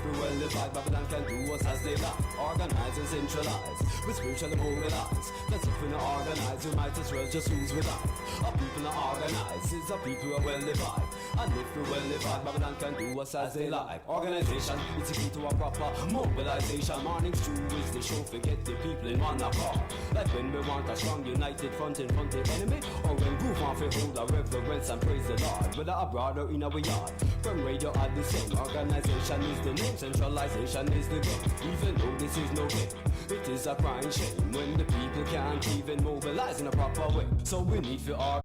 free well divide, Babylon can do us as they like. Organize and centralize, we spiritually mobilize. Cause if we not organize, we might as well just lose without. Our people not organize, it's our people who are well divided. And if we well divide, Babylon can do us as they like. Organization, it's a key to a proper mobilization. Morning Stew is the show, forget the people in one accord. Like when we want a strong united front in front of the enemy, or when groove on for hold our reverence and praise the Lord. Whether abroad or in our yard, from radio are the same. Organization is the name, centralization is the game. Even though this is no game, it is a crying shame when the people can't even mobilize in a proper way. So we need to organize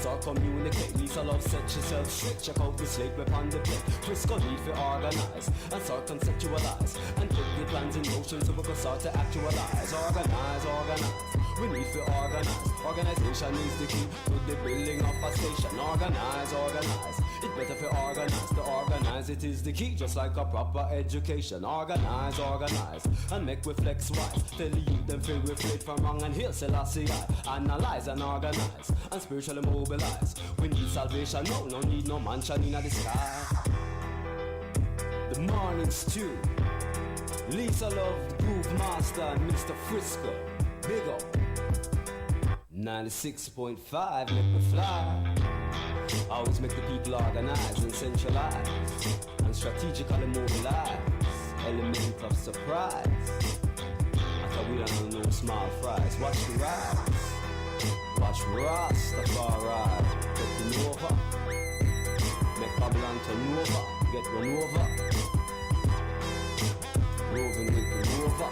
or communicate. Lisa love set yourself straight. Check out the slate upon the plate. Frisco need to organize and start conceptualize and put the plans in motion so we can start to actualize. Organize, organize. We need to organize. Organization is the key to the building of a station. Organize, organize. It's better for organize. To organize it is the key, just like a proper education. Organize, organize, and make we flex wise. Tell the youth them feel reflect from wrong and heal Selassie I. Analyze and organize and spiritually mobilize. We need salvation, no need no mansion in the sky. The Morning Stew. Lisa Love, the Groove Master, and Mr. Frisco. Big up. 96.5, make me fly. Always make the people organize and centralize and strategically mobilize. Element of surprise. After we don't know small fries. Watch the rise. Watch Rastafari taking over. Make Babylon turn over. Get run over. Roving with the rover.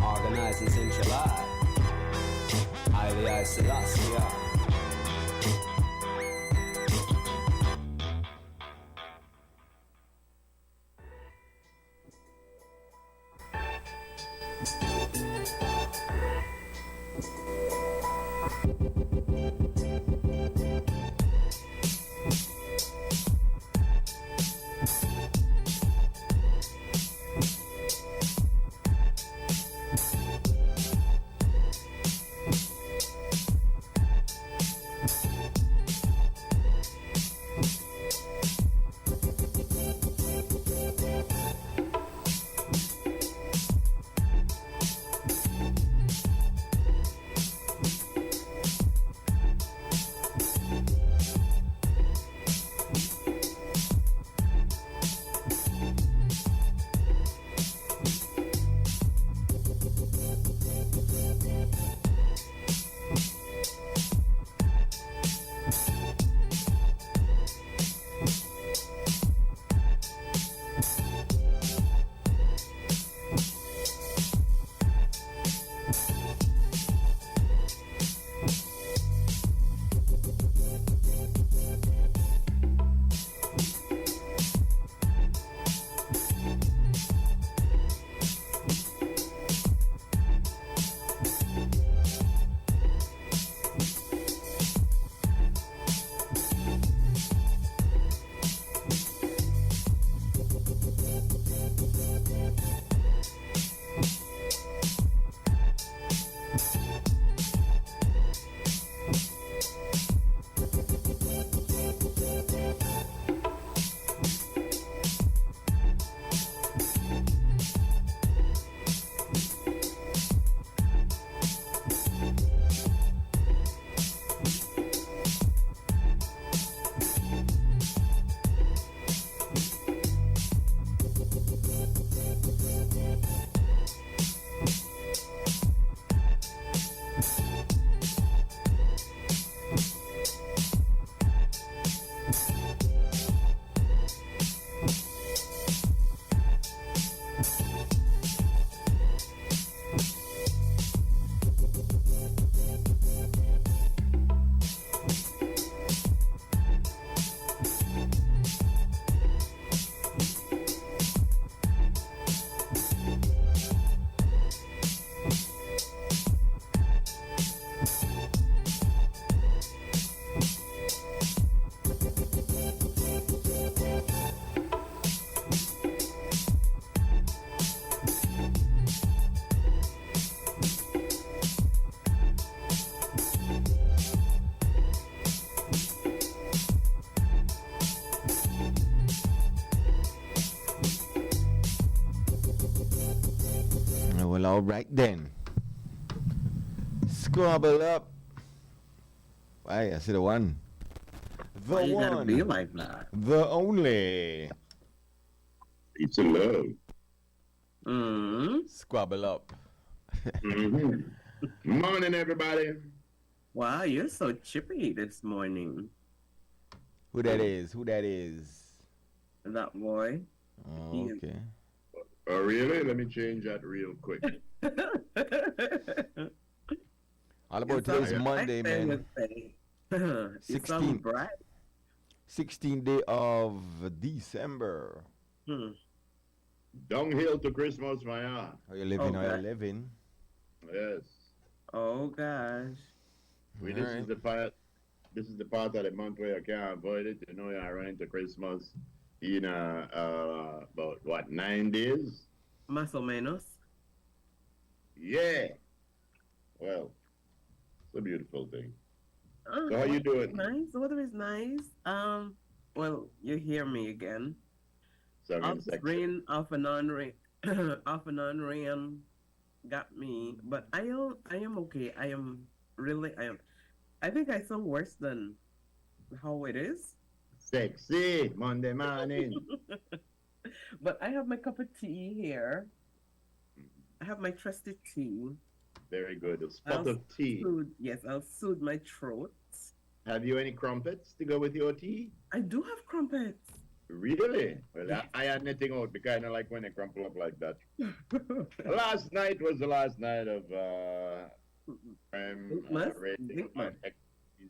Organize and centralize. I Selassie. Well, all right then. Scrabble up. Why, I see the one. The Why you gotta be one. like that? The only. It's a love. Squabble up. Mm-hmm. Morning, everybody. Wow, you're so chippy this morning. Who that is? Who that is? That boy. Oh, okay. Oh, really? Let me change that real quick. All about You sound today's Monday, bright, man. You 16th. sound bright. 16th day of December. Downhill to Christmas, man. How you living? How Okay. you living? Yes. Oh gosh. This Alright. is the part. This is the part of the month where you can't avoid it. You know, you run into Christmas in about what 9 days. Más o menos. Yeah. Well, it's a beautiful thing. So how Weather you is doing? Nice. The weather is nice. Well, you hear me again. Seven section. Rain, off and on rain, off and on rain, got me. But I am okay. I am. I think I sound worse than how it is. Sexy Monday morning. But I have my cup of tea here. I have my trusty tea. Very good. A spot of tea. I'll soothe my throat. Have you any crumpets to go with your tea? I do have crumpets. Really? Well, I had nothing out because I don't like when they crumple up like that. Last night was the last night of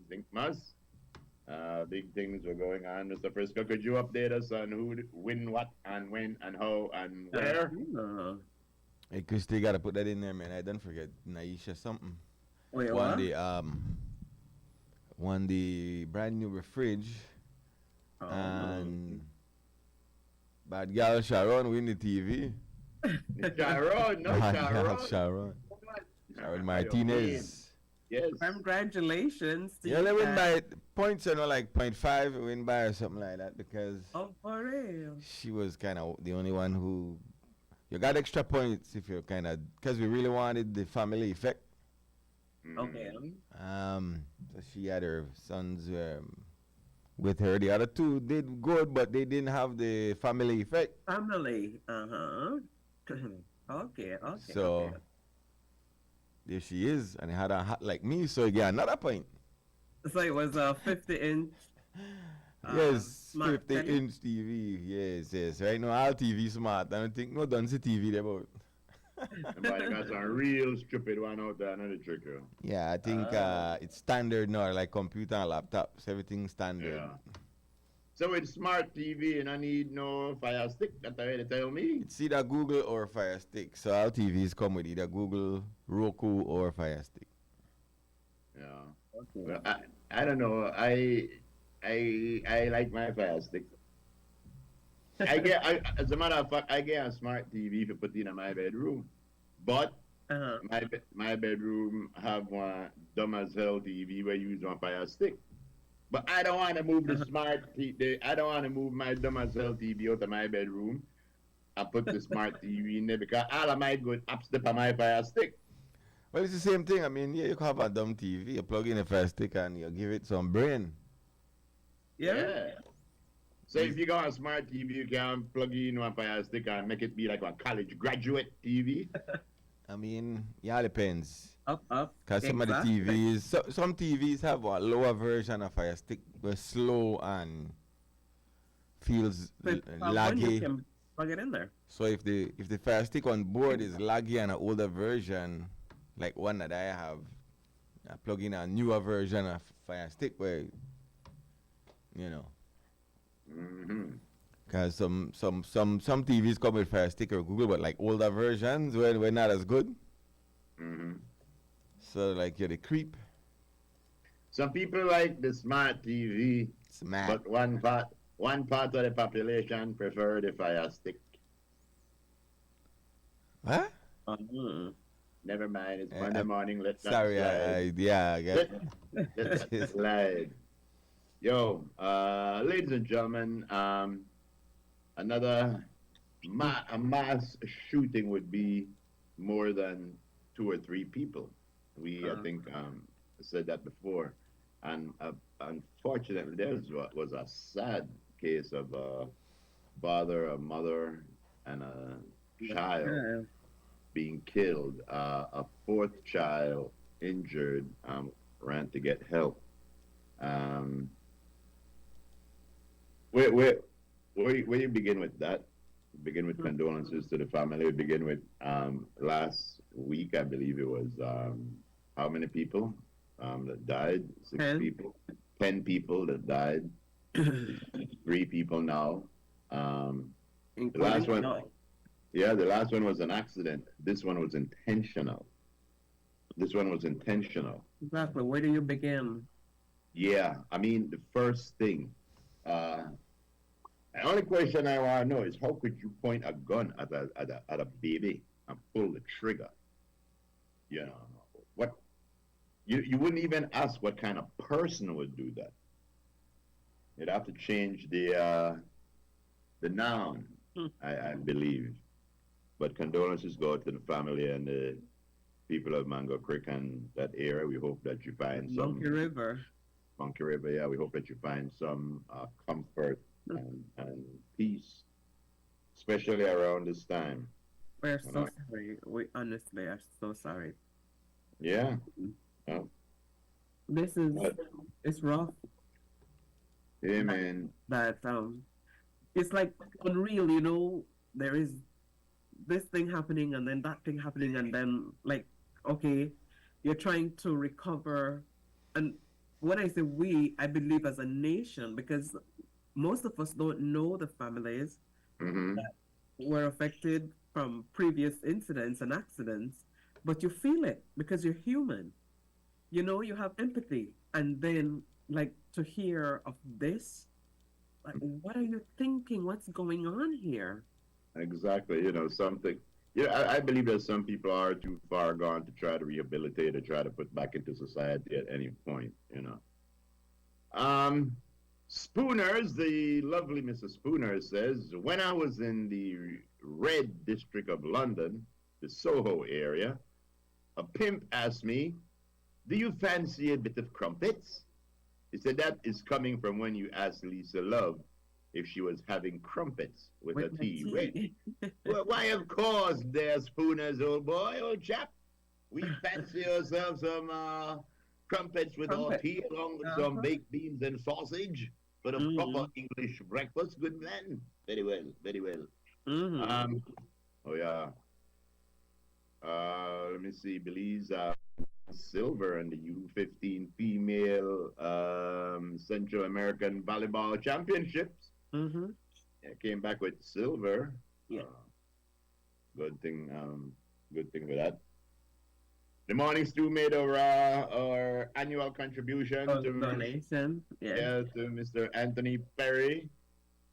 Zinkmas. Big things were going on. Mr. Frisco, could you update us on who win what and when and how and where? Hey, Christy, gotta put that in there, man. I don't forget Naisha something. Wait, Won what? won the brand new fridge. And bad girl Sharon win the TV. Sharon, no Bad Sharon. girl Sharon. Sharon Martinez. Yes. Congratulations to Yeah, you they win guys. by points, like 0.5 win by or something like that because Oh, for real. she was kind of the only one who. You got extra points if you're kind of because we really wanted the family effect. Okay. So she had her sons with her. The other two did good, but they didn't have the family effect. Family. Okay. So okay. there she is, and had a hat like me, so you get another point. So it was a 50-inch. Yes, smart 50-inch TV. Yes. Right now, all TV smart. I don't think no don't see TV there, but Somebody got some real stupid one out there, another trick. yeah, I think it's standard now, like computer and laptops. Everything's standard. Yeah. So with smart TV, and I need no Fire Stick. That's what they tell me. It's either Google or Fire Stick. So all TVs come with either Google, Roku, or Fire Stick. Yeah. Okay. Well, I don't know. I like my Fire Stick. As a matter of fact, I get a smart TV to put in my bedroom, but my bedroom have one dumb as hell TV where you use one Fire Stick. But I don't want to move the smart TV. I don't want to move my dumb as hell TV out of my bedroom and put the smart TV in there because all of my good apps step on my Fire Stick. Well, it's the same thing. I mean, yeah, you can have a dumb TV. You plug in a Fire Stick and you give it some brain. Yeah. So if you got a smart TV, you can plug in one Fire Stick and make it be like a college graduate TV. I mean, yeah, it depends. Up. Because some of the TVs, some TVs have a lower version of Fire Stick, but slow and feels You laggy. can plug it in there. So if the Fire Stick on board is laggy and an older version, like one that I have, I plug in a newer version of Fire Stick where, you know. Because some TVs come with Fire Stick or Google, but like older versions were not as good. So like you're the creep. Some people like the smart TV, but one part of the population prefer the Fire Stick. Huh? Never mind, it's Monday morning. Let's sorry, I get Let's slide. Yo, ladies and gentlemen, another mass shooting would be more than 2 or 3 people. I think, said that before. And unfortunately, there was a sad case of a father, a mother, and a child being killed. A fourth child injured, ran to get help. Um, where you begin with that? Begin with condolences to the family. Begin with last week, I believe it was how many people that died? 6 people, 10 people that died. 3 people now. The last one, the last one was an accident. This one was intentional. Exactly. Where do you begin? Yeah, I mean, the first thing, the only question I want to know is how could you point a gun at a baby and pull the trigger? You know, what? You wouldn't even ask what kind of person would do that. You'd have to change the noun, I believe. But condolences go to the family and the people of Mango Creek and that area. We hope that you find some Monkey River. Yeah, we hope that you find some comfort and peace, especially around this time. We're so sorry. We honestly are so sorry. Yeah. This is it's rough. Yeah, man. But it's like unreal, you know. There is this thing happening and then that thing happening, and then like, okay, you're trying to recover. And when I say we, I believe as a nation, because most of us don't know the families that were affected from previous incidents and accidents, but you feel it because you're human. You know, you have empathy. And then, like, to hear of this, like, what are you thinking? What's going on here? Exactly. You know, something. Yeah, I believe that some people are too far gone to try to rehabilitate or try to put back into society at any point, you know. Spooners, the lovely Mrs. Spooner says, when I was in the Red District of London, the Soho area, a pimp asked me, do you fancy a bit of crumpets? He said that is coming from when you asked Lisa Love if she was having crumpets with her tea. Well, why, of course, there, Spooners, old boy, old chap. We fancy ourselves some crumpets with our tea along with some baked beans and sausage for the proper English breakfast. Good man. Very well, very well. Oh, yeah. Let me see. Belize silver in the U15 female Central American Volleyball Championships. Yeah, came back with silver. Yeah. Good thing for that. The Morning Stew made our annual contribution to donation. Yeah, to Mr. Anthony Perry.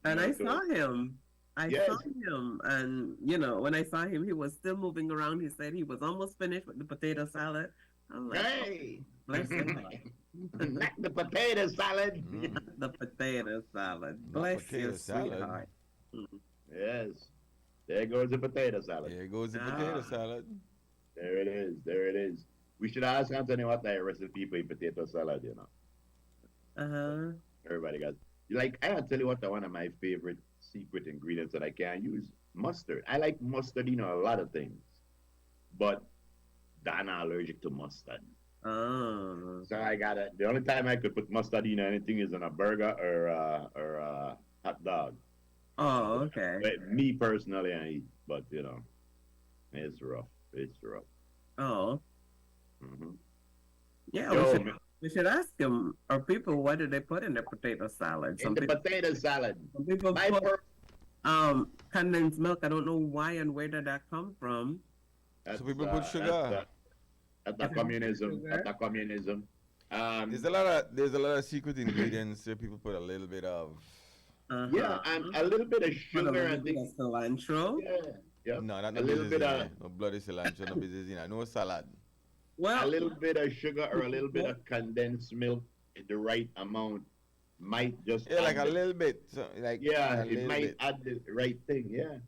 And I saw him. I saw him, and you know, when I saw him, he was still moving around. He said he was almost finished with the potato salad. I'm like, hey, bless him. Not the potato salad. The potato salad. Bless you, sweetheart. Yes, there goes the potato salad. There goes the potato salad. There it is. There it is. We should ask Anthony what the recipe for potato salad, you know. Everybody got. Like, I gotta tell you what, one of my favorite secret ingredients that I can't use, mustard. I like mustard, you know, a lot of things, but I'm allergic to mustard. So I gotta. The only time I could put mustard in anything is on a burger or a hot dog. Oh, okay. But me personally, I eat, but you know, it's rough. It's rough. Oh. Yeah, Yo, we should ask them, or people, what do they put in their potato salad? Some potato salad. Some people put condensed milk. I don't know why and where did that come from. So people put sugar. At the communism. There's a lot of secret ingredients that people put a little bit of. Yeah, and a little bit of sugar. A little bit of cilantro. Yeah. No, not a little bit of no bloody cilantro, no business, you know, no salad. Well, a little bit of sugar or a little bit of condensed milk, the right amount might just like a little bit. So, like it might add the right thing. Yeah.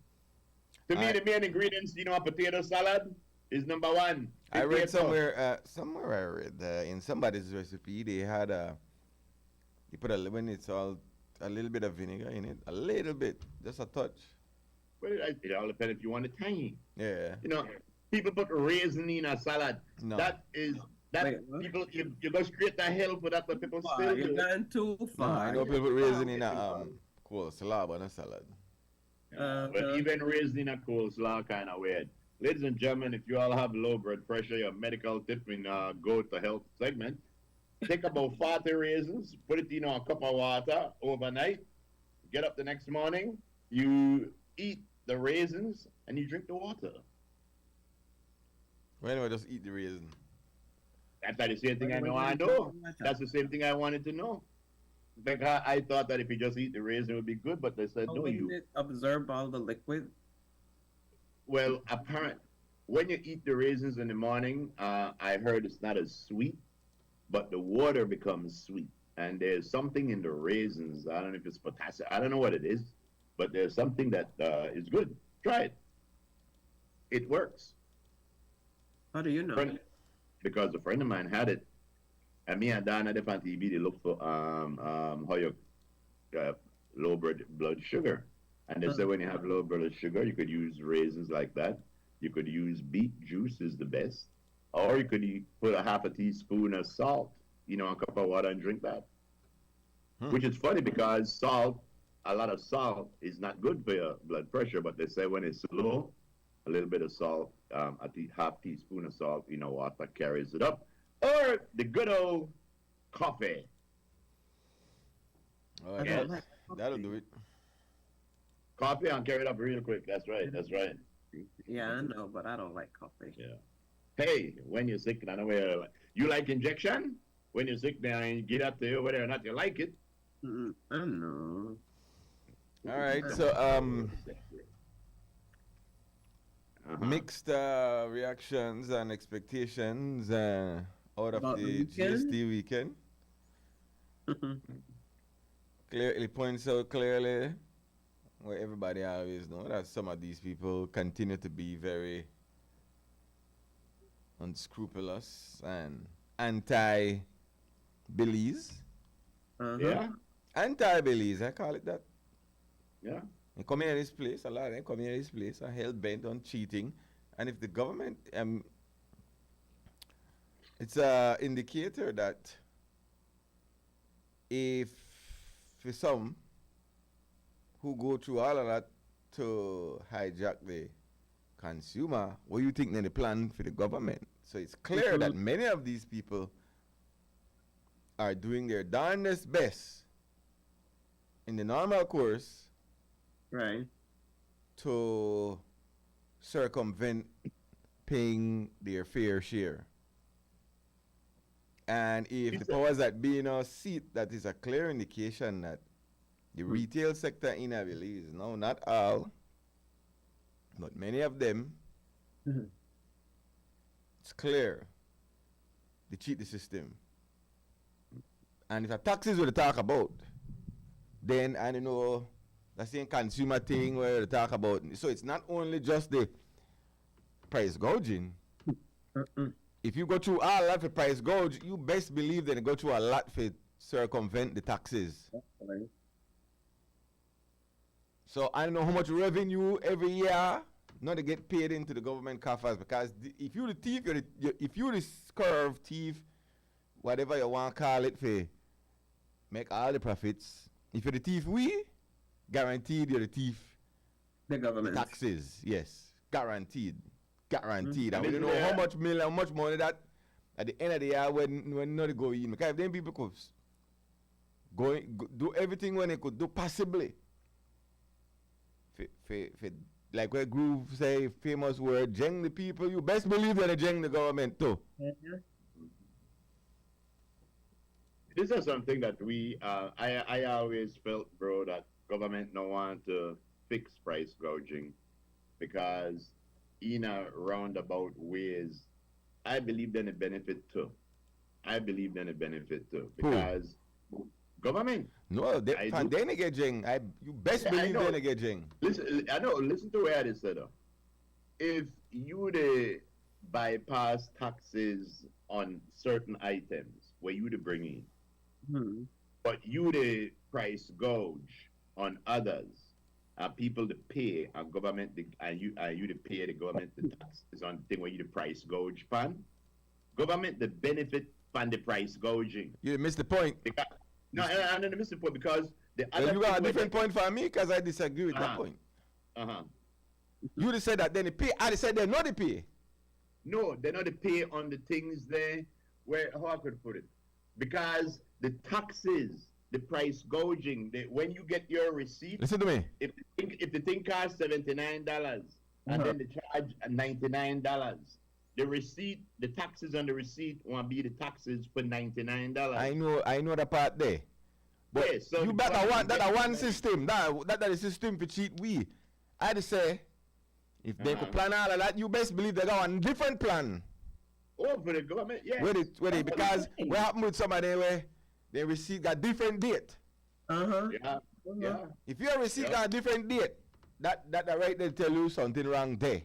To me, the main ingredients, a potato salad is number one. I read Potato. somewhere I read in somebody's recipe they had they put when it's all a little bit of vinegar in it, a little bit, just a touch. Well, it all depends if you want it tangy. Yeah. People put raisin in a salad. No. People you go straight to hell for that, but people still You're do it. going too No, far. I know people put raisin in a coleslaw, but not salad. But even raisin in a coleslaw kind of weird. Ladies and gentlemen, if you all have low blood pressure, your medical tip in Go to Health segment, take about 40 raisins, put it in a cup of water overnight, get up the next morning, you eat the raisins, and you drink the water. Well, anyway, just eat the raisin. That's the same thing I know. That's the same thing I wanted to know. Like I thought that if you just eat the raisin, it would be good, but they said no. You it absorb all the liquid. Well, apparent when you eat the raisins in the morning, I heard it's not as sweet, but the water becomes sweet, and there's something in the raisins. I don't know if it's potassium. I don't know what it is, but there's something that is good. Try it. It works. How do you know? Because a friend of mine had it, and me and Dan at on TV, they look for how you low blood sugar, and they say when you have low blood sugar, you could use raisins like that. You could use beet juice is the best, or you could put a half a teaspoon of salt, a cup of water and drink that. Which is funny because a lot of salt is not good for your blood pressure, but they say when it's low, a little bit of salt, half teaspoon of salt, water carries it up. Or the good old coffee. Oh, yeah. That'll do it. Coffee, I'll carry it up real quick. That's right. Yeah, I know, but I don't like coffee. Yeah. Hey, when you're sick, I know where you like injection. When you're sick, then you get up to you whether or not you like it. I don't know. All right, so mixed reactions and expectations out of the GST weekend. Clearly points out clearly where everybody always know that some of these people continue to be very unscrupulous and anti-Belize. Yeah. Anti-Belize, I call it that. Yeah. They come here this place, a lot of them come here this place are hell bent on cheating. And if the government, it's an indicator that if for some who go through all of that to hijack the consumer, what do you think then the plan for the government? So it's clear that many of these people are doing their darndest best in the normal course, right, to circumvent paying their fair share. And if the powers that be in our seat, that is a clear indication that the retail sector in Belize, no, not all, but many of them, it's clear they cheat the system. And if a taxes were to talk about, then I don't know, that's the consumer thing where they talk about. So it's not only just the price gouging. If you go through all that for price gouge, you best believe that they go through a lot for circumvent the taxes. So I don't know how much revenue every year not to get paid into the government coffers, because if you the thief, if you the curve thief, whatever you want to call it, for make all the profits. If you're the thief, we guaranteed you're the thief. The government. The taxes, yes, guaranteed. And we don't know how much money that at the end of the year when not go in. Because if them people could do everything when they could do possibly. For like where Groove say famous word, jeng the people, you best believe that they jeng the government too. This is something that I always felt, bro, that government don't want to fix price gouging, because in a roundabout ways, I believe then a benefit too. Because government. No, they get jing. You best believe they get jing. Listen, I know. Listen to where this said. If you the bypass taxes on certain items where you to bring in, but you the price gouge on others, and people to pay, and government and you to pay the government the taxes on the thing where you the price gouge pan. Government the benefit from the price gouging. You missed the point. Because, no, I didn't miss the point because the other. You got a different point for me because I disagree with that point. You just said that then they pay. I said they not they pay. No, they're not the pay on the things there where how I could put it. Because the taxes, the price gouging, when you get your receipt. Listen to me. If the thing costs $79 and then they charge $99, the receipt, the taxes on the receipt won't be the taxes for $99. I know the part there. But yeah, so you better want that one system. That is system for cheat we. I just say if they could plan all of that, you best believe they got one different plan. Oh, for the government, yeah. Because what happened with somebody where the receipt got different date. Yeah. If your receipt got a different date, that right they tell you something wrong there.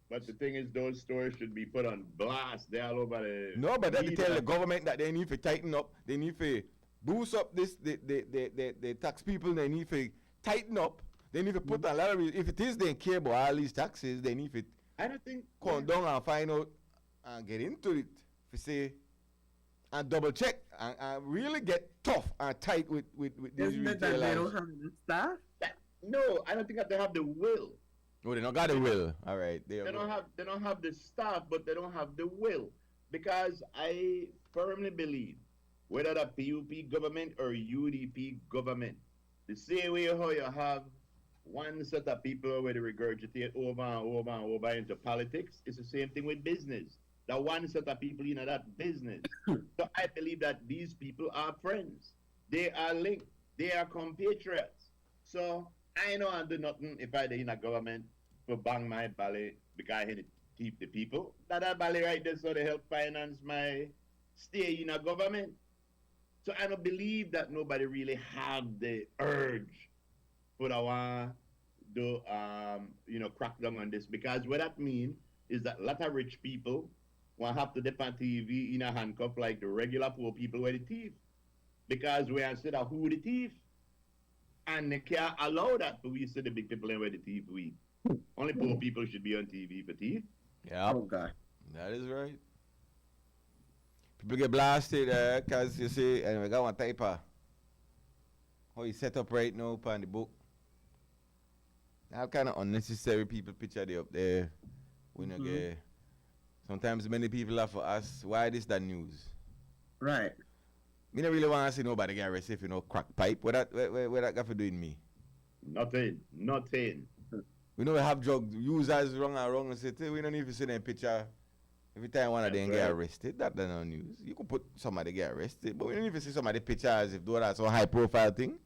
But the thing is, those stores should be put on blast. They're all over the. No, but they tell the government that they need to tighten up. They need to boost up this. The tax people. They need to tighten up. They need to put a lot of. If it is they care about all these taxes, they need to. I don't think. Come down and find out and get into it. For say, and double check and really get tough and tight with these retailers. That they don't have the staff? No, I don't think that they have the will. Oh, they don't got the will. All right. They don't have the staff, but they don't have the will. Because I firmly believe, whether the PUP government or UDP government, the same way how you have one set of people where they regurgitate over and over and over into politics, it's the same thing with business. The one set of people in that business. So I believe that these people are friends. They are linked. They are compatriots. So I know I do nothing if I in a government for bang my ballet because I had to keep the people. That ballet right there so they help finance my stay in a government. So I don't believe that nobody really have the urge for the one to crack down on this, because what that means is that a lot of rich people will have to depend TV in a handcuff like the regular poor people were the thief. Because we are said who the thief. And they can't allow that for we see the big people and where the thief we. Only poor people should be on TV for thief. Yeah. Oh God. That is right. People get blasted because you see, and we got one type of how you set up right now on the book. That kind of unnecessary people picture they up there. We know get. Sometimes many people are for us, why this that news? Right. Me don't really want to see nobody get arrested if crack pipe. What that got for doing me? Nothing. We know we have drug users wrong and say, we don't need to see them picture every time one of them get arrested. That's no news. You can put somebody get arrested, but we don't need to see somebody picture as if that's a high profile thing.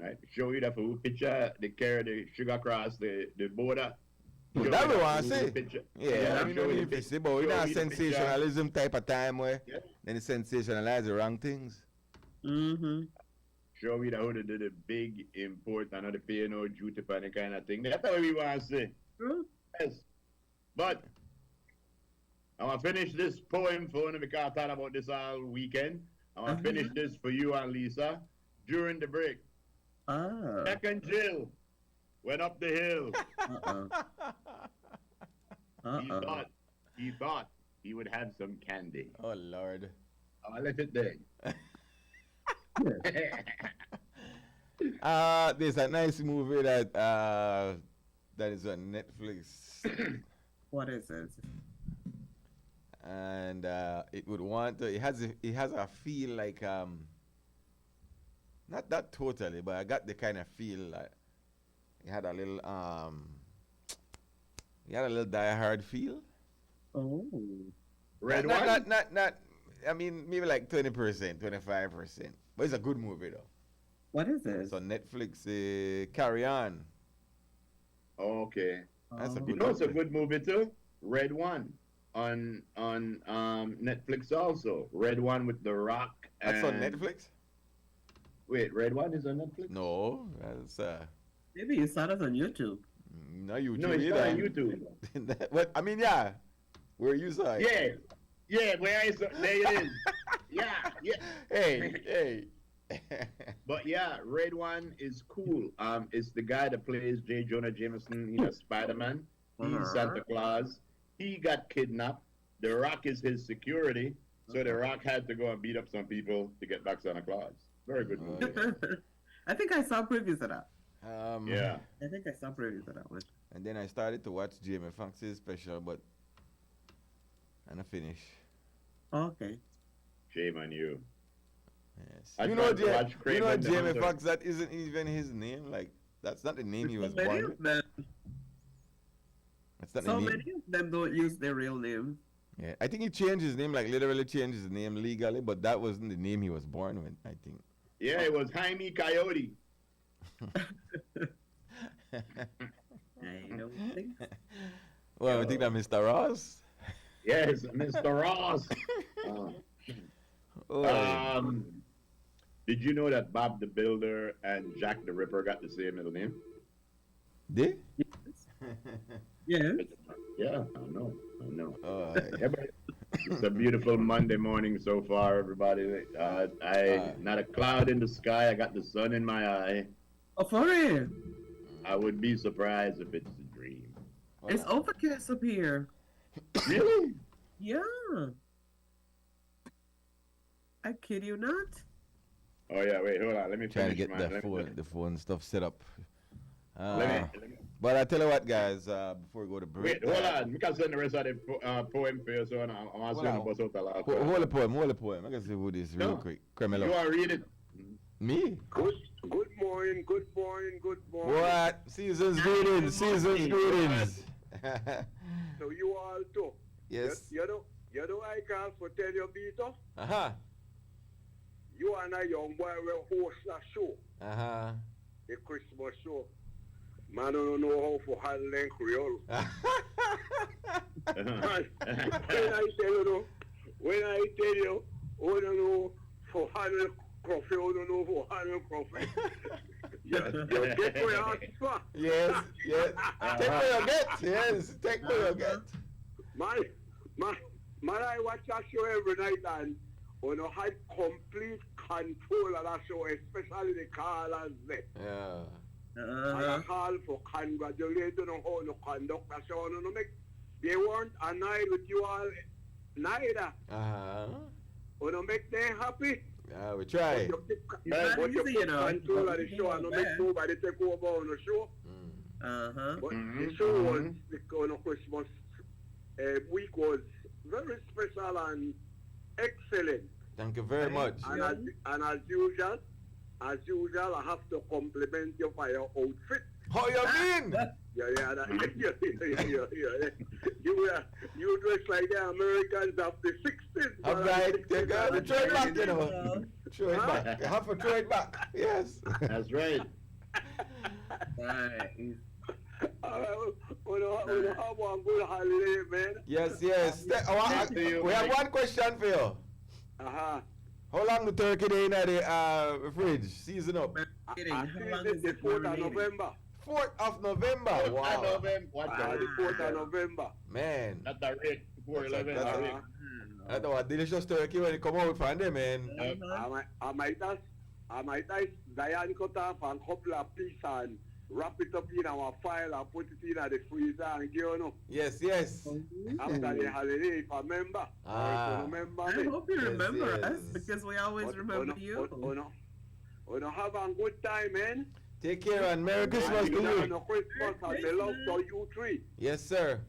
Right. Show you that for picture they carry the sugar across the border. That we want to say. Yeah, we don't need to see, but we're not sensationalism type of time where then they sensationalize the wrong things. Show me that how they did a big import and how they pay no duty for any kind of thing. That's what we want to say. Yes. But I'm going to finish this poem for you because I thought about this all weekend. I'm going to finish this for you and Lisa during the break. Jack and Jill went up the hill. He thought he would have some candy. Oh, Lord. I left it there. There's a nice movie that is on Netflix. What is it? And it would want to. It has a feel like not that totally, but I got the kind of feel like it had a little Die Hard feel. Oh, Red One. Not. I mean, maybe like 20%, 25%. But it's a good movie though. What is it? It's on Netflix. Carry On. Okay. That's a good movie. It's a good movie too. Red One on Netflix also. Red One with The Rock. That's on Netflix? Wait, Red One is on Netflix? No, that's Maybe you saw us on YouTube. no YouTube No, it's either. not on YouTube. What I mean, yeah. Where you saw it? Yeah, yeah, where I saw, there it is. Yeah, yeah. Hey. But yeah, Red One is cool. It's the guy that plays J. Jonah Jameson, Spider-Man. He's Santa Claus. He got kidnapped. The Rock is his security. So The Rock had to go and beat up some people to get back Santa Claus. Very good movie. I think I saw previews of that. Yeah. I think I saw previews of that one. And then I started to watch Jamie Foxx's special, but I didn't finish. Okay. Shame on you. Yes. I You know, tried to watch Craven the Jamie Hunter. Foxx, that isn't even his name. Like, that's not the name he was So many born of with. them, That's not so the name. many of them don't use their real names. Yeah, I think he changed his name, like literally changed his name legally, but that wasn't the name he was born with, I think. Yeah, it was Jaime Coyote. I don't think so. Well, I think that Mr. Ross. Yes, Mr. Ross. Oh, Did you know that Bob the Builder and Jack the Ripper got the same middle name? did? Yeah. Yeah, I know. Oh, Yeah, but it's a beautiful Monday morning so far, everybody. Not a cloud in the sky. I got the sun in my eye. Oh, for real? I would be surprised if it's a dream. It's overcast up here. Really? Yeah. I kid you not. Oh yeah. Wait, hold on. Let me trying to finish get mine. the phone stuff set up. Let me- But I tell you what, guys, before we go to break. Wait, hold on. We can send the rest of the poem for you, so I'm Hold going to on. bust out the last Hold one. the poem. I can see who this real No. quick. You Cremelo. want to read it? Me? Good morning. What? Season's greetings. Season's greetings. So you all too. Yes. You know I call for tell you Peter. Uh-huh. You and a young boy will host a show, Uh-huh. a Christmas show. Man don't know how to handle Creole. Man, when I tell you, I don't know for handle coffee, I don't know for handle coffee. You get what you ask for. Yes. Take what you get. Yes. Take what you get. Man, I watch that show every night and when I had complete control of that show, especially the callers there. Yeah. And I call for congratulating on how you conduct that show. No, make, they weren't annoyed with you all neither. Uh-huh. When you make them happy, Yeah, we try. but you easy, keep you know. control of the show and you make nobody take over on the show. Uh-huh. But the show was, the Christmas week was very special and excellent. Thank you very much. And as usual, I have to compliment you for your outfit. How you mean? Yeah. You dress like the Americans of the 60s. I'm right. Take the throw it back, you know. Throw it back. You have to throw it back. Yes. That's right. Nice. We have one good holiday, man. Yes. you, We have Mike. one question for you. Uh-huh. How long the turkey day in the fridge? Season up. Kidding. I How think long it's is the it 4th of remaining? November. 4th of November. I Wow. know them. What The 4th of November. Man. Not the rate. 411. That's the a- rate. I know a delicious turkey when it come out from them, man. I might ask Diane cut off and couple of pieces and wrap it up in our file and put it in the freezer and give you know. Yes. After the holiday, if I remember. Ah. Remember I me. hope you remember yes. us because we always remember you. We have a good time, man. Take care and Merry Christmas to you. Christmas and the love to you three. Yes, sir.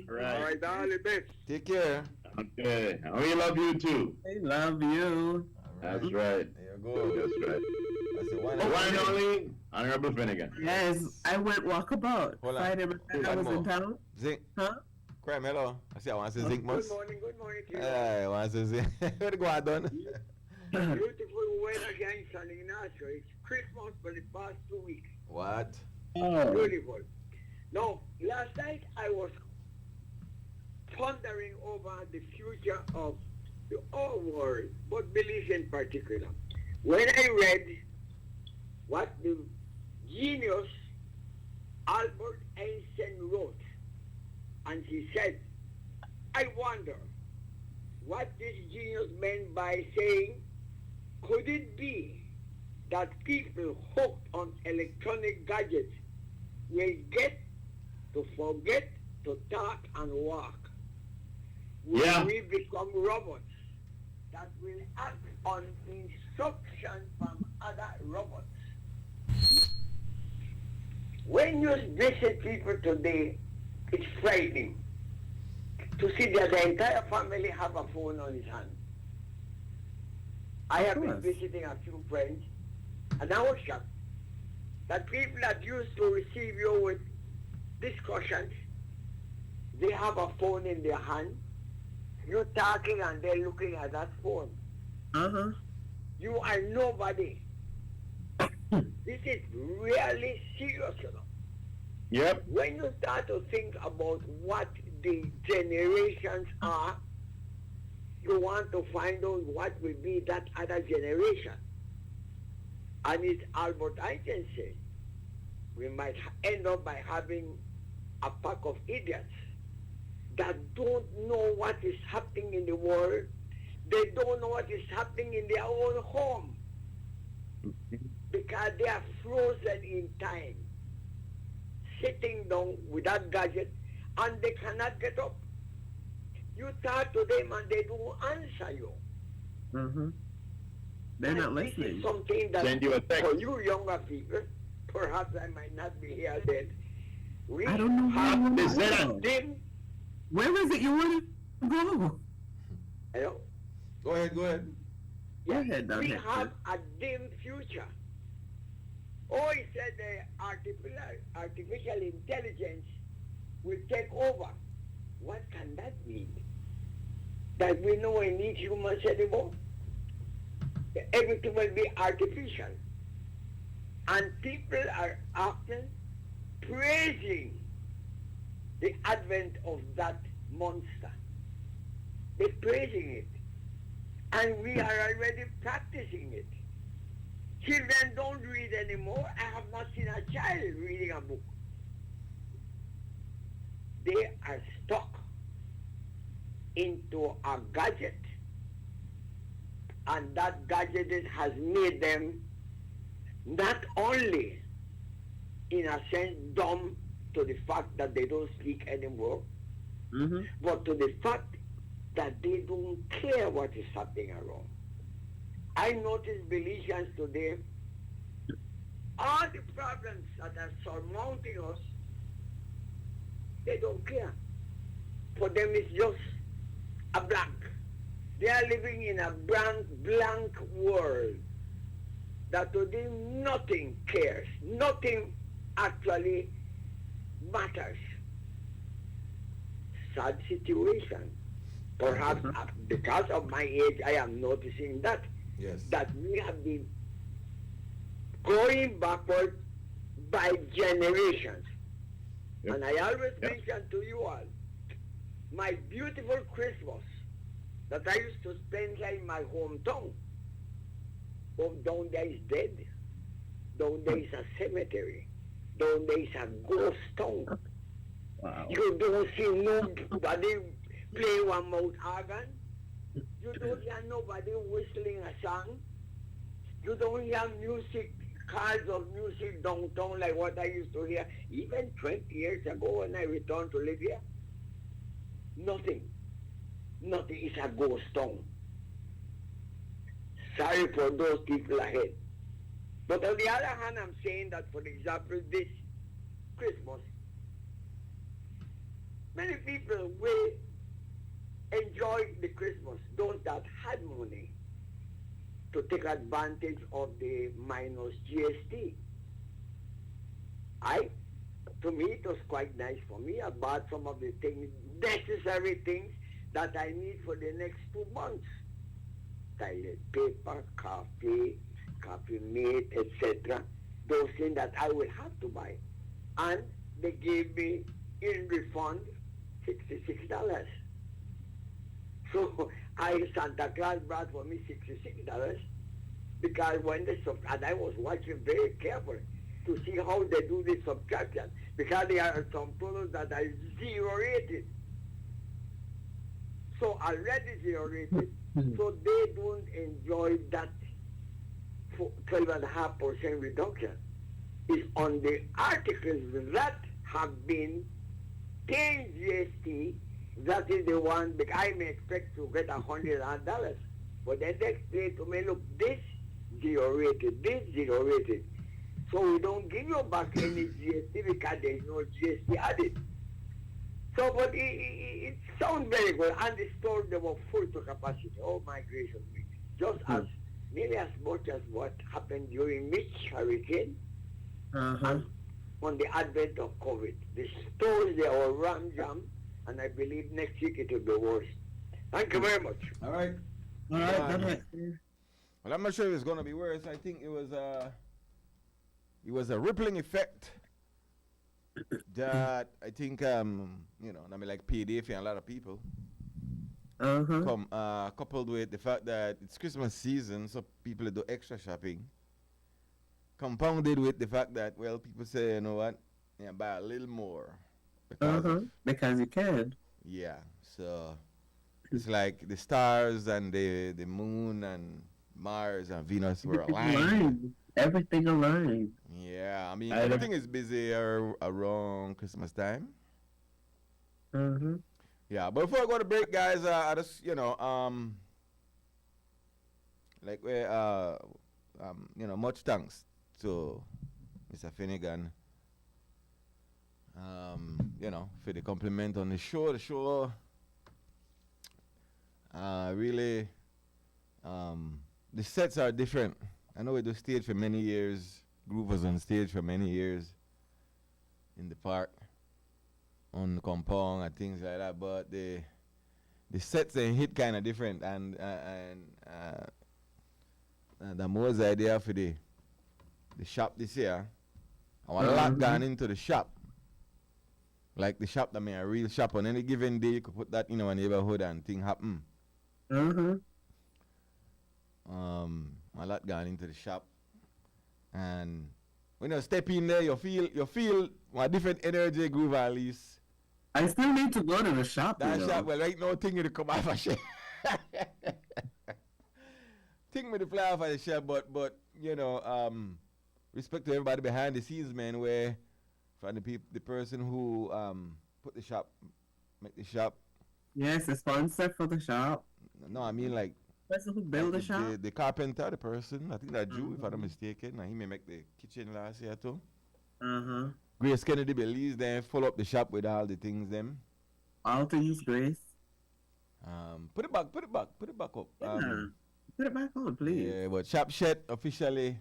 All Right. right, all the best. Take care. Okay. And we love you too. I love you. That's right. There you go. That's right. That's the one. The one and only Honorable Finnegan. Yes, I went walkabout. Hold on. Friday when I was in town. Zinc. Huh? Crime, hello. I see I want to say zinc must. Good morning to you. I want to say zinc. Where the go on done? Beautiful weather again, San Ignacio. It's Christmas for the past 2 weeks. What? Oh. Beautiful. No, last night I was pondering over the future of the whole world, but Belize in particular. When I read what the genius Albert Einstein wrote. And he said, I wonder what this genius meant by saying, could it be that people hooked on electronic gadgets will get to forget to talk and walk? Will we become robots that will act on instruction from other robots? When you visit people today, it's frightening to see that the entire family have a phone on his hand. I have been visiting a few friends, and I was shocked that people that used to receive you with discussions, they have a phone in their hand. You're talking and they're looking at that phone. You are nobody. This is really serious, you know. Yep. When you start to think about what the generations are, you want to find out what will be that other generation. And it's Albert Einstein said, we might end up by having a pack of idiots that don't know what is happening in the world. They don't know what is happening in their own home because they are frozen in time, sitting down with that gadget, and they cannot get up. You talk to them and they don't answer you. They're not This is listening. something that Send you a text. for you younger people, perhaps I might not be here then. We I don't know where have you want to to set go. a dim. Where is it you want to go? You know, Go ahead, go ahead. Go ahead, we Hector. have a dim future. Oh, he said the artificial intelligence will take over. What can that mean? That we know we need humans anymore? Everything will be artificial. And people are often praising the advent of that monster. They're praising it. And we are already practicing it. Children don't read anymore. I have not seen a child reading a book. They are stuck into a gadget. And that gadget has made them not only, in a sense, dumb to the fact that they don't speak anymore, but to the fact that they don't care what is happening around. I noticed Belizeans today, all the problems that are surmounting us, they don't care. For them it's just a blank. They are living in a blank world that to them nothing cares. Nothing actually matters. Sad situation. Perhaps because of my age, I am noticing that. Yes. That we have been going backward by generations. Yep. And I always mention to you all, my beautiful Christmas that I used to spend here in my hometown. Oh, down there is dead. Down there is a cemetery. Down there is a ghost town. Wow. You don't see nobody play one mouth organ. You don't hear nobody whistling a song. You don't hear music, cars of music downtown like what I used to hear even 20 years ago when I returned to live here. Nothing. Nothing. It's a ghost town. Sorry for those people ahead. But on the other hand, I'm saying that, for example, this Christmas, many people will enjoy the Christmas, those that had money to take advantage of the minus GST. To me, it was quite nice for me. I bought some of the things, necessary things that I need for the next 2 months. Toilet paper, coffee mate, etc. Those things that I will have to buy. And they gave me in refund $66. So Santa Claus brought for me $66. because when and I was watching very carefully to see how they do the subtraction, because there are some products that are zero rated. So already zero rated, so they don't enjoy that 12.5% reduction. It's on the articles that have been paying GST, that is the one that I may expect to get $100. But then they say to me, look, this zero rated, this zero rated. So we don't give you back any GST because there is no GST added. So, but it sounds very good. And the stores, they were full to capacity. Oh my gracious me. Just as, nearly as much as what happened during Mitch Hurricane and on the advent of COVID. The stores, they were ram jam, and I believe next week it will be worse. Thank you very much. All right. All right. Well, I'm not sure if it's going to be worse. I think it was a rippling effect that I think, I mean, like payday for a lot of people. Coupled with the fact that it's Christmas season, so people do extra shopping. Compounded with the fact that, well, people say, you know what, yeah, buy a little more. Because you can. Yeah, so it's like the stars and the moon and Mars and Venus were aligned. Everything aligned. Yeah, I mean, everything is busy around Christmas time. Yeah, but before I go to break, guys, I just, much thanks to Mr. Finnegan, for the compliment on the show. The show, really, the sets are different. I know we do stage for many years. Groove was on stage for many years in the park, on the compound and things like that. But the sets they hit kind of different, and the most idea for the shop this year. I want a lot gone into the shop. Like the shop, I mean, a real shop. On any given day, you could put that in our neighborhood and thing happen. A lot gone into the shop, and when you step in there, you feel a different energy, groove at least. I still need to go to the shop. That shop, well, right now, thing to come off a shop. Thing me to fly off of the shop, but respect to everybody behind the scenes, man. Where from the person who put the shop, make the shop. Yes, the sponsor for the shop. No, I mean like. Person who built the shop? The carpenter, the person, I think that Jew, if I'm not mistaken. He may make the kitchen last year too. Grace Kennedy Belize then follow up the shop with all the things them. All things Grace. Put it back up. Put it back on, please. Yeah, but shop shed officially.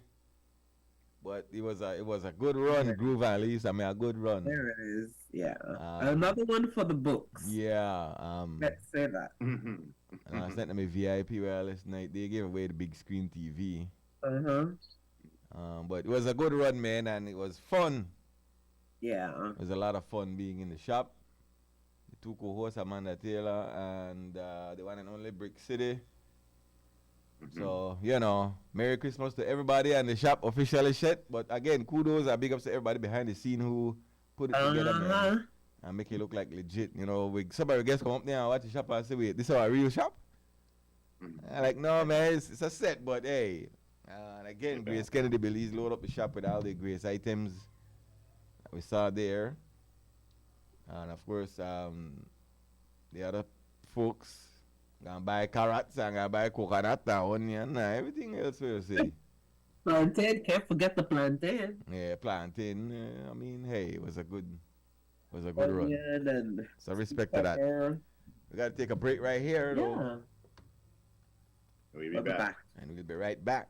But it was a good run, Groove at least. I mean, a good run. There it is. Yeah. Another one for the books. Yeah. Let's say that. And I sent them a VIP wireless night. They gave away the big screen TV. But it was a good run, man, and it was fun. Yeah. It was a lot of fun being in the shop. The two co-hosts, Amanda Taylor and the one and only Brick City. So, Merry Christmas to everybody, and the shop officially shut. But again, kudos and big ups to everybody behind the scene who put it together, man. And make it look like legit. Somebody guests come up there and watch the shop and say, wait, this is our real shop? I'm like, no, man, it's a set, but hey. And again, Grace Kennedy Belize load up the shop with all the Grace items that we saw there. And of course, the other folks gonna buy carrots and gonna buy coconut and onion and everything else we see. Plantain, can't forget the plantain. Yeah, plantain. I mean, hey, it was a good run. So respect to that. We gotta take a break right here, though. We'll be back. And we'll be right back.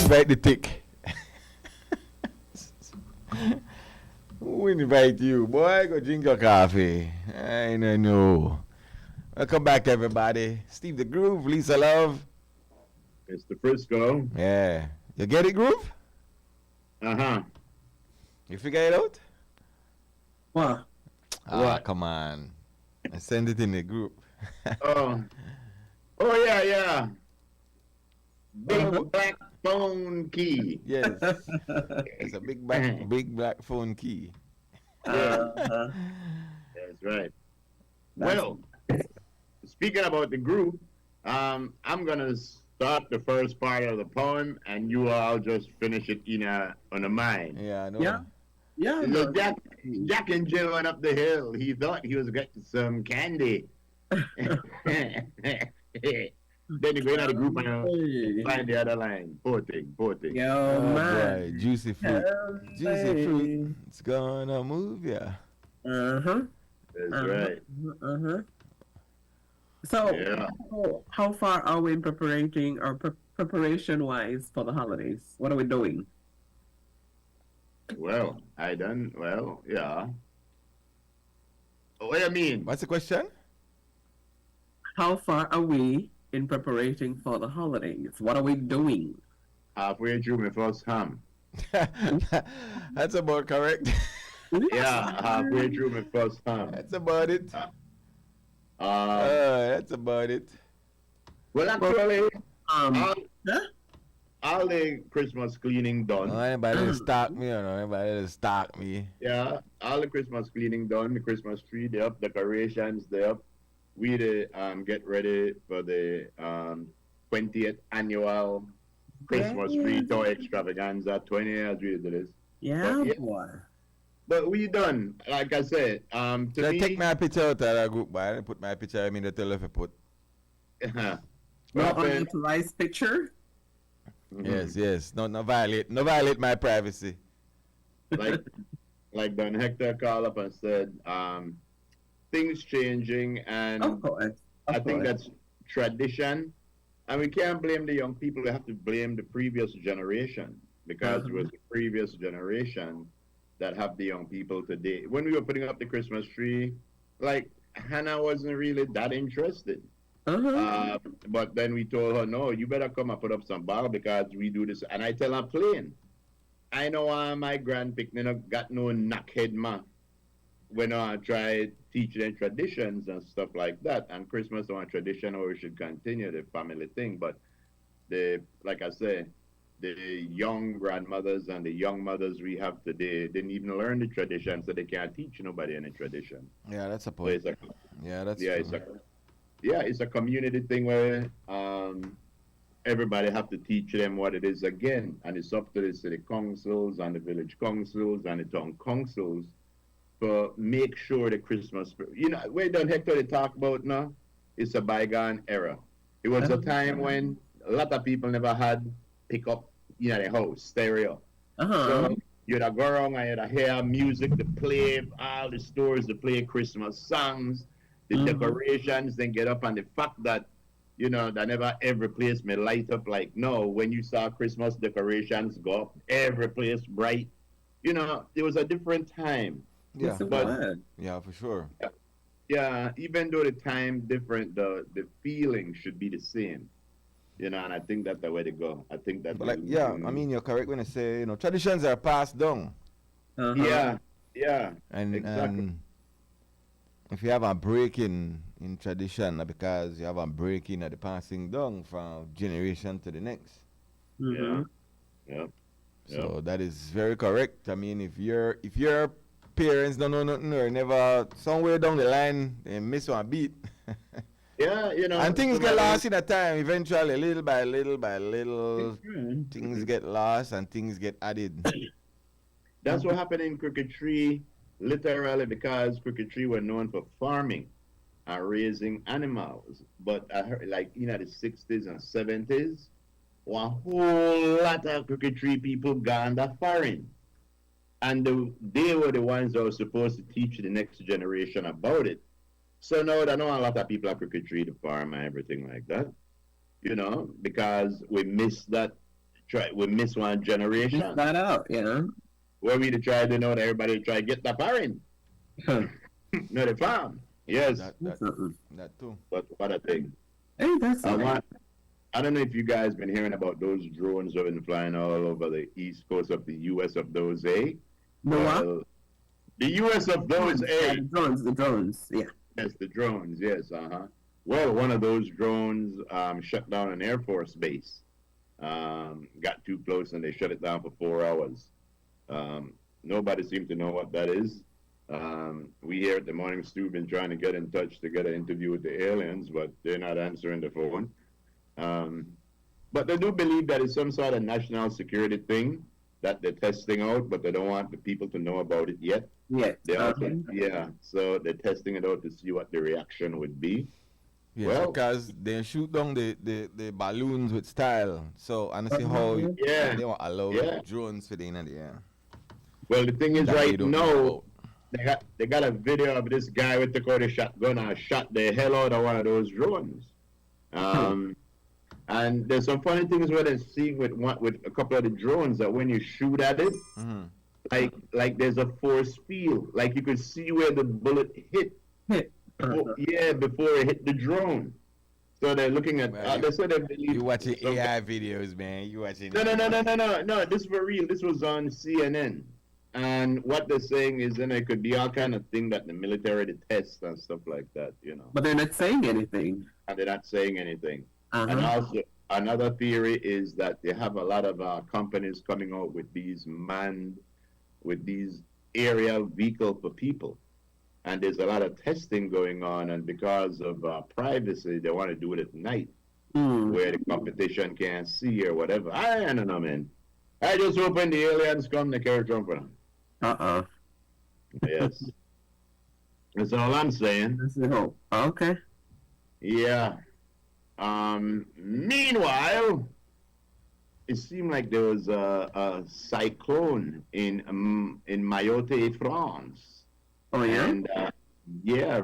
invite the tick? Who invite you? Boy, go drink your coffee. I don't know. Welcome back, everybody. Steve the Groove, Lisa Love. It's the Frisco. Yeah. You get it, Groove? Uh-huh. You figure it out? What? What? Come on. I send it in the group. Oh yeah. Big black phone key. Yes. It's a big black phone key. Uh-huh. That's right. Well, speaking about the group, I'm gonna start the first part of the poem, and you all just finish it on a mind. Yeah, I know. Yeah. So Jack and Jill went up the hill. He thought he was getting some candy. Then you go into the group and find the other line. Poor thing. Yo, man. Boy, juicy fruit. Juicy fruit. It's gonna move ya. Uh-huh. That's right. Uh-huh. So, Yeah. how far are we in preparation-wise for the holidays? What are we doing? Well, yeah. What do you mean? What's the question? How far are we in preparing for the holidays? What are we doing? Halfway through my first ham. That's about correct. Yeah, halfway through my first ham. That's about it. That's about it. Well, actually, Huh? all the Christmas cleaning done. No, anybody to stalk me or no, anybody to stalk me. Yeah, all the Christmas cleaning done. The Christmas tree, they up. Decorations, they up. We get ready for the 20th annual Christmas tree toy extravaganza. 20 years we did this. Yeah, yeah. boy. But we done. Like I said, to So me, take my picture out of that group, but I didn't put my picture. I mean, the tell if I put. No What happened? unauthorized picture? Yes. No violate my privacy. like Don Hector called up and said, things changing, and Of course. I think that's tradition. And we can't blame the young people. We have to blame the previous generation, because it was the previous generation that have the young people today. When we were putting up the Christmas tree, like Hannah wasn't really that interested. But then we told her, no, you better come and put up some ball because we do this. And I tell her plain, I know my grandpicnic got no knockhead man when I try teach them traditions and stuff like that. And Christmas is a tradition, or we should continue the family thing. But like I say, the young grandmothers and the young mothers we have today didn't even learn the tradition, so they can't teach nobody any tradition. Yeah, that's a point. So it's a community thing where everybody have to teach them what it is again, and it's up to the city councils and the village councils and the town councils to make sure the Christmas, where Don Hector they talk about now, it's a bygone era. It was a time when a lot of people never had pick up the house stereo. So you'd go around and you'd hear music to play, all the stores to play Christmas songs, the decorations, then get up, and the fact that that never every place may light up like no. When you saw Christmas decorations go up, every place bright. It was a different time. Yeah, but yeah, for sure. Yeah, even though the time different, the feeling should be the same. And I think that's the way to go. I think that. But I mean, you're correct when you say traditions are passed down. Yeah, and exactly. If you have a break in tradition, because you have a break in the passing down from generation to the next. Yeah. So that is very correct. I mean, if your parents don't know nothing or never somewhere down the line they miss one beat. Yeah, and things get lost in a time. Eventually, little by little, things get lost and things get added. That's what happened in Cricketry, literally, because Cricketry were known for farming and raising animals. But I heard, the 60s and 70s, a whole lot of Cricketry people gone that foreign. And they were the ones that were supposed to teach the next generation about it. So now I know a lot of people are Cricketry, the farm and everything like that, because we miss that we miss one generation. Miss that out, Where we to try to know that everybody try to get the parent. No, the farm. Yes. That too. But what a thing. Hey, that's I don't know if you guys been hearing about those drones that have been flying all over the east coast of the U.S. of those, eh? The U.S. of those, eh? The drones, yeah. Yes, the drones, yes, Well, one of those drones shut down an Air Force base. Got too close and they shut it down for 4 hours. Nobody seemed to know what that is. We here at the Morning Stew been trying to get in touch to get an interview with the aliens, but they're not answering the phone. But they do believe that it's some sort of national security thing that they're testing out, but they don't want the people to know about it yet. So they're testing it out to see what the reaction would be. Yeah, well, because they shoot down the balloons with style. So, and see how they won't allow drones for the end of the air. Well, the thing is, right now, they got a video of this guy with the shotgun and shot the hell out of one of those drones. And there's some funny things where they're seeing with a couple of the drones that when you shoot at it, like there's a force field, like you could see where the bullet hit. Before it hit the drone. So they're looking at. They said they believe. You watching AI videos, man? You watching? No. This is for real. This was on CNN, and what they're saying is, then it could be all kind of thing that the military tests and stuff like that, But they're not saying anything. And they're not saying anything. And also, another theory is that they have a lot of companies coming out with these aerial vehicles for people. And there's a lot of testing going on, and because of privacy, they want to do it at night, where the competition can't see or whatever. I don't know, man. I just hope when the aliens come, they carry Trump for them. Yes. That's all I'm saying. That's the hope. Okay. Yeah. Meanwhile, it seemed like there was a cyclone in Mayotte, France. Oh, yeah? And,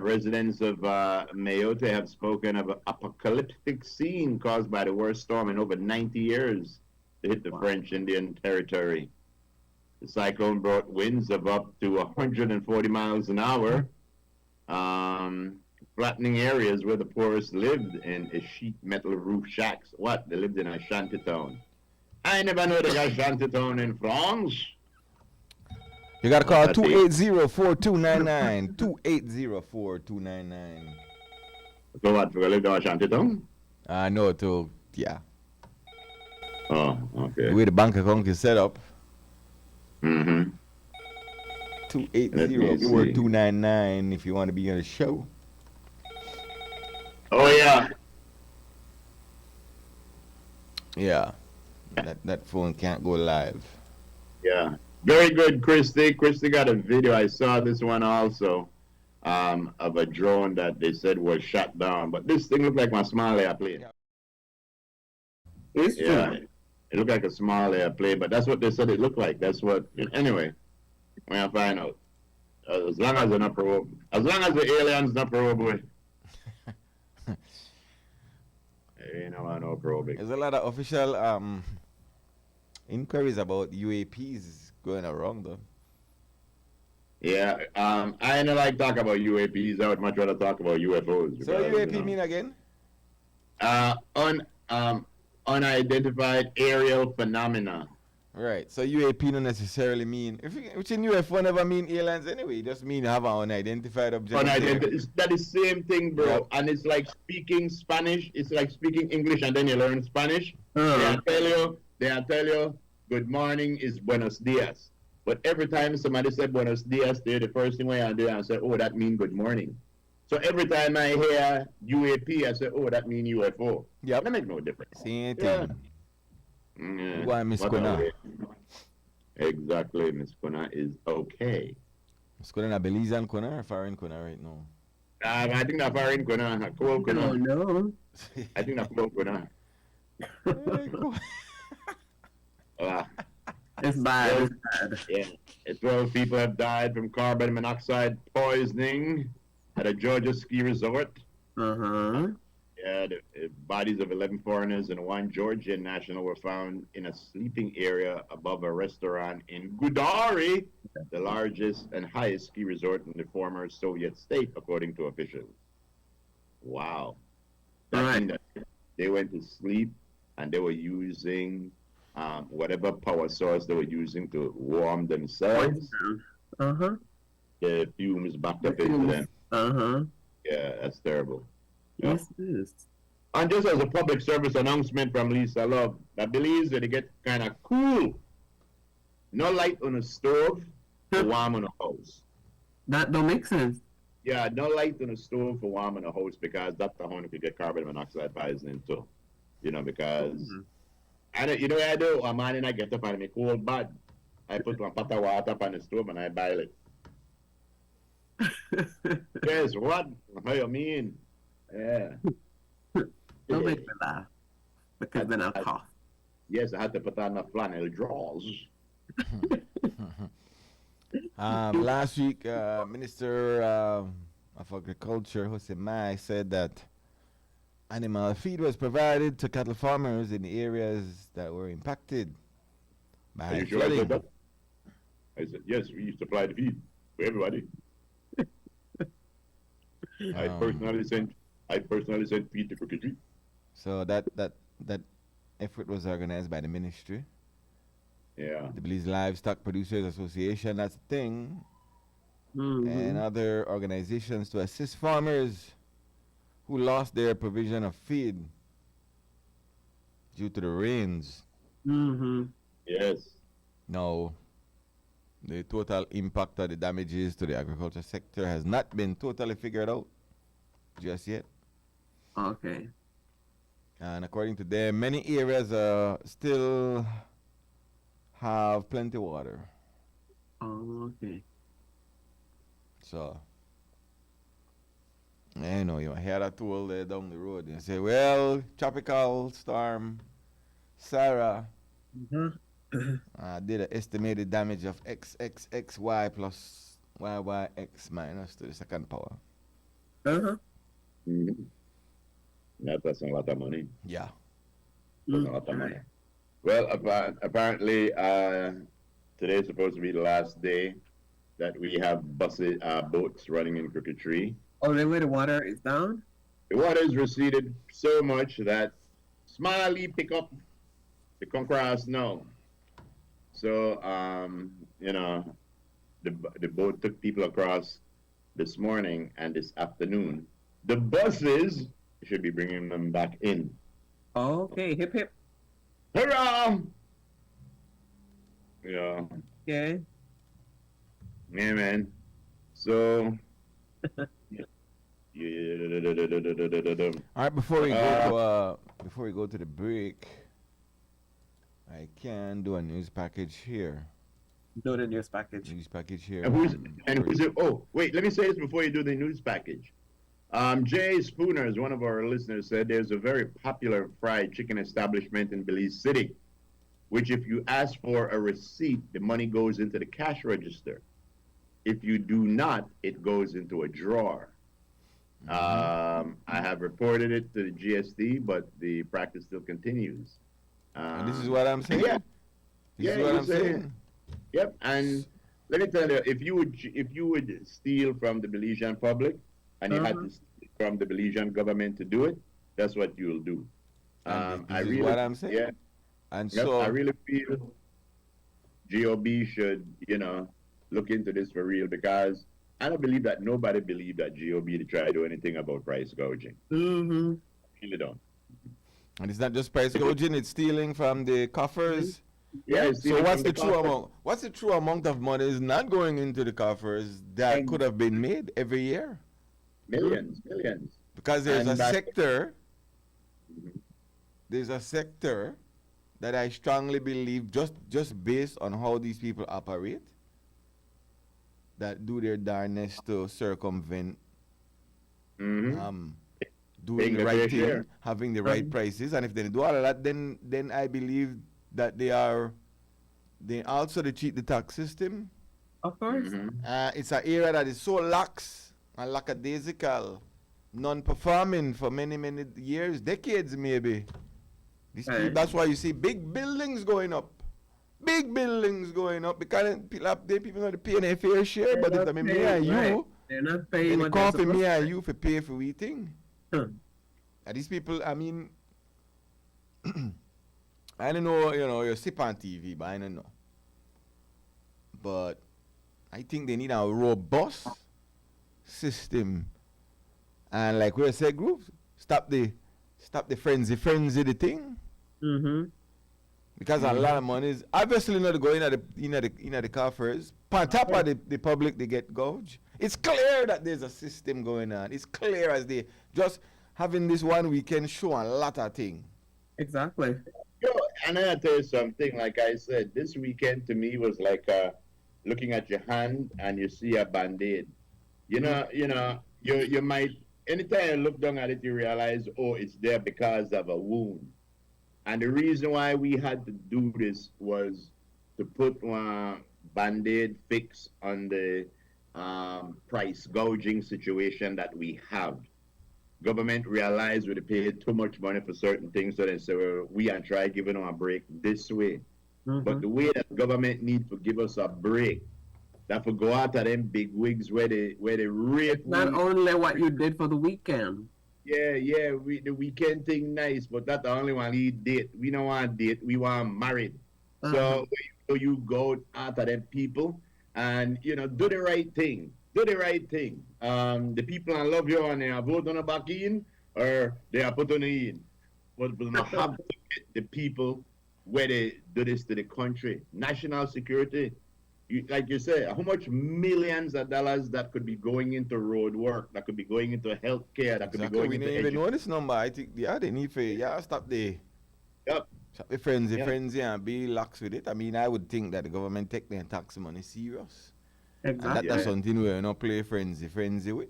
residents of Mayotte have spoken of an apocalyptic scene caused by the worst storm in over 90 years to hit the French Indian territory. The cyclone brought winds of up to 140 miles an hour, flattening areas where the poorest lived in sheet metal roof shacks. They lived in a shanty town. I never know they got shanty town in France. You gotta call 280-4299. 280-4299. So what, we live in a shanty town? No, yeah. Oh, okay. The way the bank account is set up. 280-4299 if you want to be on the show. Oh, yeah. Yeah. That phone can't go live. Yeah. Very good, Christy. Christy got a video. I saw this one also of a drone that they said was shot down. But this thing looked like my small airplane. Yeah. It looked like a small airplane, but that's what they said it looked like. That's what. Anyway, we're going to find out. As long as they're not probable. As long as the aliens not probable. Ain't no probing. There's a lot of official inquiries about UAPs going around though. Yeah, I don't like talk about UAPs. I would much rather talk about UFOs. So UAP mean again? Unidentified aerial phenomena. Right. So UAP don't necessarily mean which in UFO never mean aliens anyway. It just mean have an unidentified object. That is same thing, bro. Yep. And it's like speaking Spanish. It's like speaking English and then you learn Spanish. They tell you good morning is buenos dias. But every time somebody say buenos dias, the first thing I do I say, oh, that mean good morning. So every time I hear UAP, I say, oh, that mean UFO. Yeah, that make no difference. Same thing. Yeah. Why Miss Kuna? Exactly, Miss Kuna is okay. Miss Kuna Belize and Kuna or foreign Kuna right now? I think that foreign Kuna, cool Kuna. Oh no. I think that cool Kuna. It's bad. Yeah. 12 people have died from carbon monoxide poisoning at a Georgia ski resort. Yeah, the bodies of 11 foreigners and one Georgian national were found in a sleeping area above a restaurant in Gudari, the largest and highest ski resort in the former Soviet state, according to officials. Wow. That means that they went to sleep and they were using whatever power source they were using to warm themselves. Uh-huh. The fumes backed up into them. Uh-huh. Yeah, that's terrible. Yes, it is. And just as a public service announcement from Lisa Love, that believes that it get kind of cool. No light on the stove, for warm on the house. That don't make sense. Yeah, no light on the stove for warm on the house because that's the one could get carbon monoxide poisoning too. You know, because you know what I do? A man and I get up and make cold bad. I put one pot of water up on the stove and I boil it. Guess what? How you mean? Yeah. Don't make me laugh. Because then I'll cough. Yes, I had to put on the flannel drawers. Last week, Minister of Agriculture, Jose Mai, said that animal feed was provided to cattle farmers in the areas that were impacted by Sure I said flooding. that? I said, yes, we supply the feed for everybody. I personally sent feed to Crooked Tree. So that effort was organized by the ministry. Yeah. The Belize Livestock Producers Association, that's the thing, Mm-hmm. and other organizations to assist farmers who lost their provision of feed due to the rains. Mm-hmm. Yes. Now, the total impact of the damages to the agriculture sector has not been totally figured out just yet. Okay. And according to them, many areas still have plenty of water. Oh, okay. So, you know, you hear that tool there down the road and say, well, tropical storm Sarah did an estimated damage of XXXY plus YYX minus to the second power. Uh-huh. Mm-hmm. That's a lot of money. Yeah. That's a lot of money. Well, apparently, today's supposed to be the last day that we have boats running in Crooked Tree. Oh, the way the water is down? The water is receded so much that Smiley pick up the cross now. So, you know, the boat took people across this morning and this afternoon. The buses should be bringing them back in. Okay, hip hip. Hurrah! Yeah. Okay. Yeah, man. So. All right, before we go to the break, I can do a news package here. Do the news package. News package here. And who's it? Oh, wait, let me say this before you do the news package. Jay Spooner, is one of our listeners, said there's a very popular fried chicken establishment in Belize City, which if you ask for a receipt, the money goes into the cash register. If you do not, it goes into a drawer. I have reported it to the GST, but the practice still continues. And this is what I'm saying. Yeah. This is what I'm saying. Yep. And let me tell you, if you would steal from the Belizean public, and you had to steal from the Belizean government to do it, that's what you'll do. This is what I'm saying. Yeah. And Yep, so I really feel GOB should, look into this for real, because I don't believe that nobody believed that GOB to try to do anything about price gouging. Mm-hmm. I really don't. and it's not just price gouging; it's stealing from the coffers. Yeah. So what's the true amount? What's the true amount of money is not going into the coffers that could have been made every year? Millions. Because there's And a back- sector. There's a sector that I strongly believe, just based on how these people operate, that do their darnest to circumvent doing Paying the the right fair thing, share. having the right prices, and if they do all of that, then I believe that they also cheat the tax system. Of course. It's an area that is so lax and lackadaisical non-performing for many, many years, decades maybe. That's why you see big buildings going up. Big buildings going up because people not paying their fair share, but it's me and you. They're not paying what they're they're me and you for pay for we thing. Huh. And these people, I mean, I don't know, you sip on TV, but I don't know. But I think they need a robust system. And like we said, groups, stop the frenzy the thing. Mm-hmm. Because a lot of money is obviously not going in the coffers. On top of the public, they get gouged. It's clear that there's a system going on. It's clear as they just having this one weekend show a lot of things. Exactly. Yo, and I'll tell you something. Like I said, this weekend to me was like looking at your hand and you see a band-aid. You might anytime you look down at it, you realize, oh, it's there because of a wound. And the reason why we had to do this was to put one band-aid fix on the price gouging situation that we have. Government realized we paid too much money for certain things, so they said, well, we are trying giving them a break this way. Mm-hmm. But the way that government need to give us a break, that for go out of them big wigs where they rape. Not only what you did for the weekend. Yeah, the weekend thing nice, but that's the only one he did. We don't want date, we want married. Uh-huh. So you go out of them people and do the right thing. Do the right thing. The people I love you and they are vote on the back in or they are put on the in. But we'll not have to get the people where they do this to the country. National security. Like you said, how much millions of dollars that could be going into road work, that could be going into health care, that could be going into education. We didn't even know this number. I think, they need to, stop the frenzy and be lax with it. I mean, I would think that the government take their tax money serious. Exactly. And that's something we're not play frenzy with.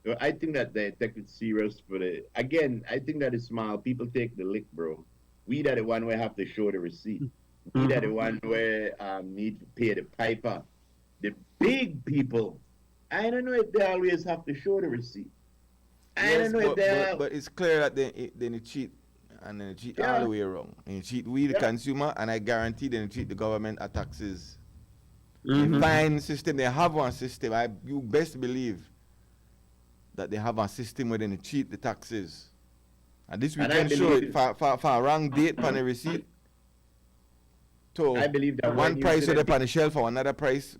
Well, I think that they take it serious again, I think that the small people take the lick, bro. We that the one where have to show the receipt. We that the one where need to pay the piper. The big people, I don't know if they always have to show the receipt. I don't know if they but it's clear that they cheat. And they cheat all the way around. And they cheat we, the consumer, and I guarantee they cheat the government at taxes. The fine system, they have one system. You best believe that they have a system where they cheat the taxes. And this we can show it for a wrong date on the receipt. So I believe that one price with up on the shelf or another price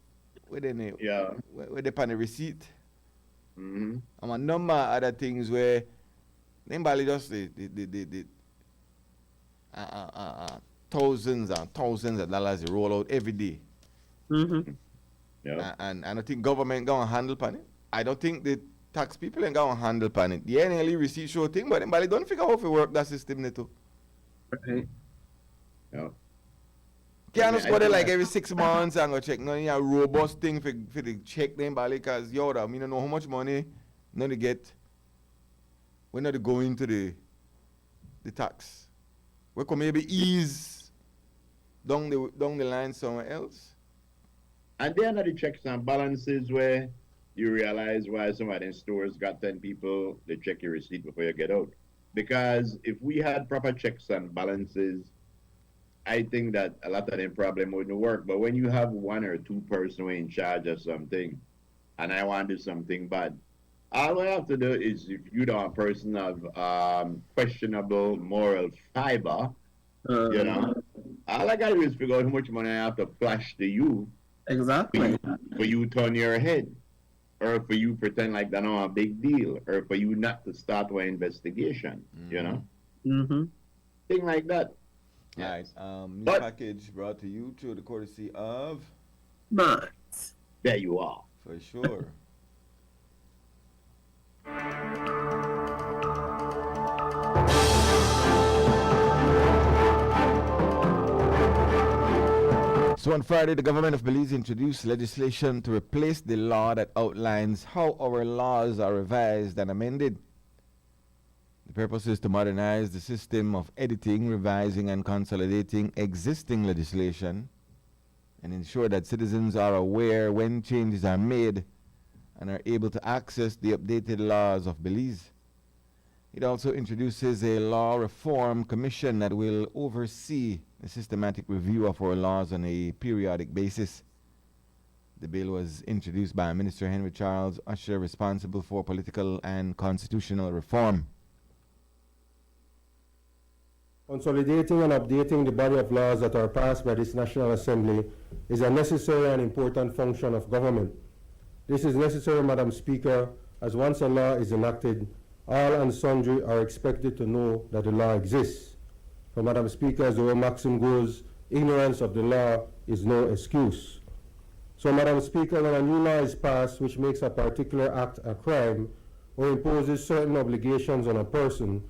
with the on the receipt. Mm-hmm. And a number of other things where nobody just the thousands and thousands of dollars they roll out every day. Mm-hmm. Yeah. And I think government gonna handle pan it. I don't think the tax people ain't gonna handle pan it. The NLE receipt show thing, but anybody don't figure out how to work that system too. Okay. Yeah. Can't just go there like every 6 months and go check. No, you have a robust thing for the check them, because I mean, I know how much money none to get. We're not going to the tax. We can maybe ease down the line somewhere else. And then are the checks and balances where you realize why some of them stores got 10 people, they check your receipt before you get out. Because if we had proper checks and balances, I think that a lot of them problem wouldn't work. But when you have one or two person in charge of something, and I want to do something bad, all I have to do is, if you're a person of questionable moral fiber, all I got to do is figure out how much money I have to flash to you. Exactly. For you turn your head, or for you pretend like that's not a big deal, or for you not to start an investigation, Mm-hmm. Thing like that. Right. New package brought to you through the courtesy of Max. There you are. For sure. So on Friday, the government of Belize introduced legislation to replace the law that outlines how our laws are revised and amended. The purpose is to modernize the system of editing, revising, and consolidating existing legislation and ensure that citizens are aware when changes are made and are able to access the updated laws of Belize. It also introduces a law reform commission that will oversee the systematic review of our laws on a periodic basis. The bill was introduced by Minister Henry Charles Usher, responsible for political and constitutional reform. Consolidating and updating the body of laws that are passed by this National Assembly is a necessary and important function of government. This is necessary, Madam Speaker, as once a law is enacted, all and sundry are expected to know that the law exists. For Madam Speaker, as the old maxim goes, ignorance of the law is no excuse. So, Madam Speaker, when a new law is passed which makes a particular act a crime or imposes certain obligations on a person,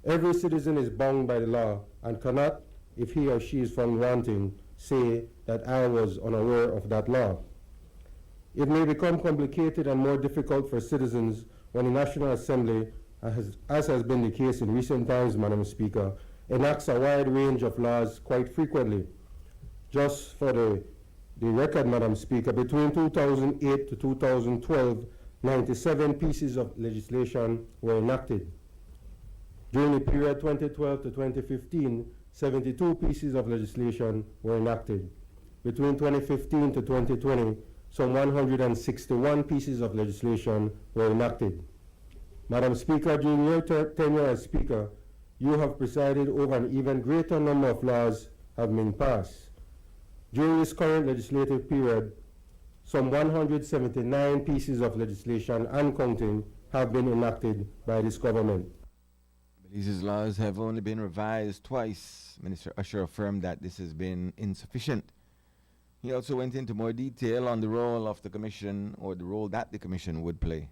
every citizen is bound by the law and cannot, if he or she is found wanting, say that I was unaware of that law. It may become complicated and more difficult for citizens when the National Assembly, as has been the case in recent times, Madam Speaker, enacts a wide range of laws quite frequently. Just for the record, Madam Speaker, between 2008 to 2012, 97 pieces of legislation were enacted. During the period 2012 to 2015, 72 pieces of legislation were enacted. Between 2015 to 2020, some 161 pieces of legislation were enacted. Madam Speaker, during your tenure as Speaker, you have presided over an even greater number of laws have been passed. During this current legislative period, some 179 pieces of legislation and counting have been enacted by this government. Belize's laws have only been revised twice. Minister Usher affirmed that this has been insufficient. He also went into more detail on the role of the Commission, or the role that the Commission would play.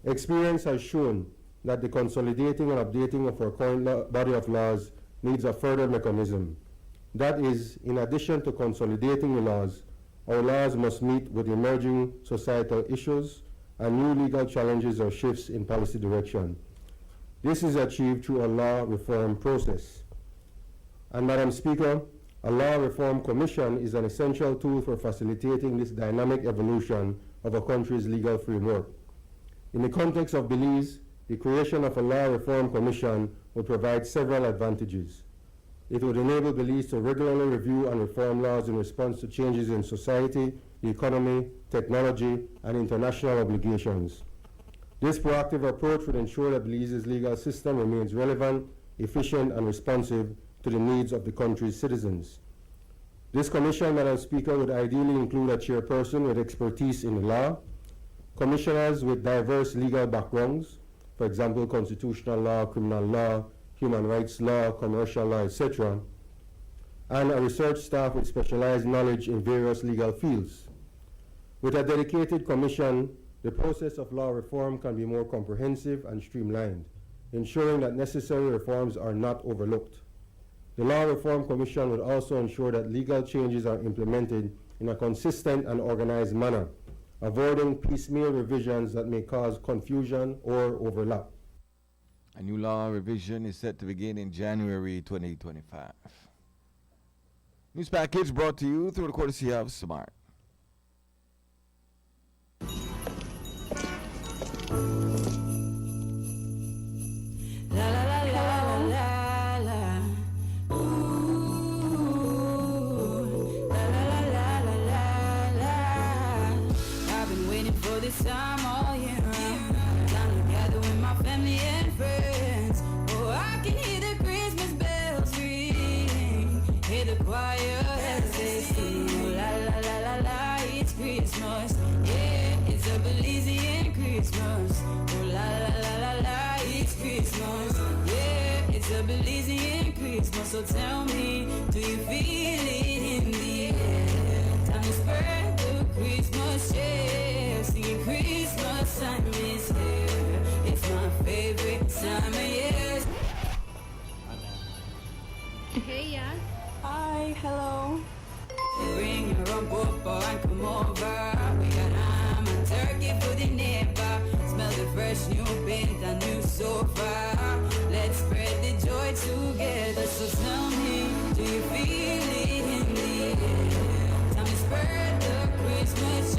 Experience has shown that the consolidating and updating of our current body of laws needs a further mechanism. That is, in addition to consolidating the laws, our laws must meet with emerging societal issues and new legal challenges or shifts in policy direction. This is achieved through a law reform process. And Madam Speaker, a law reform commission is an essential tool for facilitating this dynamic evolution of a country's legal framework. In the context of Belize, the creation of a law reform commission would provide several advantages. It would enable Belize to regularly review and reform laws in response to changes in society, the economy, technology, and international obligations. This proactive approach would ensure that Belize's legal system remains relevant, efficient, and responsive to the needs of the country's citizens. This commission, Madam Speaker, would ideally include a chairperson with expertise in the law, commissioners with diverse legal backgrounds, for example, constitutional law, criminal law, human rights law, commercial law, etc., and a research staff with specialized knowledge in various legal fields. With a dedicated commission, the process of law reform can be more comprehensive and streamlined, ensuring that necessary reforms are not overlooked. The Law Reform Commission would also ensure that legal changes are implemented in a consistent and organized manner, avoiding piecemeal revisions that may cause confusion or overlap. A new law revision is set to begin in January 2025. News package brought to you through the courtesy of Smart. Time all year round, time together with my family and friends. Oh, I can hear the Christmas bells ring, hear the choir as they sing. Oh, la la la la la, it's Christmas. Yeah, it's a Belizean Christmas. Oh, la la la la la, it's Christmas. Yeah, it's a Belizean Christmas. So tell me, do you feel it in the air? Time to spread the Christmas cheer, singing Christmas time is here. It's my favorite time of year. Hey, yeah. Hi, hello. Bring your own papa and come over. We got ham and turkey for the neighbor. Smell the fresh new paint and new sofa. Let's spread the joy together. So tell me, do you feel it in the air? Time to spread the Christmas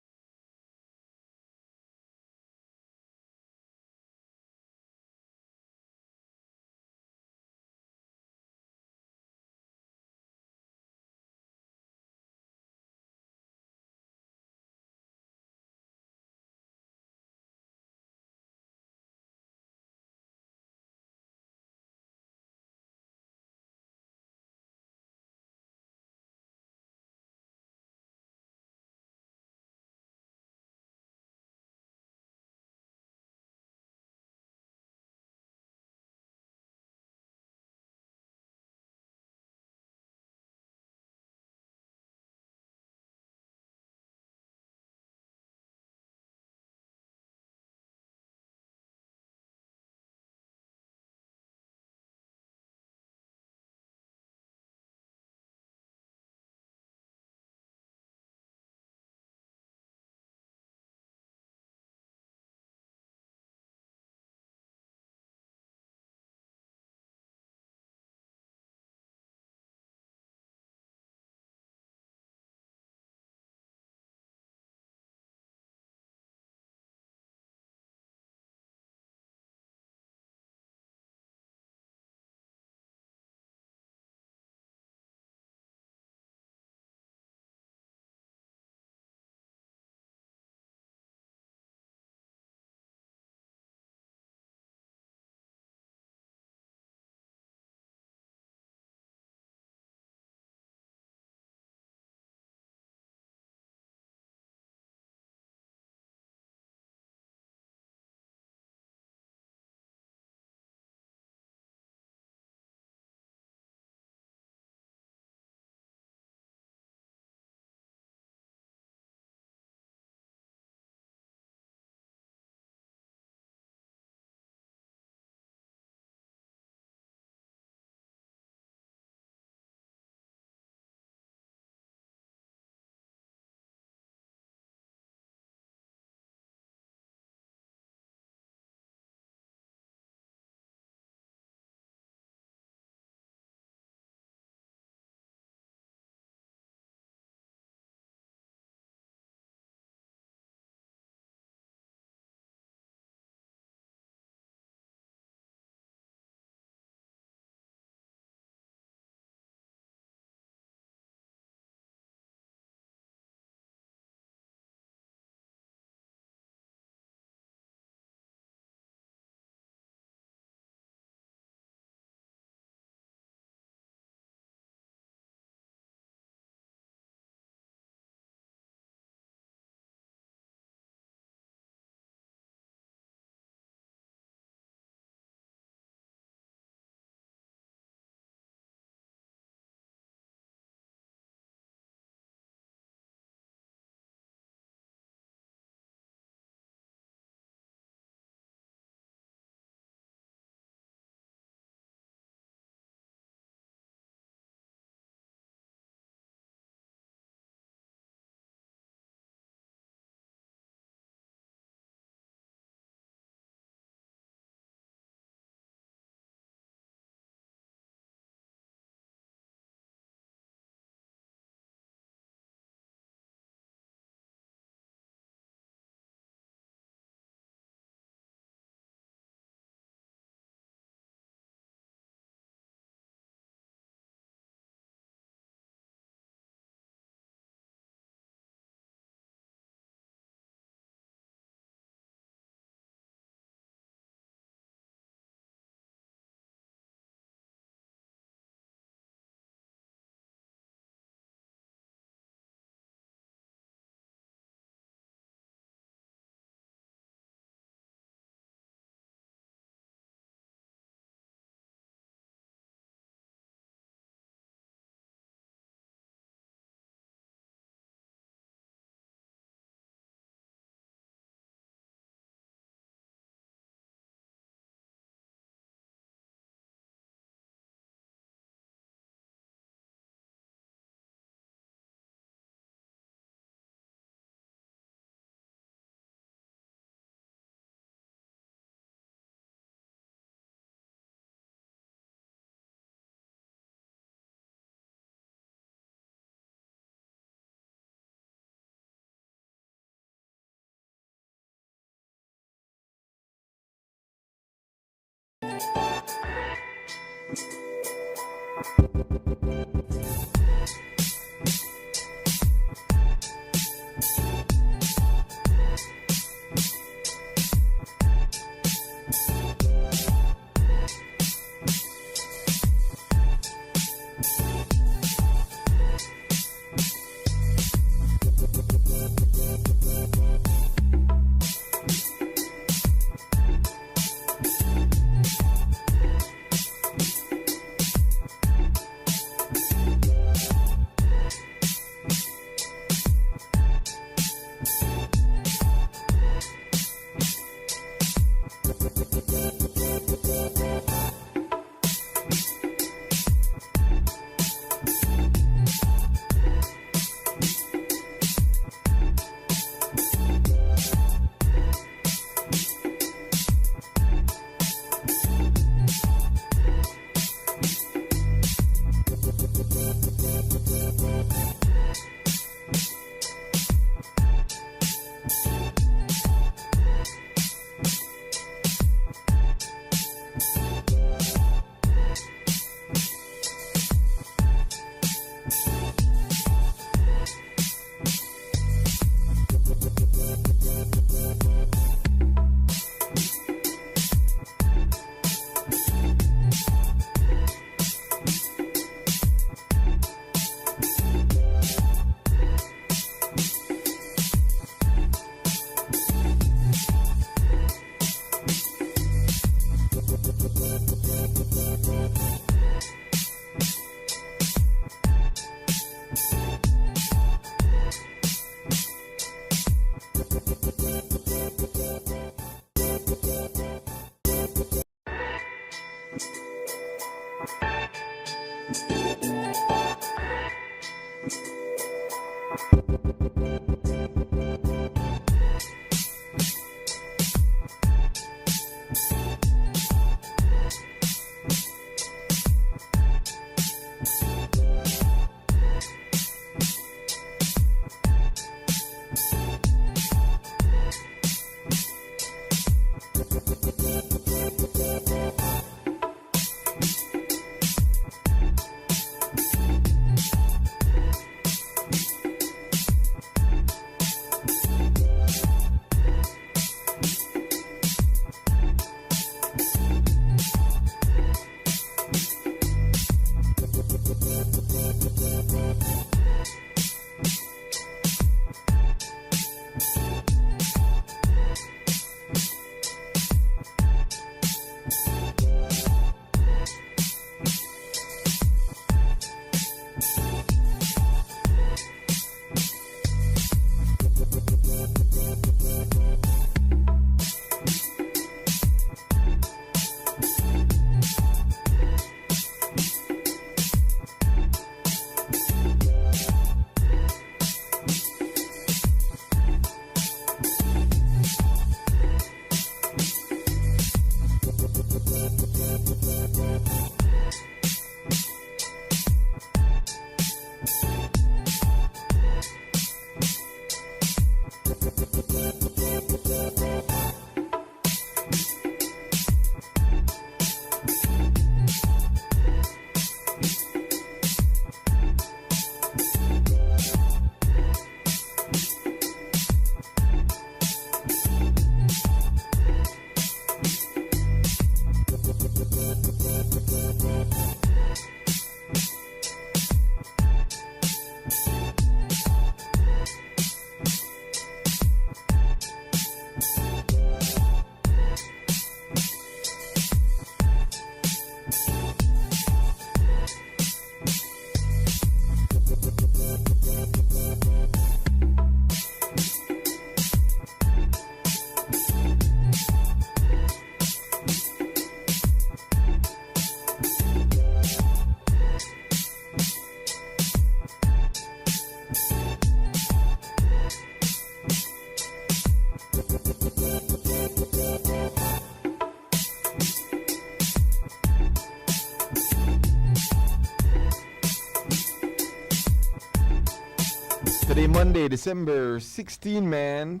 Today, Monday, December 16, man.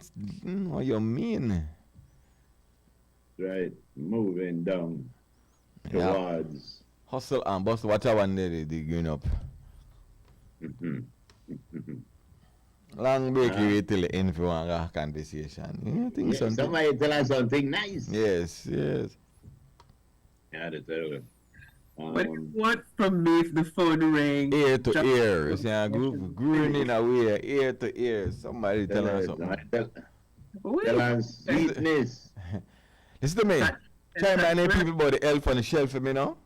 What you mean? Right, moving down towards Hustle and bustle. Watch out one day they going up. Long break, you wait till the end for one conversation. You think something? Somebody tell us something nice. Yes. Yeah, that's it. What do you want from me if the phone rings? Ear to ear. You see, I growing in a way, ear to ear. Somebody tell us something. Tell us sweetness. Listen to me. Try my name people about the elf on the shelf for me now.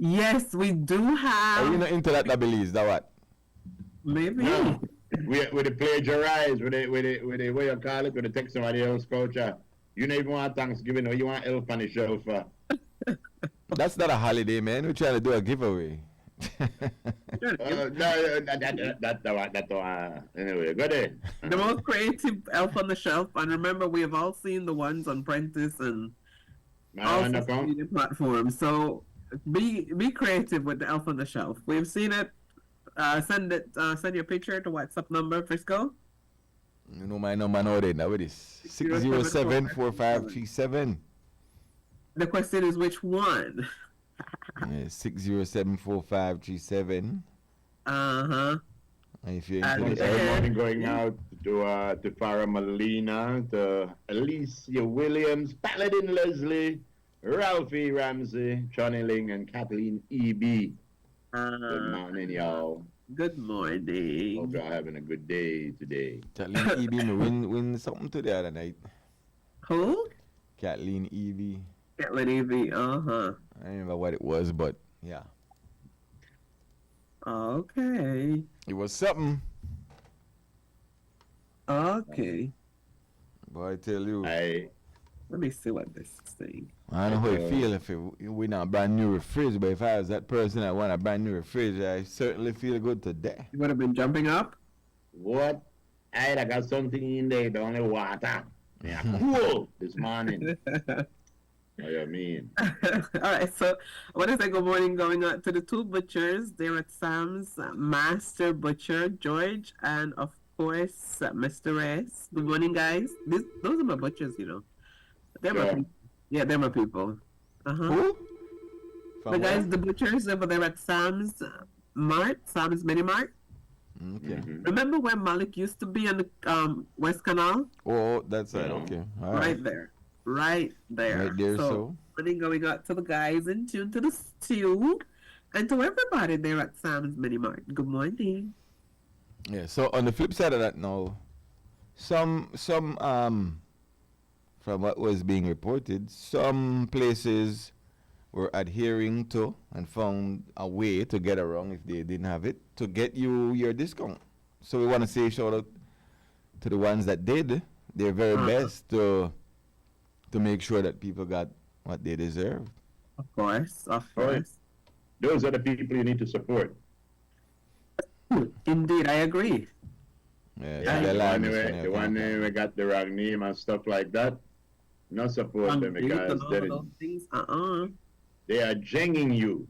Yes, we do have. Are you not into that Belize? That what? Maybe. No. With the plagiarize, with the way you call it, with the take somebody else's culture. You don't even want Thanksgiving, or you want elf on the shelf. That's not a holiday, man. We're trying to do a giveaway. Anyway, go there. The most creative elf on the shelf, and remember, we have all seen the ones on Prentice and all social media platforms. So be creative with the elf on the shelf. We've seen it. Send your picture to WhatsApp number, Frisco. You know my number nowadays. Now it is 607-4537. The question is which one? 607-4537. Uh-huh. And if you're Every morning going out to Farah Molina, to Alicia Williams, Paladin Leslie, Ralphie Ramsey, Johnny Ling, and Kathleen E.B. Good morning, y'all. Good morning. Hope y'all having a good day today. Kathleen E.B. win something today other night. Who? Kathleen E.B. Kathleen E.B. Uh-huh. I don't remember what it was, but yeah. Okay. It was something. Okay. But I tell you. Let me see what this is saying. I don't know how it feel if we win a brand new refrigerator, but if I was that person that want a brand new refrigerator, I certainly feel good today. You would have been jumping up? What? I got something in there, the only water. Yeah, cool this morning. What do you mean? All right, so what is that? Good morning going out to the two butchers. They're at Sam's, Master Butcher, George, and of course, Mr. S. Good morning, guys. Those are my butchers, you know. They're my people. Yeah, they're my people. Uh-huh. Who? The guys, the butchers over there at Sam's Sam's Mini Mart. Okay. Mm-hmm. Remember where Malik used to be on the West Canal? Oh, that's right. Okay. All right. Right there. Right there. Right there, so. Morning going out to the guys in tune to the stew and to everybody there at Sam's Mini Mart. Good morning. Yeah, so on the flip side of that now, some from what was being reported, some places were adhering to and found a way to get around if they didn't have it to get you your discount. So we want to say shout out to the ones that did their very best to make sure that people got what they deserve. Of course, of course. Those are the people you need to support. Indeed, I agree. Yeah, the one who got the wrong name and stuff like that. Not support them because they are janging you.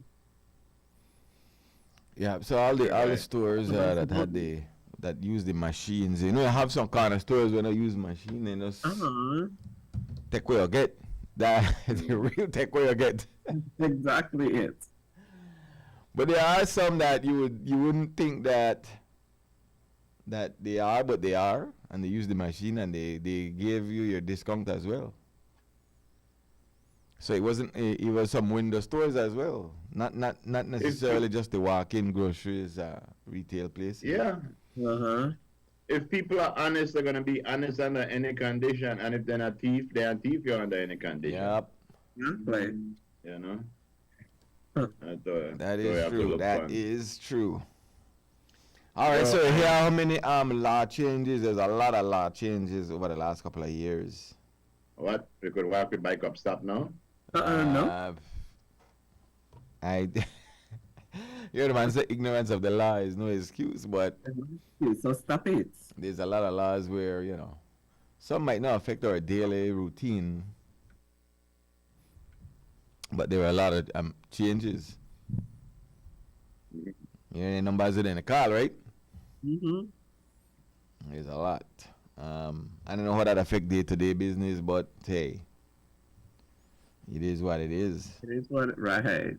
Yeah, so all the stores that use the machines, you know, you have some kind of stores when they use machine and just take what you get. That the real take what you get. Exactly it. But there are some that you wouldn't think that they are, but they are, and they use the machine and they give you your discount as well. So it wasn't it was some window stores as well, not necessarily just the walk-in groceries retail places. Yeah. If people are honest, they're gonna be honest under any condition, and if they're not thief, they're thief you under any condition. Yep. Right. You know. That is true. That is true. All right, so here are how many law changes. There's a lot of law changes over the last couple of years. What? We could walk with bike up stop now? No. You're the man say ignorance of the law is no excuse, but so stop it. There's a lot of laws where, you know, some might not affect our daily routine, but there were a lot of changes. You know, numbers in the car, right? There's a lot. I don't know how that affect day-to-day business, but hey, it is what it is. It is what right.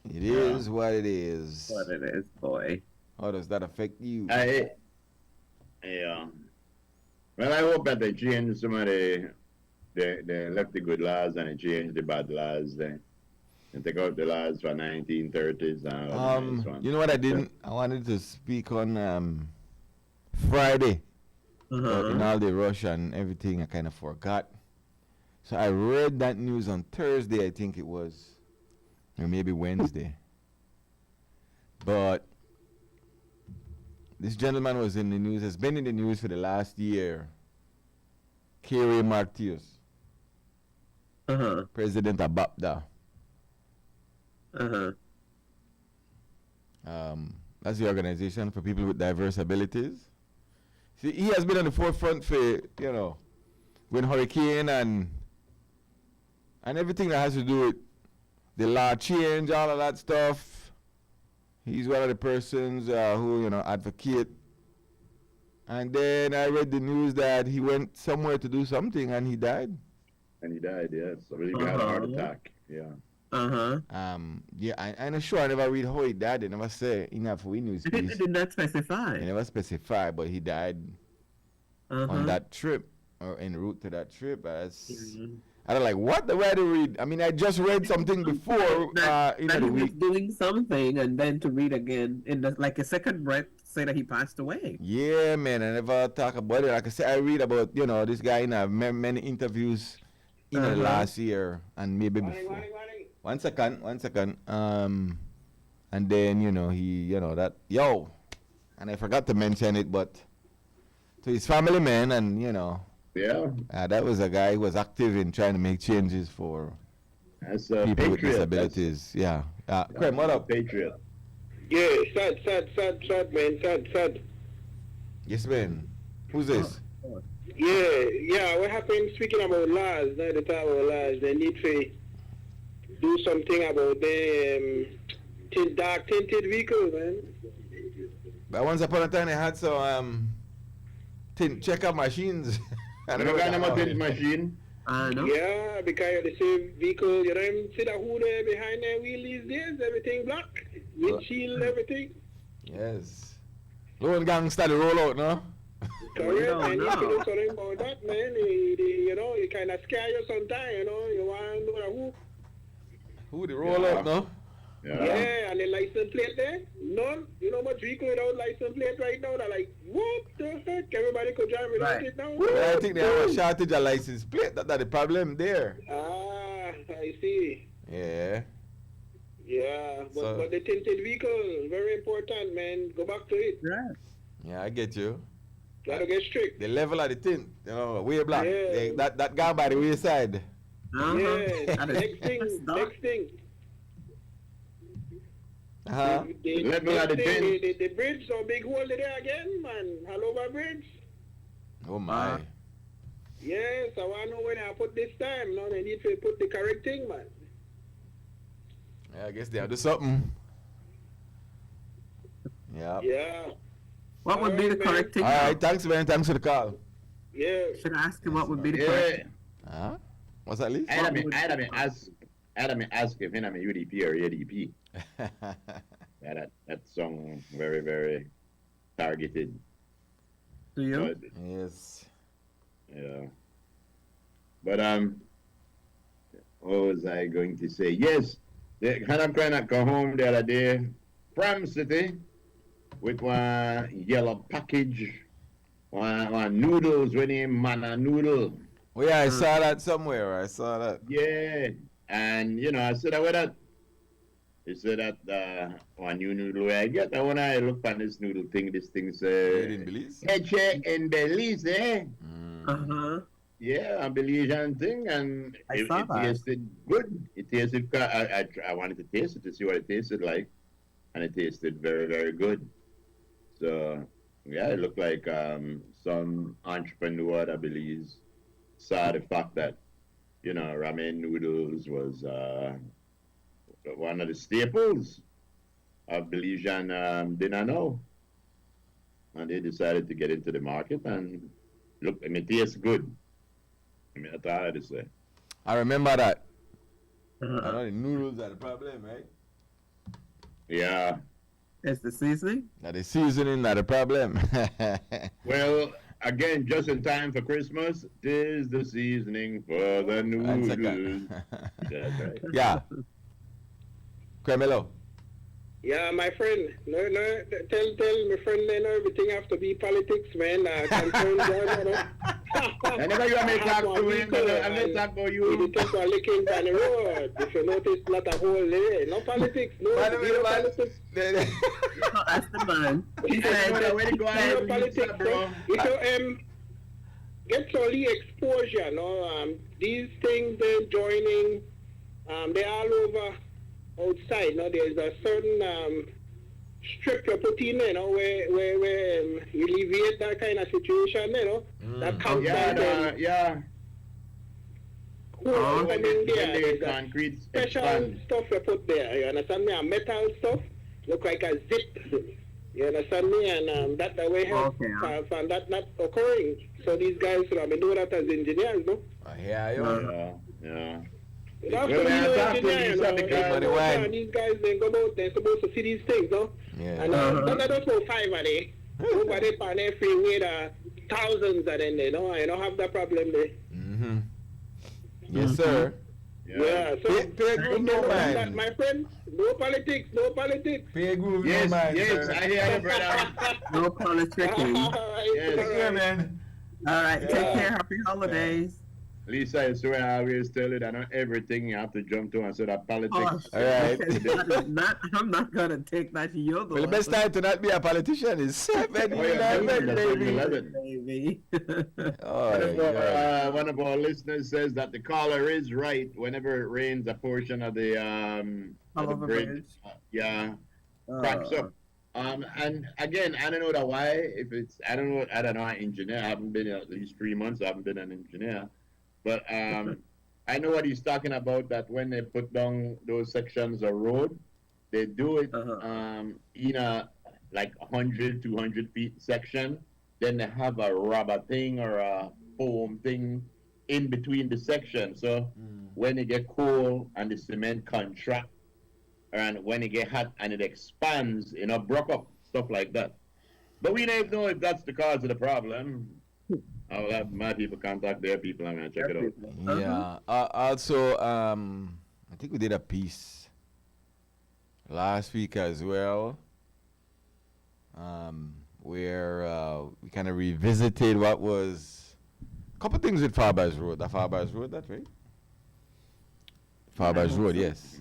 It is what it is. What it is, boy. How does that affect you? Yeah. Well, I hope that they change some of they left the good laws and they change the bad laws there. And take out the laws from 1930s and all the nice ones. You know what I didn't? I wanted to speak on Friday. But in all the rush and everything, I kind of forgot. So I read that news on Thursday, I think it was, or maybe Wednesday. But this gentleman was in the news, has been in the news for the last year. Kerry Martius, President of BAPDA. That's the organization for people with diverse abilities. See, he has been on the forefront for, you know, when hurricane and everything that has to do with the law change, all of that stuff. He's one of the persons who, you know, advocate. And then I read the news that he went somewhere to do something and he died. And he died, yes. I believe he had a heart attack. Yeah. Yeah, I'm sure I never read how he died. They never say enough for news piece. They did not specify. They never specify, but he died on that trip or en route to that trip. I don't like what the way to read. I mean, I just read something before that the he was week. doing something, and then to read again in like a second breath, say that he passed away. Yeah, man. I never talk about it. Like I said, I read about this guy in many interviews in the last year and maybe before. One second. And then, and I forgot to mention it, but to his family, man, and, that was a guy who was active in trying to make changes for people with disabilities. Craig, what up? Patriot. Yeah, sad, man, sad. Yes, man. Who's this? Yeah, what happened, speaking about laws, now the talk about laws, they need to do something about the dark tinted vehicles, man. But once upon a time, they had some check-up machines. I don't know tinted machine. No. Yeah, because the same vehicle, you don't see the hood there behind the wheel these days, everything black, windshield, everything. Yes. Lone gang started roll out, no? Correct, man. You can do something about that, man. It kind of scare you sometimes, you want to know who the roll out, no? Yeah, and the license plate there, none. You know much vehicle without license plate right now, they're like, what the heck? Everybody could drive without it now. Well, I think they have a shortage of license plate. That's the problem there. I see. Yeah. Yeah, but the tinted vehicle, very important, man. Go back to it. Yeah, I get you. Gotta get strict. The level of the tint, way black. Yeah. That guy by the wayside. Yeah, next thing. The bridge, so big hole there again, man. Hanover Bridge. Oh my. Yes, I want to know when I put this time. Now they need to put the correct thing, man. Yeah, I guess they'll do something. Yeah. What would be the correct thing? All right, thanks, man. Thanks for the call. Yeah. Should I ask him what would be the correct thing? What's that, Lee? Adam ask if I'm a UDP or ADP. that song very, very targeted. To you? Yes. Yeah. But what was I going to say? Yes, they kind of come home the other day from city with one yellow package, one noodles with him, mana noodle. Oh yeah, I saw that somewhere. I saw that. Yeah, and I said that with that. He said that one new noodle I get. And when I look on this noodle thing, this thing says in Belize. Eche in Belize, eh? Yeah, a Belizean thing, and it tasted good. It tasted. I wanted to taste it to see what it tasted like, and it tasted very, very good. So yeah, it looked like some entrepreneur at Belize saw the fact that ramen noodles was one of the staples of Belizean dinner now, and they decided to get into the market and look. I mean, it tastes good. I mean, that's all I had to say. I remember that. I know the noodles are the problem, right? Yeah. It's the seasoning? Now the seasoning, not a problem. Well, again, just in time for Christmas, tis the seasoning for the One noodles. second. That's right. Yeah. Cremelo. Yeah, my friend. No, tell my friend then everything have to be politics, man. Whenever you make talk to him, I'm going to talk about You you. take a licking down the road. If you notice, not a whole day. No politics. No, no politics. That's the man. He Hey, where you go No on, politics, bro? You get only exposure, no? These things they're joining, they're all over outside. No, there's a certain strip you put in, you know, where you alleviate that kind of situation, you know. That comes Yeah. Cool, When coming they there. There's a concrete special expand. stuff you put there. You understand me? And metal stuff look like a zip. You understand me? And that the way help from that not occurring. So these guys should have been doing that as engineers, no? Yeah, yo. Yeah. You have to Well, be man, no talk to engineer, these you know. other guys. These guys, they go out, they're supposed to see these things, no? Yeah. And not just about 5 a day. Over there, on their freeway, thousands of them, you know. I don't have that problem there. Mm-hmm. Yes, sir. Yeah, so Pay good no mind. my friend, no politics, no politics. Pay good Yes, no mind, yes, sir. I hear you, brother. No politicking. All right, Yes. all Yeah, right. man. All right, take care. Happy holidays. Lisa, I swear I always tell you that not everything you have to jump to and say that politics. All right. I'm not gonna take that. You're the Well, the one. best time to not be a politician is 7-11, baby. Baby. Oh, yeah. One of our listeners says that the caller is right. Whenever it rains, a portion of the Oliver bridge, Bridge. cracks up. And again, I don't know that why. If it's, I don't know. An engineer. I haven't been at least 3 months. I haven't been an engineer, but I know what he's talking about. That when they put down those sections of road, they do it in a like 100, 200 feet section. Then they have a rubber thing or a foam thing in between the sections. So when it get cold and the cement contract, and when it get hot and it expands, you know, broke up, stuff like that. But we don't know if that's the cause of the problem. I'll have my people contact their people. I'm gonna check it out. Yeah. Also, I think we did a piece last week as well, where we kind of revisited what was a couple things with Farbars Road. The Farbars Road, that's right? Farbars Road, yes.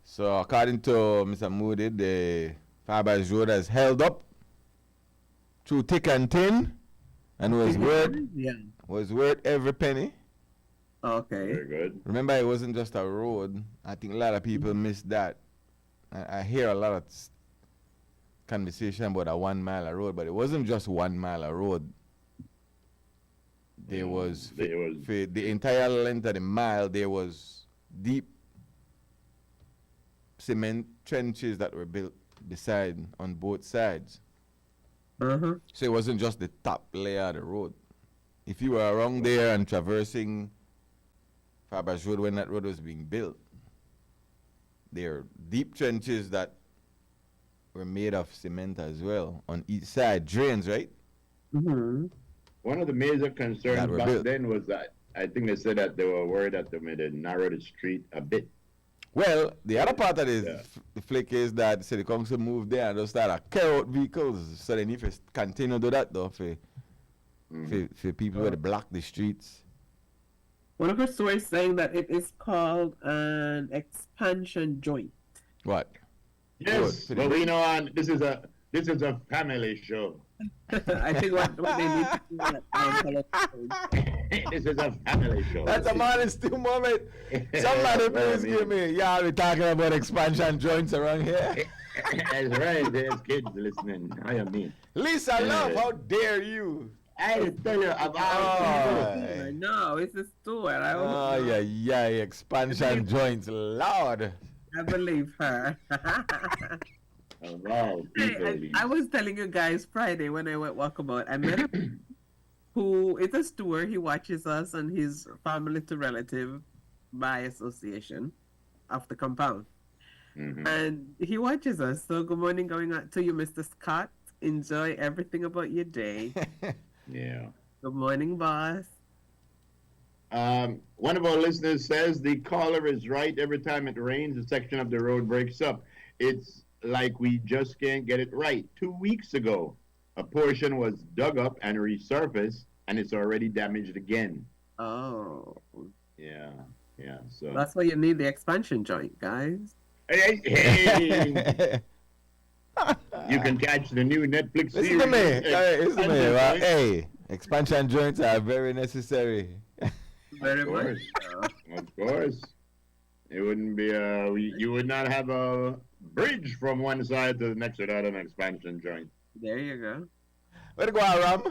So according to Mr. Moody, the Farbars Road has held up through thick and thin, and was worth every penny. Okay. Very good. Remember, it wasn't just a road. I think a lot of people miss that. I hear a lot of conversation about a 1 mile road, but it wasn't just 1 mile road. There was, for the entire length of the mile, there was deep cement trenches that were built beside on both sides. So it wasn't just the top layer of the road. If you were around there and traversing Farbars Road when that road was being built, there are deep trenches that were made of cement as well on each side, drains, right? One of the major concerns back then was that I think they said that they were worried that they made it narrow the street a bit. Well, the other part of the flick is that the city council moved there and just started carry out vehicles. So they need to continue to do that though for people who block the streets. One of our sources saying that it is called an expansion joint. What? Yes, but we know this is a family show. I think what they need to do this is a family show. That's a modesty moment. Somebody please give me. Y'all be talking about expansion joints around here. That's right. There's kids listening. I mean. Lisa, love, how dare you? I tell you about it. No, it's a store. Yeah, expansion joints, Lord. I believe her. Wow, I was telling you guys Friday when I went walkabout, I met who is a steward. He watches us and his family to relative by association of the compound. And he watches us. So good morning going out to you, Mr. Scott. Enjoy everything about your day. Yeah. Good morning, boss. One of our listeners says the caller is right. Every time it rains, a section of the road breaks up. It's like we just can't get it right. 2 weeks ago, a portion was dug up and resurfaced, and it's already damaged again. Oh. Yeah. So that's why you need the expansion joint, guys. Hey. You can catch the new Netflix series. Listen to me. Well, hey, expansion joints are very necessary. Very much. Of course. It wouldn't be you would not have a bridge from one side to the next without an expansion joint. There you go. Where to go, Ram?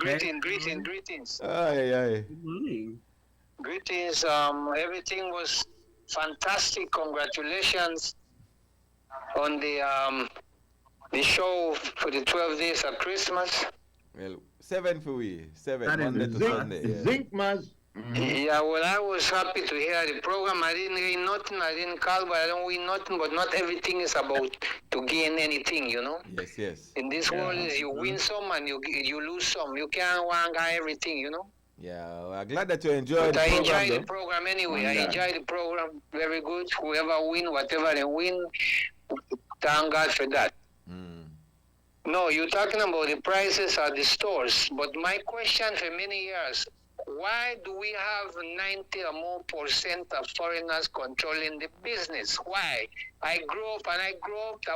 Greetings. Aye. Good morning. Greetings. Everything was fantastic. Congratulations on the show for the 12 days of Christmas. Well, 7 for we. 7, That is Monday to Sunday. Yeah. Zinkmas. Yeah, well, I was happy to hear the program. I didn't win nothing. I didn't call, but I don't win nothing. But not everything is about to gain anything, you know. Yes. In this world, you win some and you lose some. You can't want everything, you know. Yeah, well, I'm glad that you enjoyed But the I program. enjoy the program anyway. I enjoy the program very good. Whoever win, whatever they win, thank God for that. No, you're talking about the prices at the stores. But my question for many years, why do we have 90 or more % of foreigners controlling the business? Why? I grew up,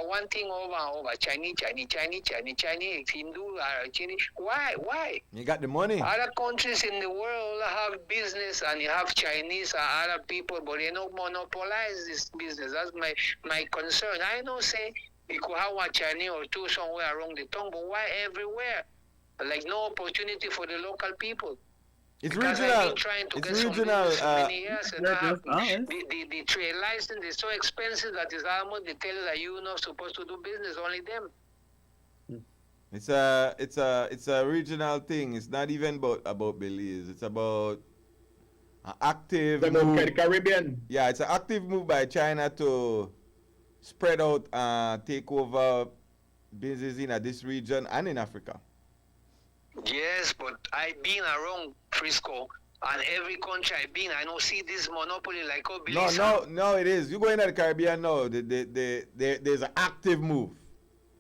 one thing over and over. Chinese, Hindu, Chinese. Why? You got the money. Other countries in the world have business and you have Chinese or other people, but they don't monopolize this business. That's my concern. I know, say, you could have one Chinese or two somewhere around the town, but why everywhere? Like no opportunity for the local people. It's Because regional. I've been trying to It's get some regional. business for many years, and not I just have, us. the trade license is so expensive that it's almost they tell you that you're not supposed to do business, only them. It's a regional thing. It's not even about Belize. It's about an active move. The Caribbean. Yeah, it's an active move by China to spread out and take over business in this region and in Africa. Yes, but I've been around Frisco, and every country I've been, I don't see this monopoly like Belize. No, it is. You go into the Caribbean now, there's an active move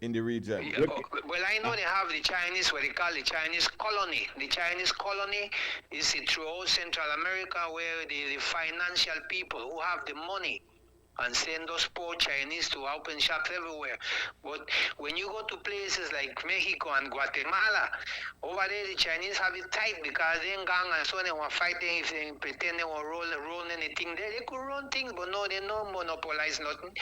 in the region. Yeah, well, I know they have the Chinese, what they call the Chinese colony. The Chinese colony is throughout Central America where the financial people who have the money and send those poor Chinese to open shops everywhere. But when you go to places like Mexico and Guatemala, over there the Chinese have it tight because they ain't gang and so they were fighting if they pretend they were roll anything there. They could run things, but no, they don't monopolize nothing.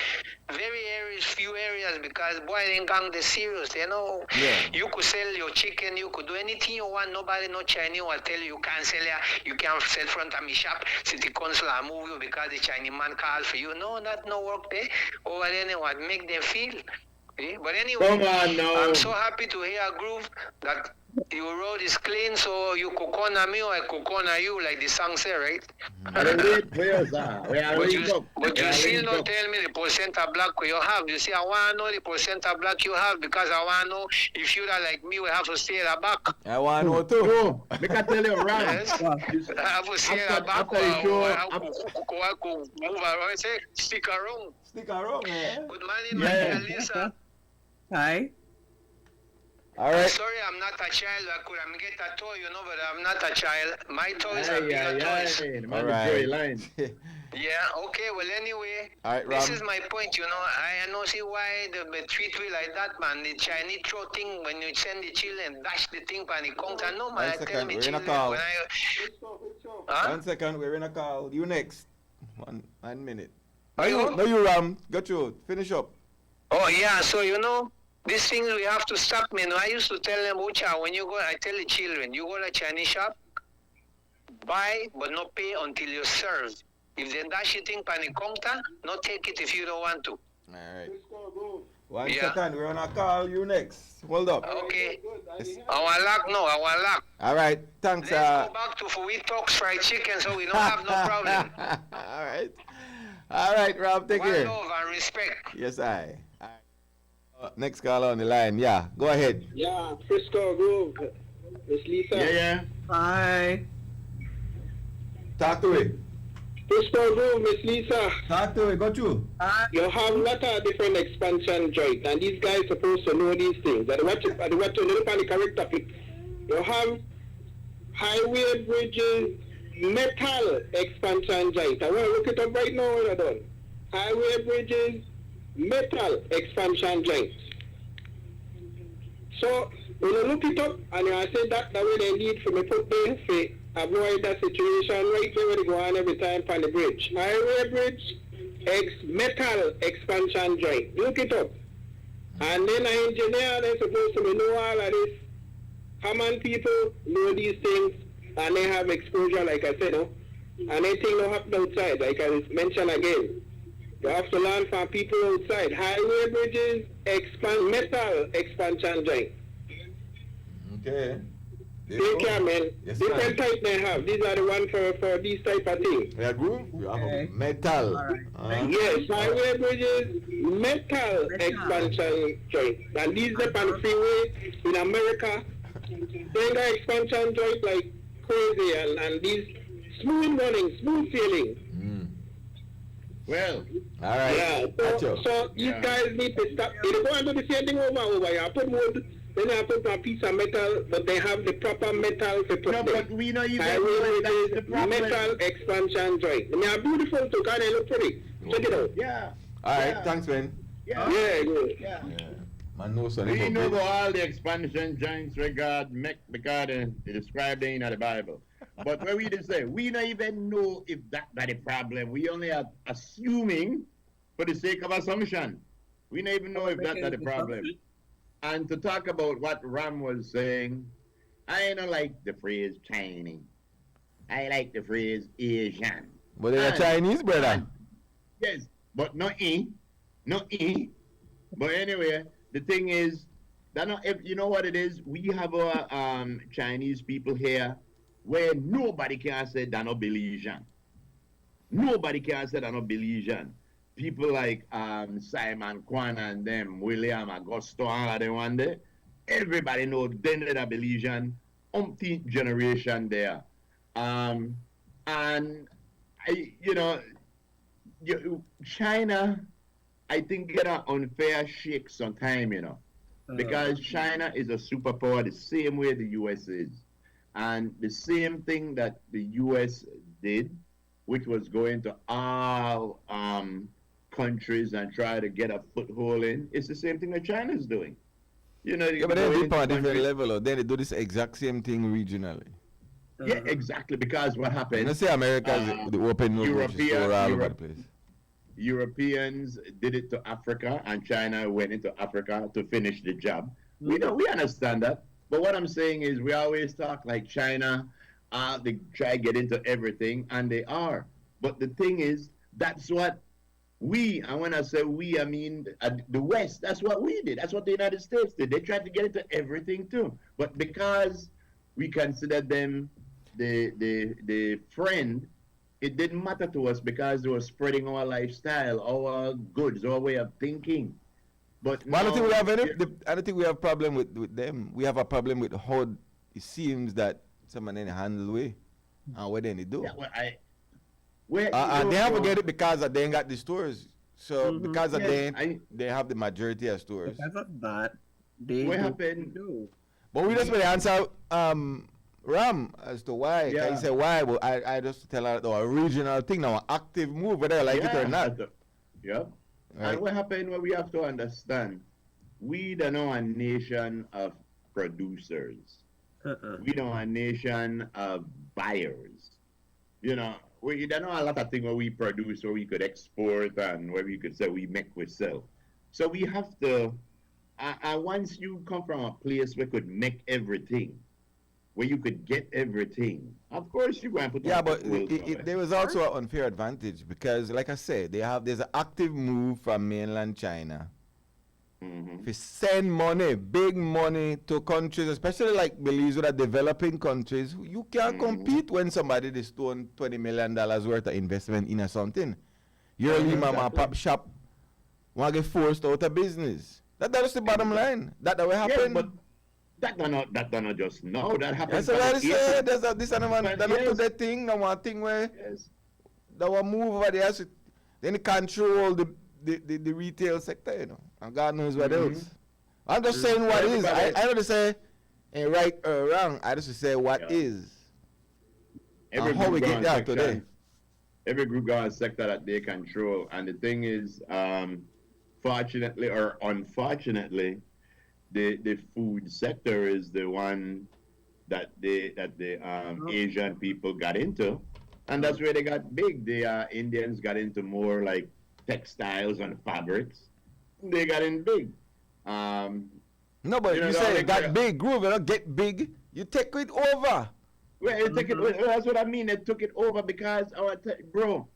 Few areas because boy, they ain't gang, they serious, you know. Yeah. You could sell your chicken, you could do anything you want. Nobody, no Chinese will tell you can't sell here, you can't sell front of me shop. City council will move you because the Chinese man called for you. No, that no work there. Over there, they what make them feel. But anyway, Come on now. I'm so happy to hear Groove that your road is clean, so you could corner me or I could corner you, like the song say, right? But you still don't tell me the percent of black you have. You see, I want to know the percent of black you have because I want to know if you're like me, we have to stay at the back. I want to know too. No, I can tell you, Ram. Yes. I have to stay at the back. After the show, I could move around, say, stick around. Stick around, man. Good morning, my dear Lisa. Hi. All I'm right. sorry, I'm not a child. I could get a toy, you know, but I'm not a child. My toys are bigger toys. All right. Line. Yeah, okay, well, anyway, All right, this Ram. is my point, you know. I don't see why they treat me like that, man. The Chinese throw thing when you send the children, dash the thing by the counter. No, man, I tell second, me we're in a children call. when I... Huh? 1 second, we're in a call. You next. One minute. Are you? No, you Ram. Got you. Finish up. Oh, yeah, so, you know, these things we have to stop, man. I used to tell them, Ucha, when you go, I tell the children, you go to a Chinese shop, buy, but not pay until you serve. If they dash you thing by the counter, not take it if you don't want to. All right. 1 Yeah. second, we're on a call. You next. Hold up. Okay. I want luck. All right. Thanks. Let's go back to we talk fried chicken so we don't have no problem. All right. All right, Rob, take One care. love and respect. Yes, I. Next caller on the line. Yeah, go ahead. Yeah, Frisco Grove, Miss Lisa. Yeah. Hi. Talk to it. Frisco Grove, Miss Lisa. Talk to it. Go through. You have a lot of different expansion joints, and these guys supposed to know these things. And watch it, and watch it, look on the correct topic. You have highway bridges, metal expansion joint. I want to look it up right now when I'm done. Highway bridges, metal expansion joints. So when you look it up and you say that way they need for me put there to avoid that situation right there where they go on every time on the bridge. Highway bridge, metal expansion joint. Look it up. And then an engineer they're supposed to know all of this. Common people know these things and they have exposure like I said, no? And anything don't happen outside, like I mentioned again. You have to learn from people outside. Highway bridges, metal expansion joint. Okay. Take care, man. Yes, Different type they have. These are the ones for these type of things. We agree? We have a metal. Right. Yes, highway bridges, metal expansion joint. And these are on the freeway in America. They got expansion joint like crazy and these smooth running, smooth sailing. Well, all right. Yeah, so these guys need to stop. They go and do the same thing over and over. You put wood, then you put a piece of metal, but they have the proper metal to put no, there. but we know you Highway that's the problem. metal expansion joint. They are beautiful too, and they look pretty. Check it out. Yeah. All right, Yeah. thanks, man. Yeah. Yeah, good. Yeah. Man, no, son. We know about all the expansion joints because they describe them in the Bible. But what we just say, we don't even know if that's the problem. We only are assuming for the sake of assumption. We don't even know if that's the problem. And to talk about what Ram was saying, I don't like the phrase Chinese. I like the phrase Asian. But they're Chinese, brother. Yes, but not E. Not E. But anyway, the thing is, that if you know what it is, we have our Chinese people here where nobody can say they're not Belizean. Nobody can say they're not Belizean. People like Simon Kwan and them, William Augusto, all of them one day, everybody know they're Belizean, umpteenth generation there. And China, I think get an unfair shake sometime, because China is a superpower the same way the US is. And the same thing that the US did, which was going to all countries and try to get a foothold in, it's the same thing that China is doing. Yeah, but they do it on a different level, or then they do this exact same thing regionally. Yeah, exactly, because what happened... Let's say America is the open European, all over the place. Europeans did it to Africa, and China went into Africa to finish the job. We understand that. But what I'm saying is we always talk like China, they try to get into everything, and they are. But the thing is, that's what we, and when I say we, I mean the West, that's what we did. That's what the United States did. They tried to get into everything too. But because we consider them the friend, it didn't matter to us because they were spreading our lifestyle, our goods, our way of thinking. But I don't think we have I don't think we have a problem with them. We have a problem with how it seems that someone in handle way and what then they do. Yeah, they have to get it because they ain't got the stores. So because of they have the majority of stores. Because of that, what happened? But we just want to answer Ram as to why. Yeah. He said why, but I just tell her the original thing now, an active move, whether I like it or not. Yeah. Right. And what happened, what we have to understand, we don't know a nation of producers. We don't know a nation of buyers. We don't know a lot of things where we produce, where we could export, and where we could say we make, we sell. So we have to, once you come from a place where you could make everything, where you could get everything, of course you're going to put but there was also an unfair advantage because, like I said, there's an active move from mainland China to send money, big money to countries, especially like Belize, that developing countries. You can't compete when somebody is doing $20 million worth of investment in something. Your mama and pop shop want to get forced out of business. That's the bottom line. That will happen. Yeah, but that not just now. That happens. That's what I say. This and one. That's not that thing. No one thing where that will move over there. So then it control the retail sector, you know, and God knows what else. I'm just saying what is. I don't say ain't right or wrong. I just say what is. How we get there today. Every group got a sector that they control, and the thing is, fortunately or unfortunately, the food sector is the one that the Asian people got into, and that's where they got big. The Indians got into more like textiles and fabrics. They got in big. No, but you say it got big, Groove, you don't get big. You take it over. Well, you take it. That's what I mean. They took it over because, bro,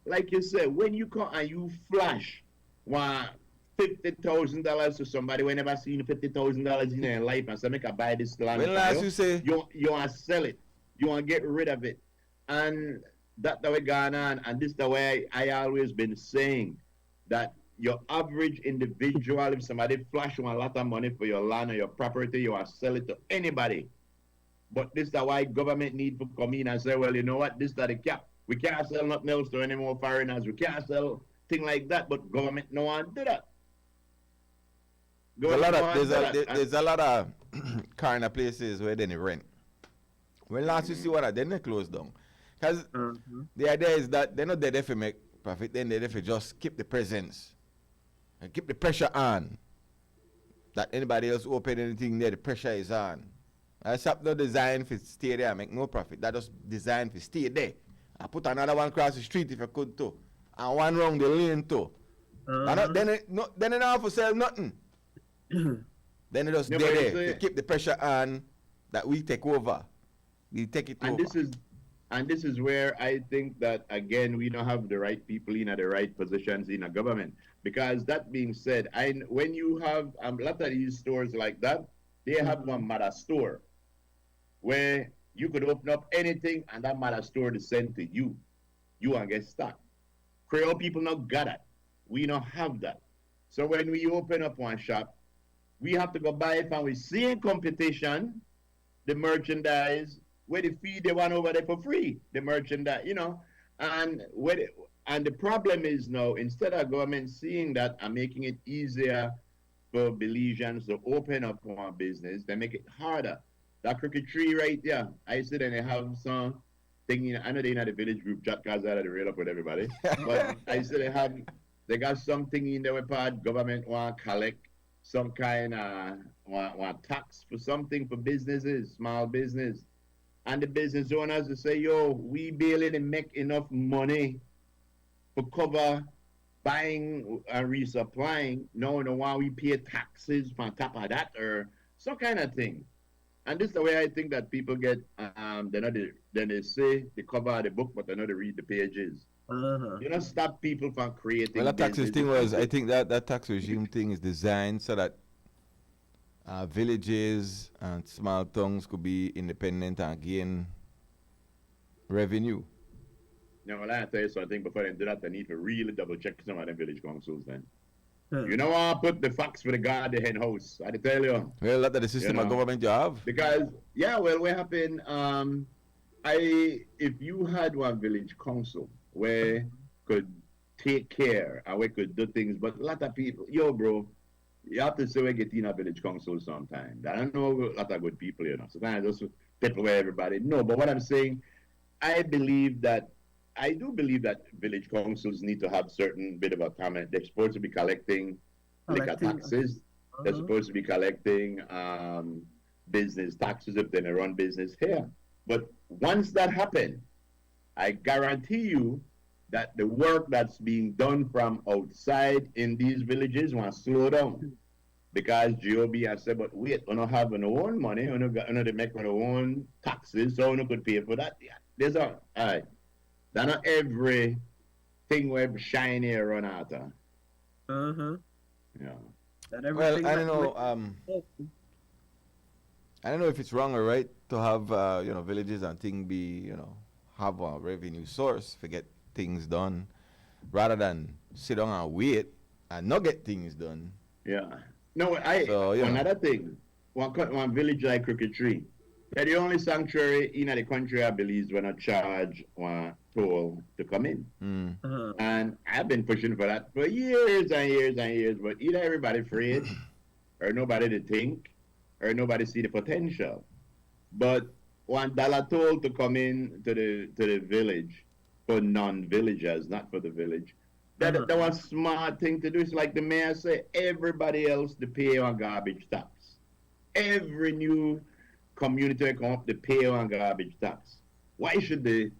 like you said, when you come and you flash, $50,000 to somebody who never seen $50,000 in their life and say, make I buy this land. When last you say you want to sell it, you want to get rid of it, and that's the way going on. And this is the way I always been saying that your average individual, if somebody flash you a lot of money for your land or your property, you want to sell it to anybody. But this is why government need to come in and say, well, you know what, this is the cap. We can't sell nothing else to any more foreigners. We can't sell things like that, but government no one do that. There's a lot of kind of places where they rent. When last you see what then they close down. Because the idea is that they're not there to make profit, then they're there to just keep the presence and keep the pressure on. That anybody else open anything there, the pressure is on. I shop no design for stay there and make no profit. That just designed for stay there. I put another one across the street if I could too. And one round the lane too. Then it don't have to sell nothing. Then it just there to keep the pressure on that we take over. We take it over. This is where I think that again we don't have the right people in at the right positions in a government. Because that being said, when you have a lot of these stores like that, they have one mother store where you could open up anything and that mother store is sent to you. You won't get stuck. Creole people not got it. We don't have that. So when we open up one shop, we have to go buy it and we see in competition the merchandise where they feed the one over there for free. The merchandise, you know. And the problem is now, instead of government seeing that and making it easier for Belizeans to open up one business, they make it harder. That crooked tree right there, I said, and they have some thing, I know they're in the village group chat because I had to read up with everybody, but I said they got something in their part, government want to collect some kind of want tax for something for businesses, small business. And the business owners will say, yo, we barely make enough money to cover buying and resupplying. No, why we pay taxes on top of that or some kind of thing. And this is the way I think that people get, they say they cover the book, but they know they read the pages. You don't stop people from creating. Well, that taxes thing was, I think that tax regime thing is designed so that villages and small towns could be independent and gain revenue. Now, well, I tell you something, before they do that, they need to really double check some of them village councils then. You know I put the facts for the guard the hen house, I tell you. Well, that's the system of government you have. Because, what happened, if you had one village council where could take care and we could do things, but a lot of people, bro, you have to say we get in a village council sometimes. I don't know a lot of good people, sometimes just take away everybody. No, but what I'm saying, I do believe that village councils need to have certain bit of autonomy. They're supposed to be collecting liquor taxes. They're supposed to be collecting business taxes if they run business here. But once that happens, I guarantee you that the work that's being done from outside in these villages will slow down. Because GOB has said, but wait, we don't have our own money, we don't make our own taxes, so we could pay for that. Yeah, there's all right. That's not every thing where shiny run out of. Yeah. Well, I don't know. I don't know if it's wrong or right to have villages and things be have a revenue source to get things done. rather than sit down and wait and not get things done. Yeah. No, know. Another thing. One village like Crooked Tree. They're the only sanctuary in the country, I believe, when I charge one toll to come in. And I've been pushing for that for years and years and years, but either everybody afraid, or nobody to think, or nobody see the potential. But $1 toll to come in to the village for non-villagers, not for the village. That was a smart thing to do. It's like the mayor said, everybody else to pay on garbage tax. Every new community come up to pay on garbage tax. Why should the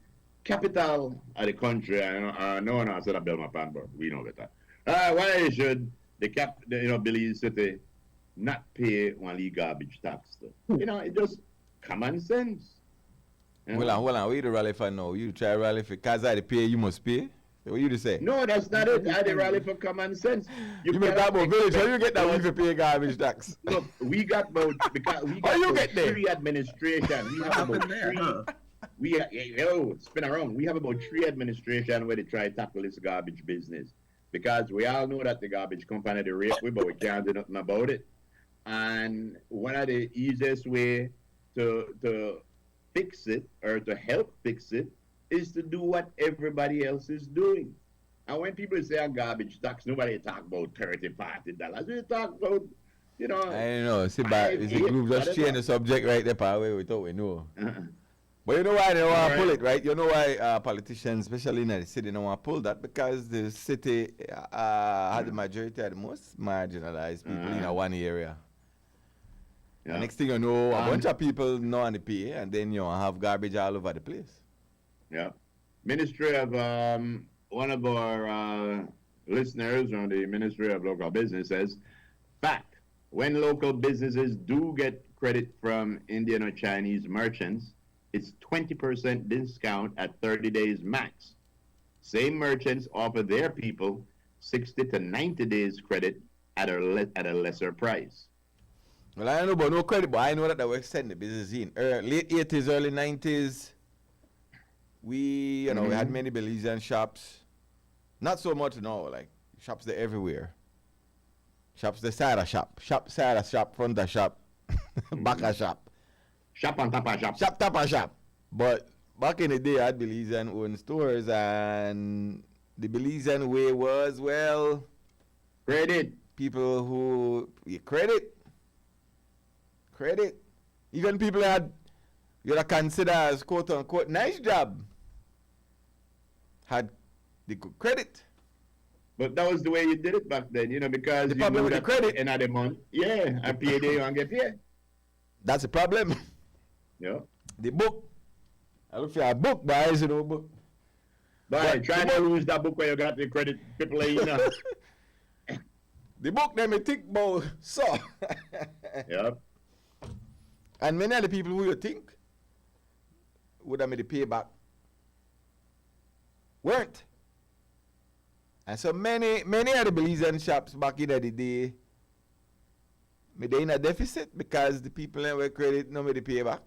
capital of the country, no one has said that Belma Pan, but we know better. Why should the Belize City not pay only garbage tax? It just common sense. Hold on, we the rally for now. You try rally for cause I pay, you must pay. What you to say? No, that's not it. I the rally for common sense. You make that about village, how you get that we pay garbage tax? Look, we got about three administration. We have about spin around. We have about 3 administration where they try to tackle this garbage business. Because we all know that the garbage company they rape we, but we can't do nothing about it. And one of the easiest way to fix it or to help fix it is to do what everybody else is doing. And when people say on garbage tax, nobody talk about $30, $40. We talk about, I don't know. See, but it's a group just change the subject right there, where we thought we know. But you know why they don't want to pull it, right? You know why politicians, especially in the city, don't want to pull that? Because the city had the majority of the most marginalized people in one area. Yeah. Next thing you know, a bunch of people know on the pay, and then you have garbage all over the place. Yeah. Ministry of, one of our listeners on the Ministry of Local Business says, fact, when local businesses do get credit from Indian or Chinese merchants, it's 20% discount at 30 days max. Same merchants offer their people 60 to 90 days credit at a lesser price. Well, I don't know about no credit, but I know that they were sending the business in. Late 80s, early 90s, we had many Belizean shops. Not so much now, like shops there everywhere. Shops the side of shop. Side of shop, front of shop, back of shop. Shop on top of shop. Shop, top of shop. But back in the day, I had Belizean owned stores, and the Belizean way was, well, credit. People who, credit. Even people you'd consider as quote unquote nice job had the good credit. But that was the way you did it back then, because the problem with the credit end of the month. Yeah, and pay day and get paid. That's the problem. Yeah. The book. I look for a book, but I see no book. But try to lose that book where you got the credit people The book them think about so. Yep. And many of the people who you think would have made the payback weren't. And so many of the Belizean shops back in the day, they in a deficit because the people that were credit no made the payback.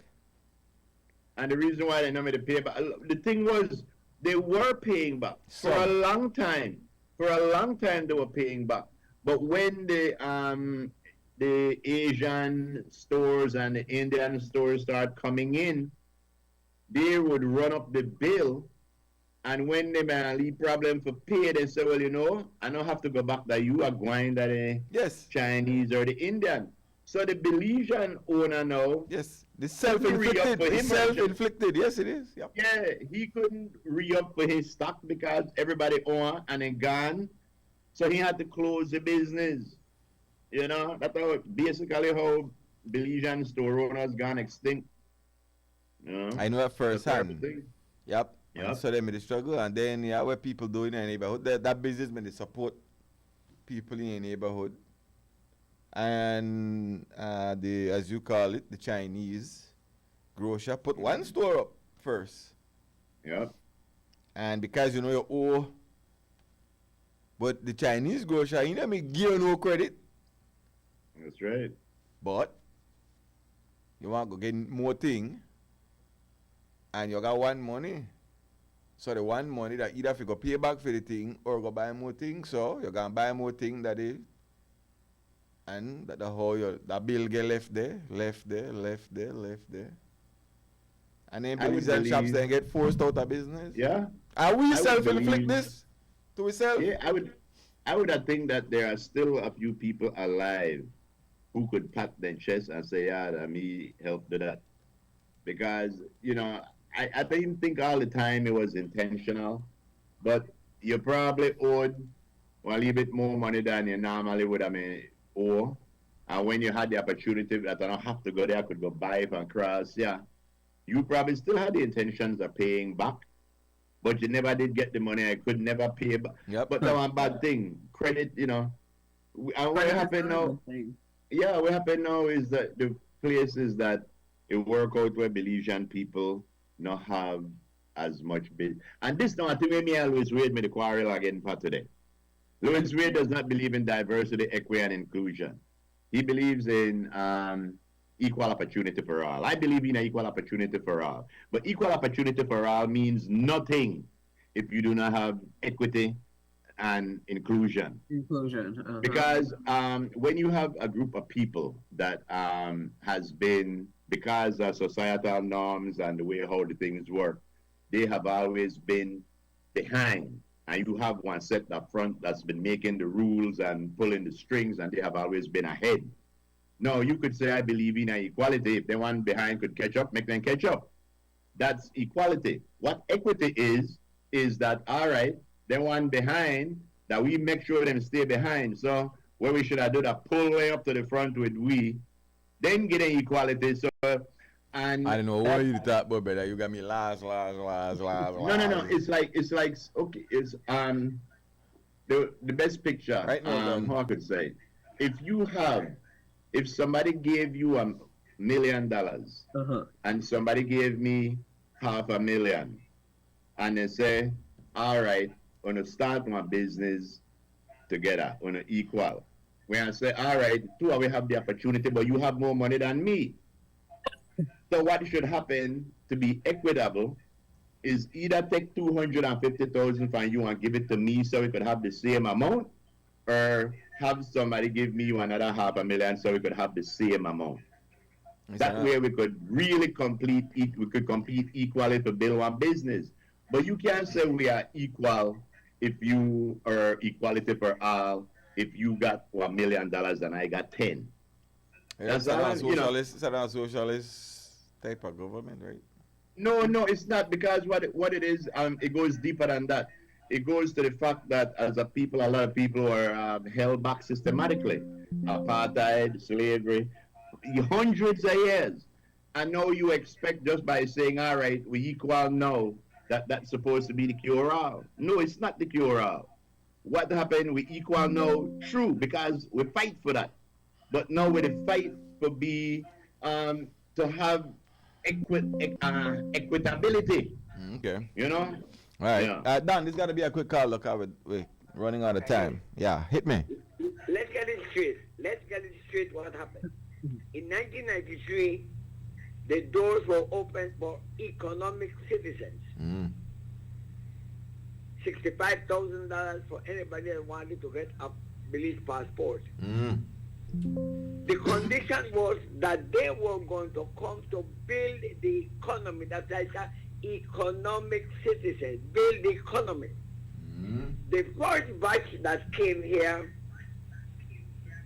And the reason why they no made the payback, the thing was they were paying back for a long time. For a long time they were paying back. But when the Asian stores and the Indian stores start coming in, they would run up the bill. And when they leave problem for pay, they say, well, I don't have to go back that you are going to the Chinese or the Indian. So the Belizean owner now. Yes, the self-inflicted. Yes, it is. Yep. Yeah, he couldn't re-up for his stock because everybody owned and then gone. So he had to close the business. That's basically how Belizean store owners gone extinct. I know that firsthand. Yep. So they made the struggle, and then what people do in the neighborhood, that businessman they support people in the neighborhood, and as you call it, the Chinese grocer put one store up first. Yep. And because you owe, but the Chinese grocer, may give you no credit. That's right. But you want to go get more thing, and you got one money. So the one money that either if you go pay back for the thing or go buy more things, so you're gonna buy more thing that is, and that the whole that bill get left there. And then police and shops then get forced out of business. Yeah. Are we I would self-inflict believe- this to ourselves? Yeah, I would think that there are still a few people alive who could pat their chest and say, yeah, that me helped do that. Because, you know, I didn't think all the time it was intentional, but you probably owed a little bit more money than you normally would have owe. And when you had the opportunity that I don't have to go there, I could go buy it and cross, yeah. You probably still had the intentions of paying back, but you never did get the money. I could never pay back. Yep. But that's one bad thing. Credit, you know. And what happened now? Yeah, what happened now is that the places that it work out where Belizean people not have as much business. And this now, I think me always read me the quarrel again for today. Louis Wade does not believe in diversity, equity, and inclusion. He believes in equal opportunity for all. I believe in equal opportunity for all. But equal opportunity for all means nothing if you do not have equity and inclusion. Because when you have a group of people that has been, because of societal norms and the way how the things work, they have always been behind. And you have one set up front that's been making the rules and pulling the strings, and they have always been ahead. No, you could say, I believe in equality. If the one behind could catch up, make them catch up. That's equality. What equity is that, all right, the one behind, that we make sure them stay behind. So what we should have done, that pull way up to the front with we, then get an equality. So, and I don't know what you talk about, brother. You got me last. No. It's like okay. It's the best picture. Right now, how I could say, if somebody gave you $1 million and somebody gave me $500,000, and they say, all right, we're gonna start my business together, we're gonna equal. When I say, all right, two of we have the opportunity, but you have more money than me. So what should happen to be equitable is either take 250,000 from you and give it to me so we could have the same amount, or have somebody give me another $500,000 so we could have the same amount. That way we could really compete equally to build one business. But you can't say we are equal if you are equality for all, if you got $1 million and I got 10. Yeah, that's a socialist type of government, right? No, it's not, because what it is, it goes deeper than that. It goes to the fact that as a people, a lot of people are held back systematically. Apartheid, slavery, hundreds of years. And now you expect, just by saying, all right, we equal now, that's supposed to be the cure-all. No, it's not the cure-all. What happened, we equal now, true, because we fight for that. But now with the fight for to have equitability. Okay. You know? All right. Yeah. Dan, this got to be a quick call. Look, we're running out of time. Yeah, hit me. Let's get it straight what happened. In 1993, the doors were open for economic citizens. $65,000 for anybody that wanted to get a Belize passport. The condition was that they were going to come to build the economy. That's like economic citizens, build the economy. The first batch that came here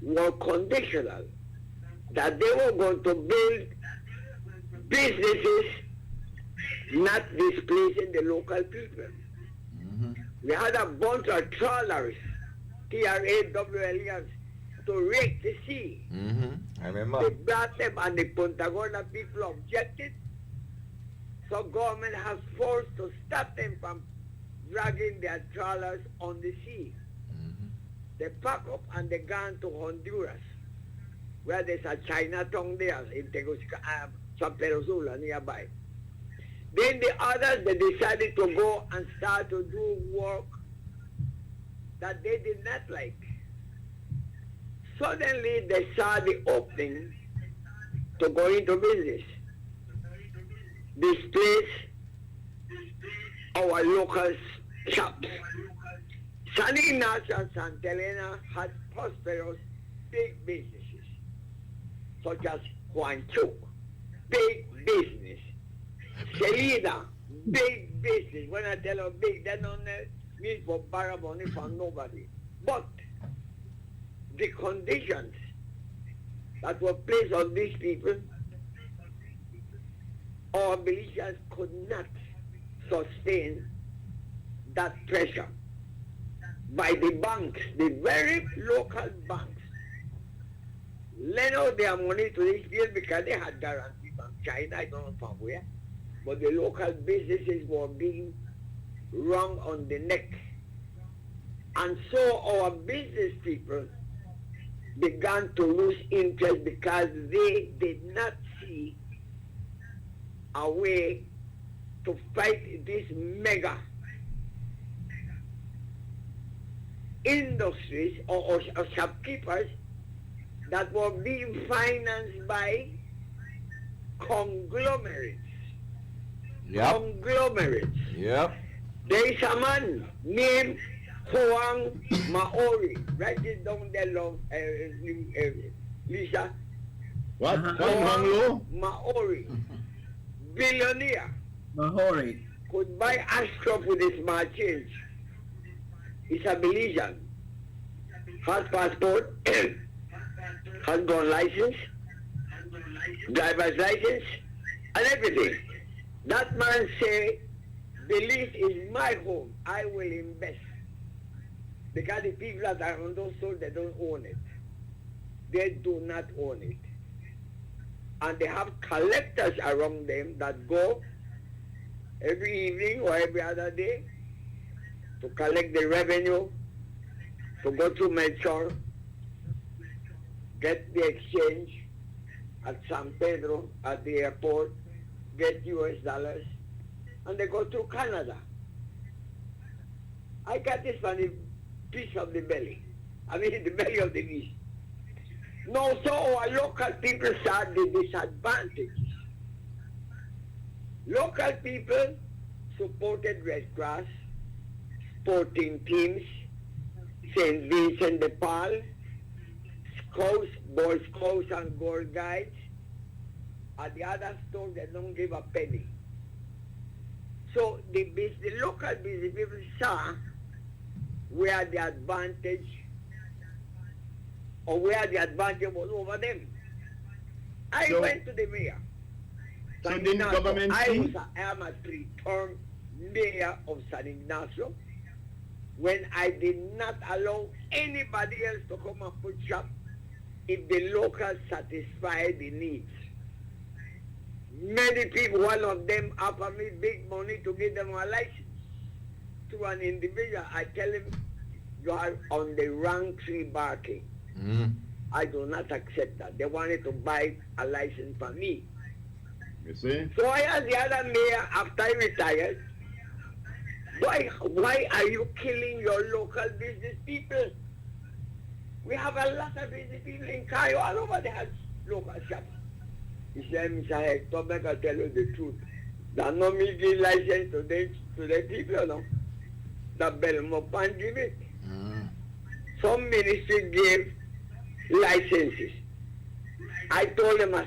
were conditional, that they were going to build businesses, not displacing the local people. We had a bunch of trawlers, TRAWLers, to rake the sea. I remember. They brought them, and the Punta Gorda people objected. So government has forced to stop them from dragging their trawlers on the sea. They pack up and they gone to Honduras, where there's a Chinatown there in Tegucigalpa, San Pedro Sula nearby. Then the others, they decided to go and start to do work that they did not like. Suddenly they saw the opening to go into business. This place our local shops. San Ignacio and Santa Elena had prosperous big businesses, such as Juan Chuk, big business. Selida, big business. When I tell you big, they don't mean for baraboni for nobody. But the conditions that were placed on these people, our militias could not sustain that pressure by the banks, the very local banks. Lend out their money to these people because they had guarantee from China, I don't know from where, but the local businesses were being wrung on the neck. And so our business people began to lose interest because they did not see a way to fight these mega industries or shopkeepers that were being financed by conglomerates. Yep. Conglomerates. Yep. There is a man named Juan Maori. Write it down there, love, Lisa. What? Juan Maori. Billionaire. Mahori. Could buy Ascrop with a small change. He's a Belizean. Has passport. Has gun license. Driver's license. And everything. That man say, Belize is my home. I will invest. Because the people that are on those soil, they don't own it. They do not own it. And they have collectors around them that go every evening or every other day to collect the revenue, to go to Melchor, get the exchange at San Pedro at the airport, get US dollars, and they go to Canada. I got this funny piece of the belly. I mean the belly of the beast. No, so our local people saw the disadvantages. Local people supported Red Cross, sporting teams, St. Vincent de Paul, Scouts, Boy Scouts and Girl Guides. At the other store, they don't give a penny. So the local business people saw where the advantage was over them. I went to the mayor. So didn't government see? I am a 3-term mayor of San Ignacio when I did not allow anybody else to come and put shop if the locals satisfy the needs. Many people, one of them offered me big money to give them a license to an individual. I tell him, you are on the wrong tree barking. I do not accept that. They wanted to buy a license for me. You see? So I asked the other mayor after I retired, why are you killing your local business people? We have a lot of business people in Cayo all over the local shops. He said, Mr. Hector, make I tell you the truth. That no me give license to the people, no. The Belmont can give it. Some ministry gave licenses. I told them, I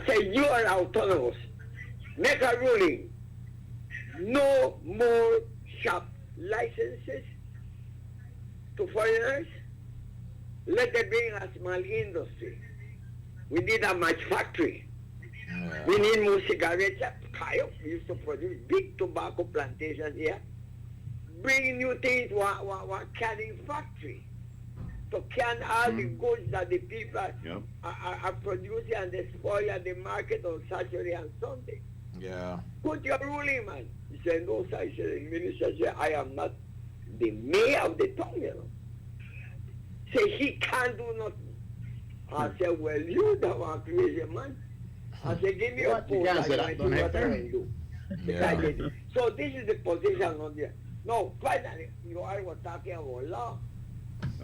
said, you are autonomous. Make a ruling. No more shop licenses to foreigners. Let them bring a small industry. We need a match factory. We need more cigarettes. We used to produce big tobacco plantations here. Bring new things to a canning factory to can all the goods that the people are producing and they spoil at the market on Saturday and Sunday. Yeah. Put your ruling, man. He said, no, sir. He said, the minister said, I am not the mayor of the town, you know. Say, he can't do nothing. I said, well, you the one crazy, man. I said, give me a post. I said, do what I can do. Yeah. So this is the position on there. No, finally, you are talking about law.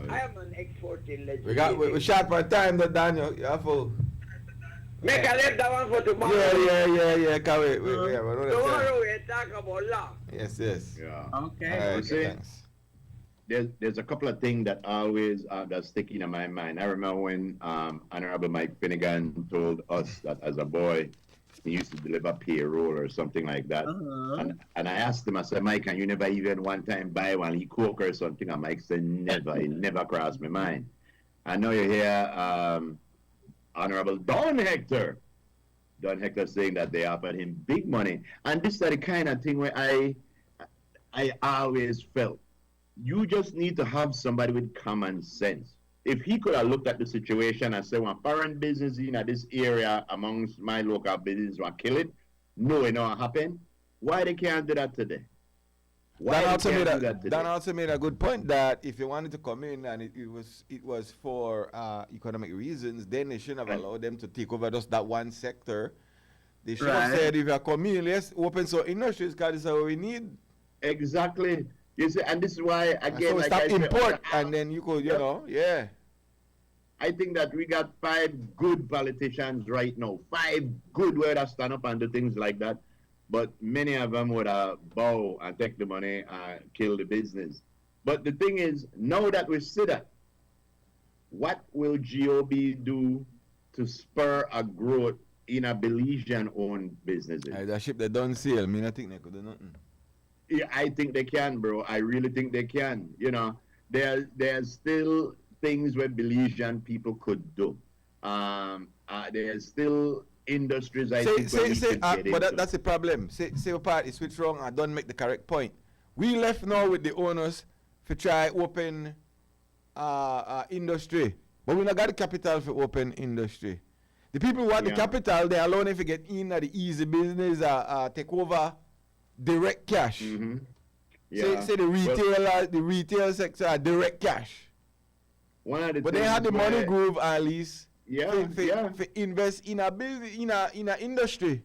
I am an expert in legislation. We shot for time, though, Daniel. You have to Make a left that one for tomorrow. Yeah. Can we Tomorrow we talk about law. Yes. Yeah. Okay. All right, You see, thanks. there's a couple of things that always that stick in my mind. I remember when Honorable Mike Finnegan told us that as a boy he used to deliver payroll or something like that. And I asked him, I said, Mike, can you never even one time buy one Coke or something? And Mike said, never. It never crossed my mind. I know you hear Honorable Don Hector saying that they offered him big money. And this is the kind of thing where I always felt you just need to have somebody with common sense. If he could have looked at the situation and said, one foreign business in this area amongst my local business will kill it, no, it not happen. Why they can't do that today? Dan also made a good point that if you wanted to come in and it was for economic reasons, then they shouldn't have allowed them to take over just that one sector. They should have said, if you're coming, let's open some industries because this is what we need. Exactly. You see, and this is why, again, so like stop I import, said, and then you could, you know, yeah. I think that we got 5 good politicians right now. 5 good where that stand up and do things like that. But many of them would bow and take the money and kill the business. But the thing is, now that we see that, what will GOB do to spur a growth in a Belizean-owned businesses? That ship they don't sail. I think they could do nothing. Yeah, I think they can, bro. I really think they can. You know, there's still things where Belizean people could do. There's still industries but that's the problem. Say your part is switch wrong and don't make the correct point. We left now with the owners to try open industry, but we not got the capital for open industry. The people who want the capital, they alone if you get in at the easy business, take over direct cash. Say the retail sector are direct cash. But they had the money groove at least. For invest in a business, in a industry.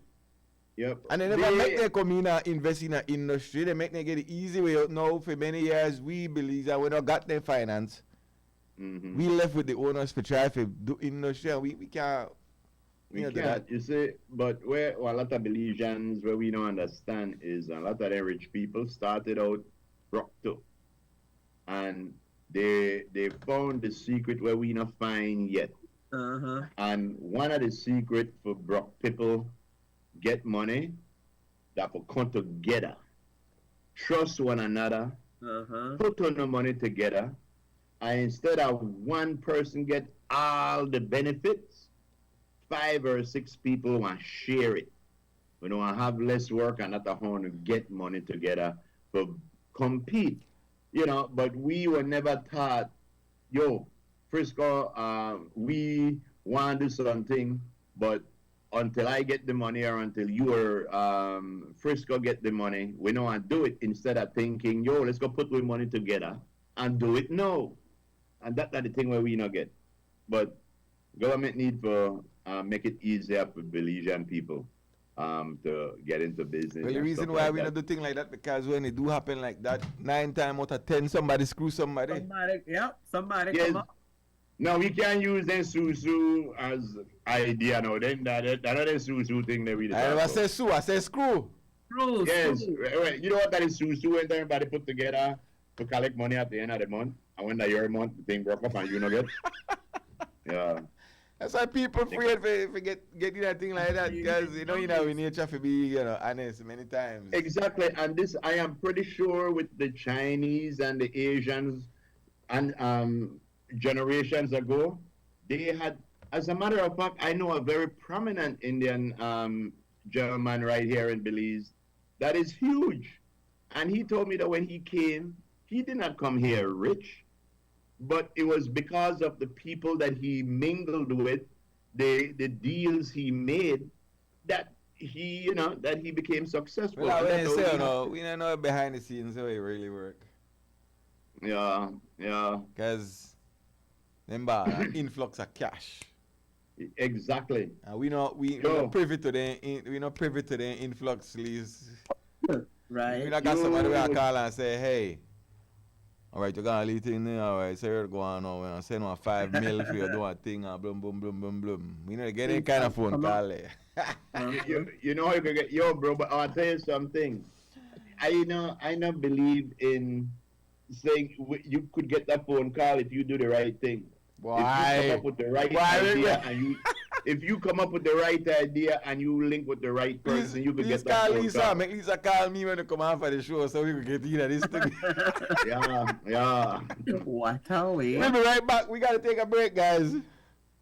Yep. And they never make them come in and invest in an industry. They make them get the easy way out now. For many years, we believe that we not got their finance. We left with the owners to try to do industry, and we can't. We can't. You see, but where a lot of Belizeans, where we don't understand is a lot of the rich people started out broke too. And they found the secret where we not find yet. And one of the secret for broke people get money that will come together, trust one another, put on the money together, and instead of one person get all the benefits, 5 or 6 people want to share it. We don't want to have less work and not want to get money together to compete. You know, but we were never taught, Frisco, we want to do something, but until I get the money or until you or Frisco get the money, we don't want to do it instead of thinking, let's go put the money together and do it now. And that's the thing where we not get. But government need to make it easier for Belizean people to get into business. Well, the reason why we don't do things like that because when it do happen like that, 9 times out of 10, somebody screw somebody. Somebody come up. No, we can't use them Susu as idea now. Then that Susu thing that we I never say Sue, I say screw. Yes. Right. You know what that is Susu when everybody put together to collect money at the end of the month. And when the year month, the thing broke up and you know get. Yeah. That's why people afraid for getting that thing like that because you know we nature to be honest many times. Exactly, and this I am pretty sure with the Chinese and the Asians and generations ago, they had. As a matter of fact, I know a very prominent Indian gentleman right here in Belize that is huge, and he told me that when he came, he did not come here rich. But it was because of the people that he mingled with, the deals he made, that he became successful. Well, we don't know behind the scenes how it really work. Yeah. Because remember, influx of cash. Exactly. And we not privy to the influx leads. Right. We not got somebody we call and say, hey. Alright, you got a little thing there, alright, so you're going now, and send one 5 mil for you do a thing, and boom, boom, boom, boom, boom. You know, get any kind of phone call there. You know how you can get, yo, bro, but I'll tell you something. I know believe in saying you could get that phone call if you do the right thing. Why? If you come up with the right idea and you, if you come up with the right idea and you link with the right person, you could get that phone Lisa, call. make Lisa call me when you come on for the show so we can get in this thing. Yeah. What are we? We'll be right back. We gotta take a break, guys.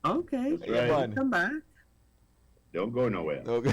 Okay. Right. Come on. Come back. Don't go nowhere. Okay.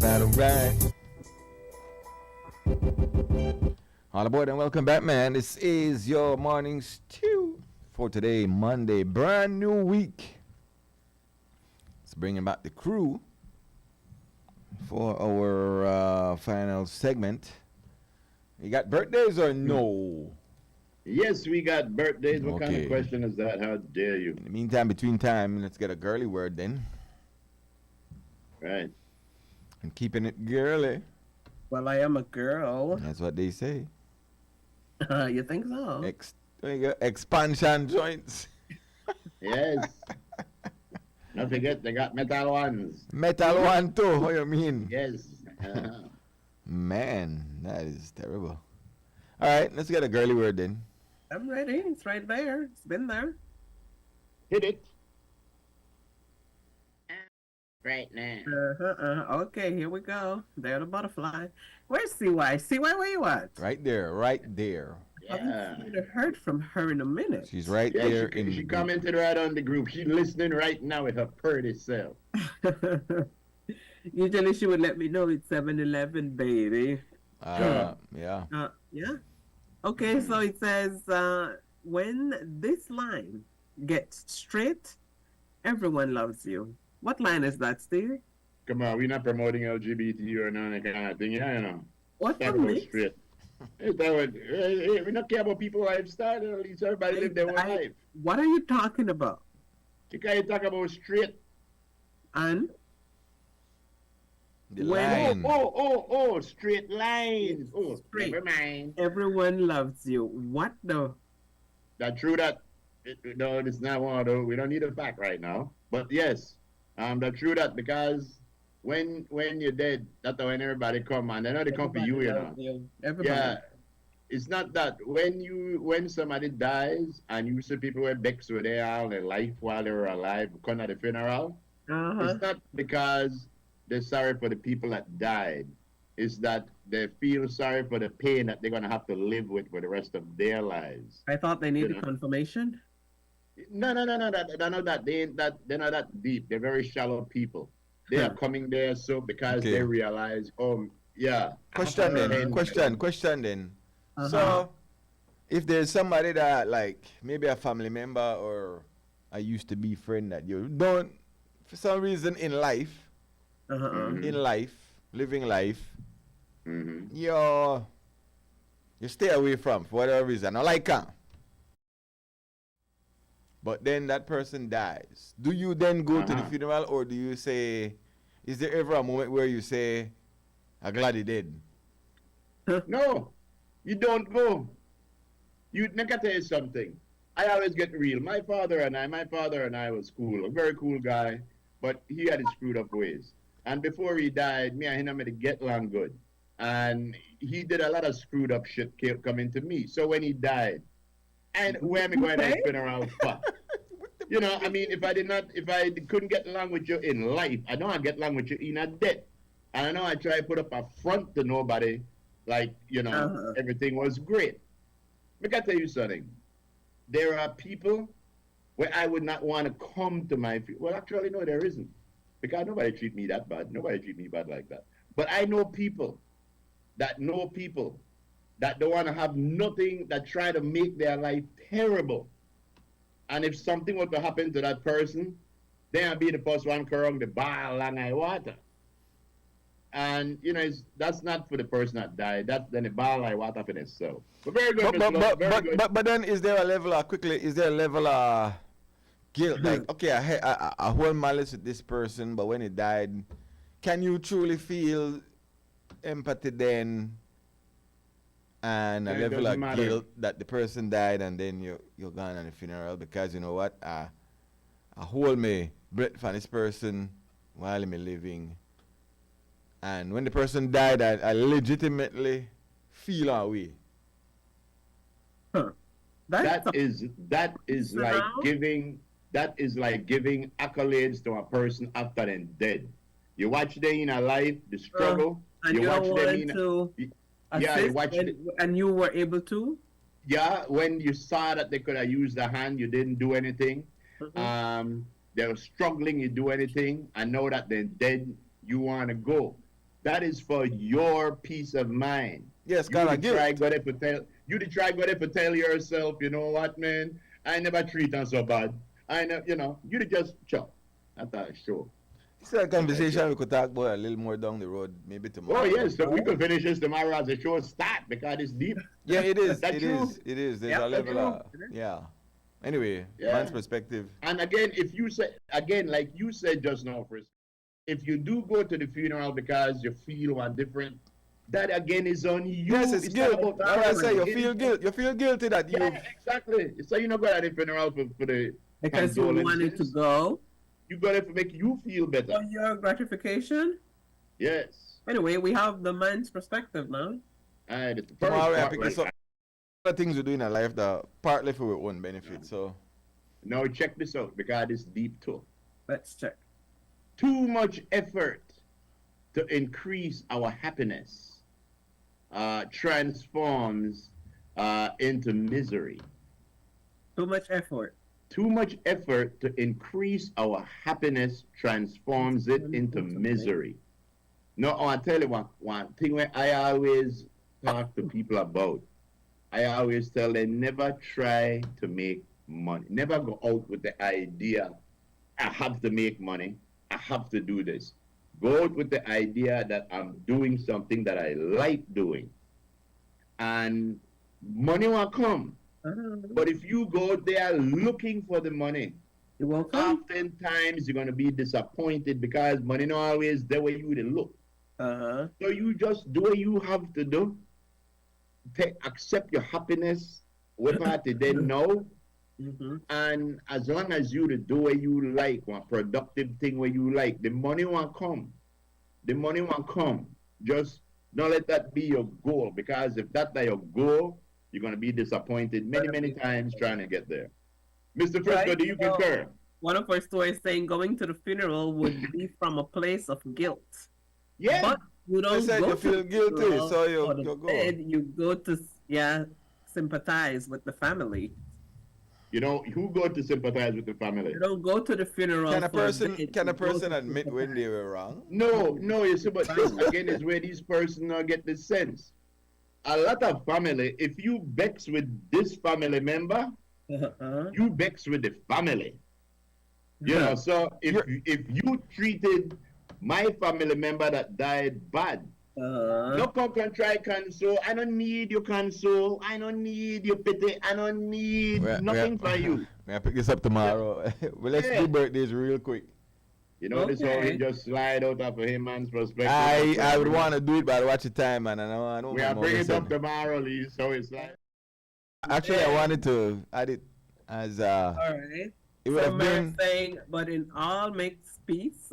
Alright. All aboard and welcome back, man. This is your morning stew for today, Monday. Brand new week. Let's bring back the crew for our final segment. You got birthdays or no? Yes, we got birthdays. What kind of question is that? How dare you? In the meantime, between time, let's get a girly word then. Right. And keeping it girly. Well, I am a girl. That's what they say. You think so? Expansion joints. Yes. Don't forget, they got metal ones. Metal one too. What you mean? Yes. Man, that is terrible. All right, let's get a girly word then. I'm ready. It's right there. It's been there. Hit it. Right now. Okay, here we go. There the butterfly. Where's CY? CY, where you at? Right there, right there. I haven't heard from her in a minute. She's right there. She commented right on the group. She's listening right now with her pretty self. Usually she would let me know it's 7-Eleven, baby. Yeah. Yeah. Okay, so it says, when this line gets straight, everyone loves you. What line is that, Steve? Come on, we're not promoting LGBT or none of that kind of thing. Yeah, you know. What that was straight. We don't care about people's lifestyle. At least everybody live their own life. What are you talking about? You can't talk about straight. And? The line. Oh, straight lines. Oh, straight. Never mind. Everyone loves you. What the? That's true that, no, it's not one of those. We don't need a fact right now. But yes, that's true that because when you're dead, that's when everybody come and they know they come for you, you know. Everybody. Yeah. It's not that when somebody dies and you see people were vexed with their life while they were alive, come at the funeral, it's not because they're sorry for the people that died. It's that they feel sorry for the pain that they're gonna have to live with for the rest of their lives. I thought they needed confirmation. No. They're not that deep. They're very shallow people. They are coming there because they realize, Question then. So, if there's somebody that, like, maybe a family member or a used to be friend that you don't, for some reason in life, living life, you stay away from for whatever reason. I like her. But then that person dies. Do you then go to the funeral, or do you say, is there ever a moment where you say, I'm glad he did? No, you don't go. Let me tell you something. I always get real. My father and I was cool, a very cool guy, but he had his screwed up ways. And before he died, me and him had to get along good. And he did a lot of screwed up shit coming to me. So when he died, and where am I going to the funeral for? You know, I mean, if I couldn't get along with you in life, I know I get along with you in a death. And I know I try to put up a front to nobody, like, you know, everything was great. I gotta tell you something. There are people where I would not want to come to my well, actually, no, there isn't. Because nobody treat me that bad. Nobody treat me bad like that. But I know people that don't want to have nothing, that try to make their life terrible. And if something were to happen to that person, they'll be the first one carrying the ball and water. And, you know, that's not for the person that died. That's then the ball and water for themselves. But very good, but then is there a level of guilt? Like, okay, I hold malice with this person, but when he died, can you truly feel empathy then? And a level of guilt that the person died and then you're gone on the funeral because you know what? I hold my breath for this person while I'm living. And when the person died, I legitimately feel our way. That is like giving accolades to a person after they're dead. You watch them in a life, the struggle. And you watch them in you watch and you were able to? Yeah, when you saw that they could have used a hand, you didn't do anything. They were struggling, you do anything. I know that they're dead, you want to go. That is for your peace of mind. Yes, you kind of to guilt. try go there for tell you to try go there for tell yourself, you know what, man? I never treat her so bad. I know, you know, you to just chop. That's that sure. It's a conversation we could talk about a little more down the road, maybe tomorrow. Oh yes, so we could finish this tomorrow as a show start because it's deep. Yeah, it is. That It true? is. It is. There's Yep, a that's level of, yeah. Anyway, Yeah. man's perspective. And again, if you say again, like you said just now, Frisco, if you do go to the funeral because you feel one different, that again is on you. Yes, it's guilt. not about That's why I say you others. feel guilt. You feel guilty that you. Yeah, exactly. So you not go to the funeral for the Because you wanted to condolences. go You got it to make you feel better. for your gratification. Yes. Anyway, we have the man's perspective now. And it's the first Tomorrow I part, pick right? this up. The things we do in our life that partly for our own benefit. So Now check this out because it's deep too. Let's check. Too much effort to increase our happiness transforms into misery. Too much effort. Too much effort to increase our happiness transforms it into misery. No, I'll tell you one thing where I always talk to people about. I always tell them never try to make money. Never go out with the idea, I have to make money. I have to do this. Go out with the idea that I'm doing something that I like doing. And money will come. But if you go out there looking for the money, it won't come. Oftentimes you're going to be disappointed because money not always the way you would look. So you just do what you have to do. Accept your happiness with what they then know. And as long as you do what you like, one productive thing where you like, the money won't come. The money won't come. Just don't let that be your goal, because if that's your goal, you're going to be disappointed many times trying to get there. Mr. Frisco, do you concur? One of our stories saying going to the funeral would be from a place of guilt. Yeah. But you don't said go you to feel the guilty, funeral so you for the go. dead, you go to sympathize with the family. You know, who go to sympathize with the family? You don't go to the funeral. Can a for the person dead, can you a go person to admit when they were wrong? No, you see, but this again is where these persons now get the sense. A lot of family, if you vex with this family member, you vex with the family. You know, so if you treated my family member that died bad, no come can try console. I don't need your console. I don't need your pity. I don't need nothing for you. May I pick this up tomorrow? Well, let's do birthdays real quick. You know, this how he just slide out of him man's perspective. I would want to do it, but I watch the time, man. I don't We are bringing it up tomorrow, Lee. So it's like. Actually, I wanted to add it as all right. It would have been saying, but in all make peace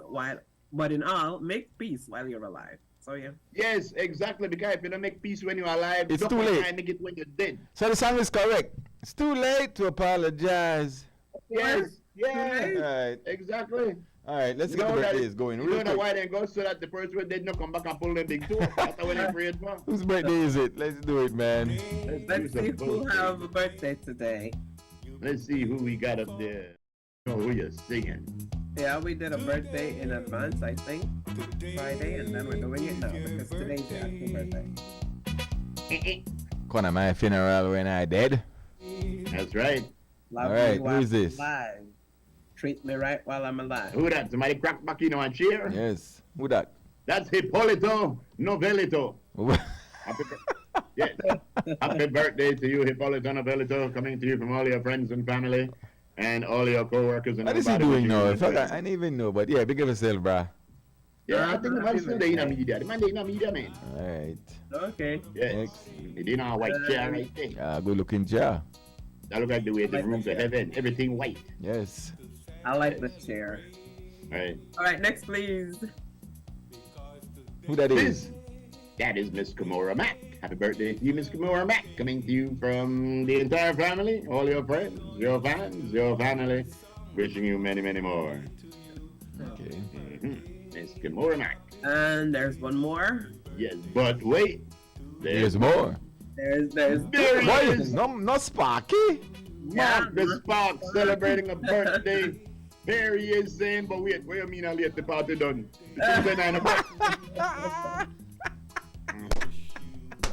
while you're alive. So yeah. Yes, exactly. Because if you don't make peace when you're alive, It's don't too late. try to make it when you're dead. So the song is correct. It's too late to apologize. Yes, yeah, All right, exactly. all right. Let's get the birthdays going. You Real don't know quick. why they go so that the person who did not come back and pull them big too. That's what they prayed for. Whose birthday is it? Let's do it, man. Let's see who have a birthday today. Let's see who we got up there. You know who you're singing. Yeah, we did a birthday in advance, I think, Friday, and then we're doing it now because today's the actual birthday. Come on, my funeral when I dead. That's right. Love All right, me who while is this? I'm alive. Treat me right while I'm alive. Who that? Somebody crack back in on cheer? Yes. Who that? That's Hippolito Novelito. Happy, yes. Happy birthday to you, Hippolito Novelito, coming to you from all your friends and family and all your co-workers and What is he everybody. doing now? In fact, I didn't even know, but yeah, big of yourself, bruh. Yeah, I think the man's still there in the media. The man there in the media, man. All right. Okay. Yes. Next. He did on a white chair right there. Good looking chair. That look like the way the room to heaven. Everything white. Yes. I like the chair. Right. All right, next, please. Who that is? That is Miss Kimora Mack. Happy birthday to you, Miss Kimora Mack. Coming to you from the entire family, all your friends, your fans, your family. Wishing you many more. Okay. Miss Kimora Mack. And there's one more. Yes, but wait. There's more. There's There Why he is is. not Sparky? Mark the Spark celebrating a birthday. There he is saying, but wait, what you mean I late the party done? It's 9 o'clock.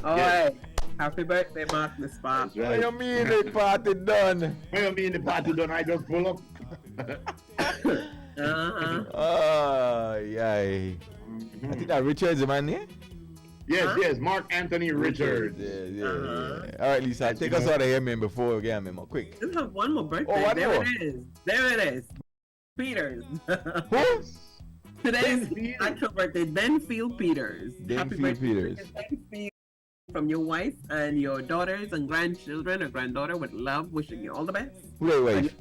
Alright. Happy birthday, Mark the Spark. Right. What you mean the party done? What you mean the party done? I just pull up. Oh, yeah. I think that Richard's the man here. Yes, Mark Anthony Richards. Yeah. All right, Lisa, take us out of here, man, before we get more quick. Just have one more birthday. Oh, one there more. It is. Peters. Who? Today's actual birthday, Denfield Peters. Happy Denfield birthday, Peters. Denfield, from your wife and your daughters and grandchildren or granddaughter with love, wishing you all the best. Wait.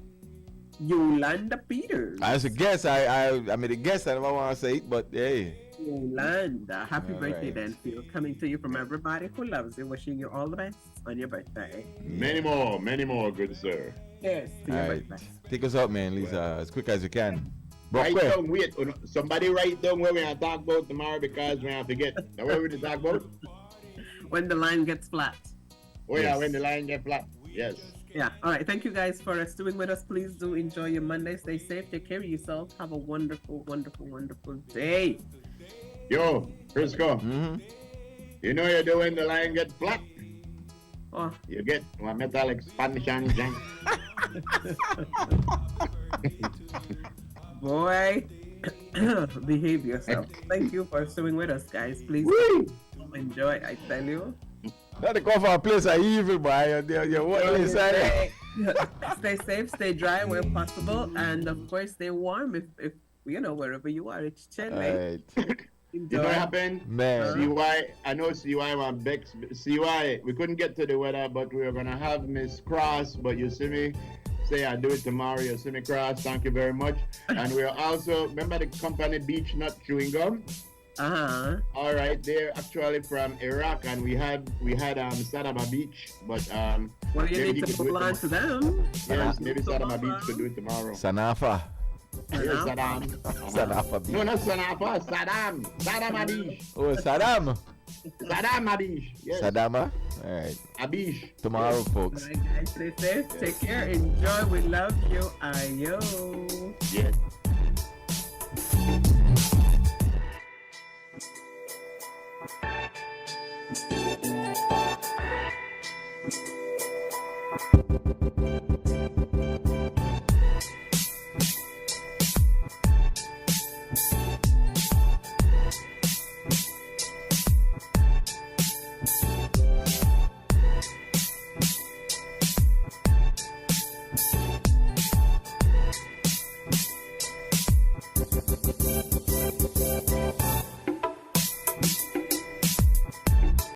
Yolanda Peters. As a guess, I made a guess. I don't want to say it, but hey. Yolanda, happy All birthday, right. Denfield. Coming to you from everybody who loves you, wishing you all the best on your birthday. Many more, good sir. Yes, to All your right. birthday. Take us out, man, Lisa, as quick as you can. Write Brockway. down, wait, somebody write down what we're going to talk about tomorrow because we have to get. Now, what we're going to talk about? When the line gets flat. Oh, yeah, when the line gets flat. Yes. Yeah. All right. Thank you guys for stewing with us. Please do enjoy your Monday. Stay safe. Take care of yourself. Have a wonderful, wonderful, wonderful day. Yo, Frisco. You know you're doing the line get flat. Oh. You get one metal expansion junk. Boy, behave yourself. Thank you for stewing with us, guys. Please enjoy. I tell you. Not to go for a place of evil, boy. You're what inside. Stay safe, stay dry where possible, and of course stay warm if you know wherever you are. It's chilly. You know what happened? Man. CY, I know CY and Bex. CY, we couldn't get to the weather, but we were gonna have Miss Cross. But you see me say I do it tomorrow. You see me Cross. Thank you very much. And we're also remember the company Beach Nut Chewing Gum. All right, they're actually from Iraq, and we had Sadama Beach, but well, you need to pull on to them. Yes, maybe Sadama Beach could do it tomorrow. Sanafa. Yes, Saddam. Sanafa Beach. No, not Sanafa. Saddam. Saddam Abish. Oh, Saddam. Saddam Abish. Yes. Saddama. All right. Abish. Tomorrow, folks. All right, guys, stay safe. Take care. Enjoy. We love you. Ayo. Yes.